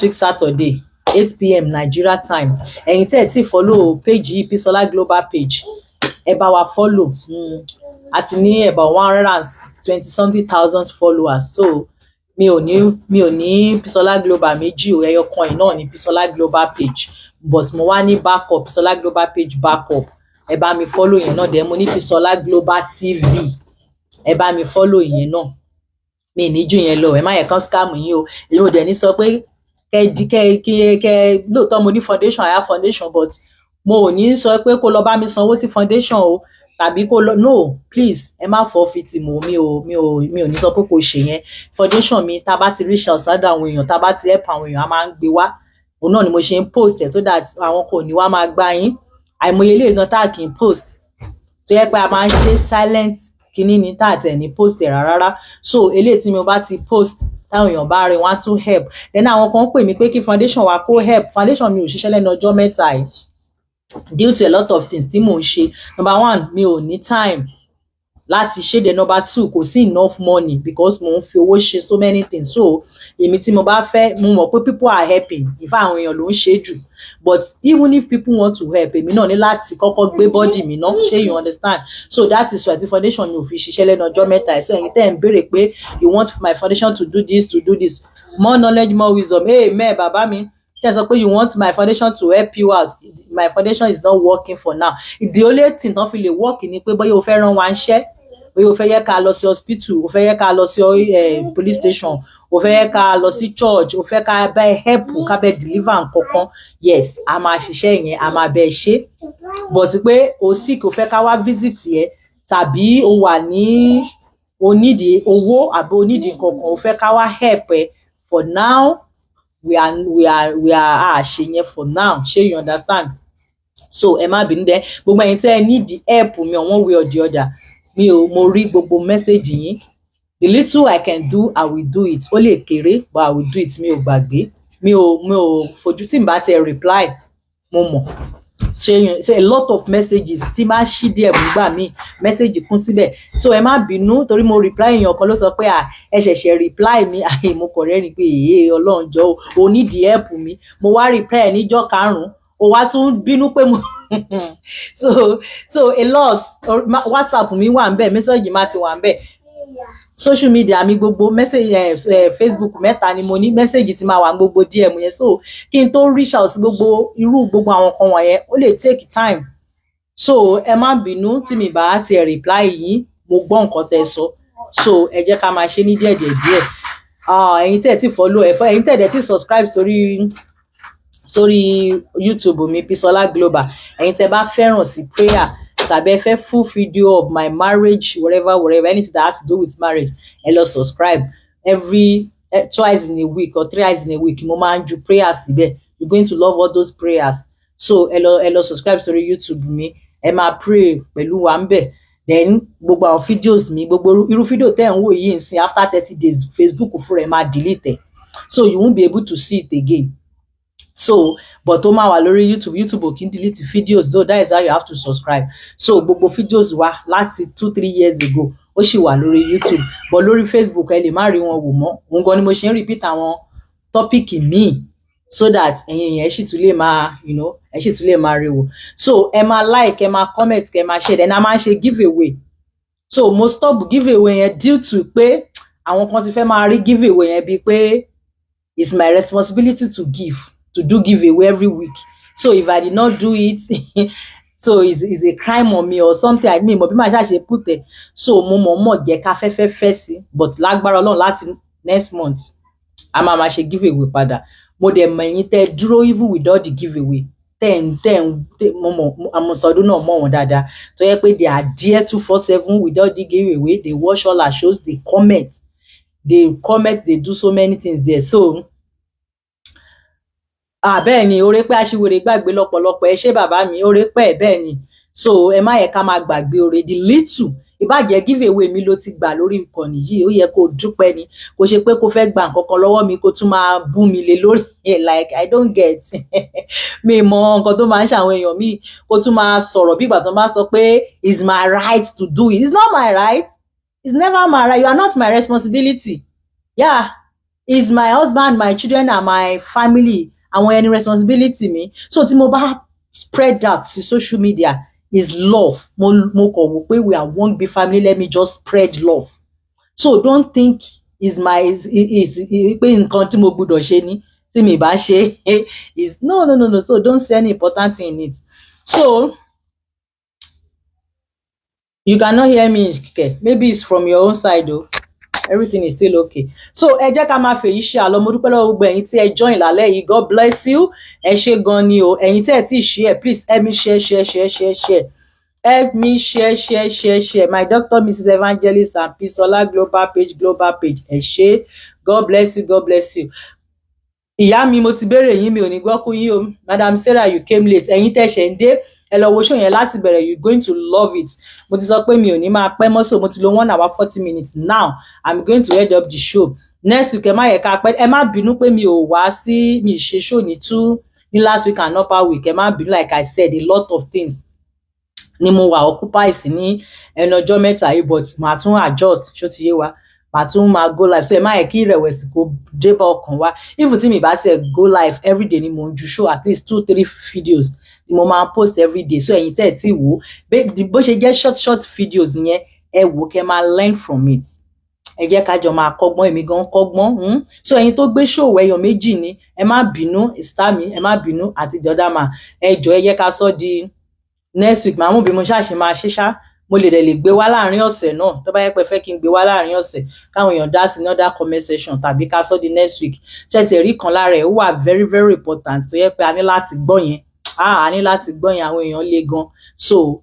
week Saturday 8 p.m. Nigeria time. Ẹ̀yin tẹ́ ẹ ti follow page yìí Bisola Global page, ẹ bá wa follow. Àti ní about 120 something thousand followers. So mi ò ní Bisola Global méjì o, ẹyọ kan yìí náà ní Bisola Global page, but mo wá ní backup Bisola Global page backup. Ẹ bá mi follow yẹn náà. Then mo ní Bisola Global TV, ẹ bá mi follow yẹn náà. Mi ní jù yẹn lọ, ẹ má yẹ kán scam yín o. Èmi ò dẹ̀ ní sọ pé kẹ lóòótọ́ mo ní foundation, I have foundation, but mo ò ní sọ pé kó lọ bá mi sanwó sí foundation o, tàbí kó lọ, no please ẹ má forfeit mo. Mi ò ní sọ pé kó ṣe yẹn. Foundation mi tá bá ti reach out sọ́dọ̀ àwọn èèyàn, tá bá ti help àwọn èèyàn, a máa ń gbé wá. Òun náà ni mo ṣe ń post ẹ̀, so that àwọn kò ní wá máa gbá yín. Àìmọye ilé gan tá kì í post, tó yẹ pé a máa ń ṣe silent kíní ni tá àti ẹ̀ ní post ẹ̀ rárá. So eléyìí tí mo bá ti post, táwọn èèyàn bá rí wọn á tún help. Then àwọn kan pè mí pé kí foundation wa kó help. Foundation mi ò ṣiṣẹ́ lẹ́nu ọjọ́ mẹ́ta yìí due to a lot of things tí mò ń ṣe. Number one, mi ò ní time láti ṣe. The number two, kò sí enough money because mò ń fi owó ṣe so many things. So èmi tí mo bá fẹ́, mo mọ̀ pé people are helping, in fact àwọn èèyàn ló ń ṣe jù, but even if people want to help, èmi náà ní láti kọ́kọ́ gbé body mi ná, ṣé you understand? So that is why the foundation mi ò fi ṣiṣẹ́ lẹ́nu ọjọ́ mẹ́ta. So ẹ̀yin tẹ́ ń béèrè pé you want my foundation to do this, more knowledge, more wisdom. Hey mẹ́ bàbá mi tẹ́ sọ pé you want my foundation to help you out, my foundation is not working for now. The only thing tán fi lè work ni pé bóyá o fẹ́ rán wa níṣẹ́, bóyá o fẹ́ yẹ ká lọ sí hospital, o fẹ́ yẹ ká lọ sí police station, o fẹ́ yẹ ká lọ sí church, o fẹ́ ká bá help, ká bá deliver nǹkankan, yes a máa ṣiṣẹ́ yẹn, a máa bẹ́ẹ̀ ṣe. But pé o sick, o fẹ́ ká wá visit yẹ, tàbí o wà ní onídìí owó àbí onídìí nǹkankan, o fẹ́ ká wá help ẹ, for now we are ṣe yẹn for now, ṣé you understand? So ẹ má bínú dẹ gbogbo ẹ̀yin tẹ́ ẹ need help mi on one way or the other. Mo rí gbogbo message yín. The little I can do, I will do it. Ó lè kéré, but I will do it. Mi ò gbàgbé. Mi ò fojú tí n bá ti reply. Mo mọ̀. Ṣé a lot of messages tí máa ṣí díẹ̀ gbà mí message kún síbẹ̀. So ẹ má bínú torí mo reply èèyàn kan ló sọ pé ẹ ṣẹ̀ṣẹ̀ reply mi. Mo kọ̀ rẹ́rìn pé Ọlọ́run jọ̀ọ́ o need help mi. Mo wá reply níjọ́ 5, ó wá tún bínú pé mo so a lot. WhatsApp mi wà ńbẹ̀, message ma ti wà ńbẹ̀, social media mi gbogbo message, Facebook mẹ́ta ni mo ní, message ti máa wà gbogbo DM yẹn. So kí n tó reach out sí gbogbo àwọn kan wọ̀nyẹn ó lè take time. So ẹ má bínú tí mi bá ti reply yín, mo gbọ́ nǹkan tẹ́ sọ. So ẹ jẹ́ ká máa ṣe ní díẹ̀. Ẹ̀yin tẹ́ ti follow ẹ̀yin tẹ́ dẹ̀ ti subscribe sórí YouTube mi Bisola Global, ẹ̀yin tẹ́ bá fẹ́ràn sí prayer tàbí ẹ fẹ́ full video of my marriage, whatever anything that has to do with marriage, ẹ lọ subscribe. Every twice in a week or thrice in a week mo máa ń ju prayers síbẹ̀. You're going to love all those prayers. So ẹ lọ subscribe sórí YouTube mi, ẹ máa pray pẹ̀lú wa ńbẹ̀. Then gbogbo àwọn videos mi, gbogbo irú video tẹ́ ń wò yìí nsìn, after 30 days Facebook fúnra ẹ̀ máa delete ẹ̀, so you won't be able to see it again. So but ó máa wà lórí YouTube ò kí n delete videos, though that is how you have to subscribe. So gbogbo videos wa láti 2-3 years ago ó sì wà lórí YouTube, but lórí Facebook ẹ lè má rí wọn wò mọ́. Òun gan ni mo ṣe ń repeat àwọn topic míì so that ẹ̀yin yẹn sì tún lè máa ẹ sì tún lè máa rí wò. So ẹ máa like, ẹ máa comment, ẹ máa share. Then a máa ṣe giveaway. So mo stop giveaway yẹn due to pé àwọn kan ti fẹ́ máa rí giveaway yẹn bíi pé it's my responsibility to do giveaway every week. So if I did not do it so it's a crime on me or something. I mean, mo bí màá ṣàṣe put it. So mo mọ̀ jẹ́ ká fẹ́ sí, but lágbára Ọlọ́run láti next month a máa ṣe giveaway padà. Mo dẹ̀ mọ̀ ẹ̀yin tẹ́ dúró even without the giveaway. Àmọ̀sọ̀dún náà mọ̀ wọ́n dáadáa. Tó yẹ pé they are there 247 without the giveaway. They watch all our shows, they comment, they do so many things there. So bẹ́ẹ̀ ni oore pé aṣiwèrè gbàgbé lọ́pọ̀lọpọ̀, ẹ ṣé bàbá mi, oore pẹ́ bẹ́ẹ̀ ni. So ẹ má yẹ ká máa gbàgbé oore. The little ìbàjẹ́ giveaway mi ló ti gbà lórí ìkànnì yìí, ó yẹ kó dúpẹ́ ni, kò ṣe pé kó fẹ́ gba nǹkan kan lọ́wọ́ mi kó tún máa bú mi lé lórí like I don't get mi mọ nǹkan tó máa ń ṣàwọn èèyàn mi, kó tún máa sọ̀rọ̀ bí ìgbà tó máa sọ pé it's my right to do it. It's not my right, it's never my right. You are not my responsibility. Yeah, it's my husband, my children and my family àwọn ẹni responsibility mi. So tí mo bá spread that to social media is love. Mo kàn wò pé we are one big family, let me just spread love. So don't think is pé nǹkan tí mo gbọ́dọ̀ ṣe ni tí mi bá ṣe is no. So don't see any important thing in it. So you cannot hear me, okay? Maybe it's from your own side though. Everything is still okay. So ẹ jẹ́ ká máa fèyí ṣe àlọ́. Mo dúpẹ́ lọ́wọ́ gbogbo ẹ̀yin tí ẹ join lálẹ́ yìí. God bless you. Ẹ ṣé gan ni o. Ẹ̀yin tí ẹ ti share, please help me share. Help me share. My Dr. Mrs. Evangelist and Bisola global page. Ẹ ṣé. God bless you. Ìyá mi mo ti béèrè yín, mi ò ní gbọ́ kú yín o. Madam Sarah, you came late. Ẹ̀yin tẹ́ ṣe ń dé, ẹ lọ wo show yẹn láti bẹ̀rẹ̀, you going to love it. Mo ti sọ pé mi ò ní máa pẹ́ mọ́, so mo ti lo 1 hour 40 minutes. Now I'm going to head up the show. Next week ẹ má yẹ ká pẹ́, ẹ má bínú pé mi ò wá sí, mi ṣe show ní last week and upper week. Ẹ má bínú, like I said, a lot of things ni mo wà occupy sí ní ẹnu ọjọ́ mẹ́ta yìí, but màá tún adjust, ṣó ti yé wa. Màá tún máa go live, so ẹ má yẹ kí ìrẹ̀wẹ̀sì kó dé bá ọkàn wa. Even tí mi bá tiẹ̀ go live everyday ni mo ń ju show, at least 2-3 videos ni mo máa post everyday. So ẹ̀yin tẹ́ ẹ ti wò bó ṣe jẹ́ short videos yẹn, ẹ wò kẹ́ máa learn from it. Ẹ jẹ́ ká jọ máa kọ́gbọ́n, èmi gan kọ́gbọ́n. So ẹ̀yin tó gbé show ẹyọ méjì ni, ẹ má bínú, Istami, ẹ má bínú, àti the other man. Ẹ jọ̀ọ́ ẹ jẹ́ ká sọ di next week. Màá mú bí mo ṣáà máa ṣe ṣá. Mo lè gbé wá láàrin ọ̀sẹ̀ náà tó bá yẹ pé fẹ́ kí n gbé wá láàrin ọ̀sẹ̀ káwọn èèyàn dá sí another comment section, tàbí ká sọ di next week. Ṣé ti rí kan lára ẹ̀ ó wà very very important tó yẹ pé a ní láti gbọ́ yẹn. A ní láti gbọ́ yẹn, àwọn èèyàn le gan. So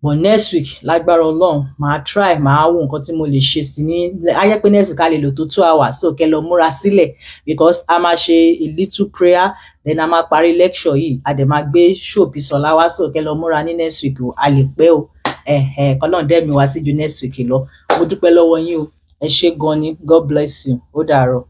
but next week lágbára Ọlọ́run màá try, màá wo nǹkan tí mo lè ṣe sí ní ayé pé next week a lè lò tó 2 hours. So kẹ́ lọ múra sílẹ̀, because a máa ṣe a little prayer, then a máa parí lecture yìí, a dẹ̀ máa gbé show Bisola wá. So kẹ́ lọ múra ní next week o, a lè pẹ́ o. Kọ́lọ́n dẹ́ mi wá sí ju next week lọ. Mo dúpẹ́ lọ́wọ́ yín o. Ẹ ṣé gan ni. God bless you. Ó dàárọ̀.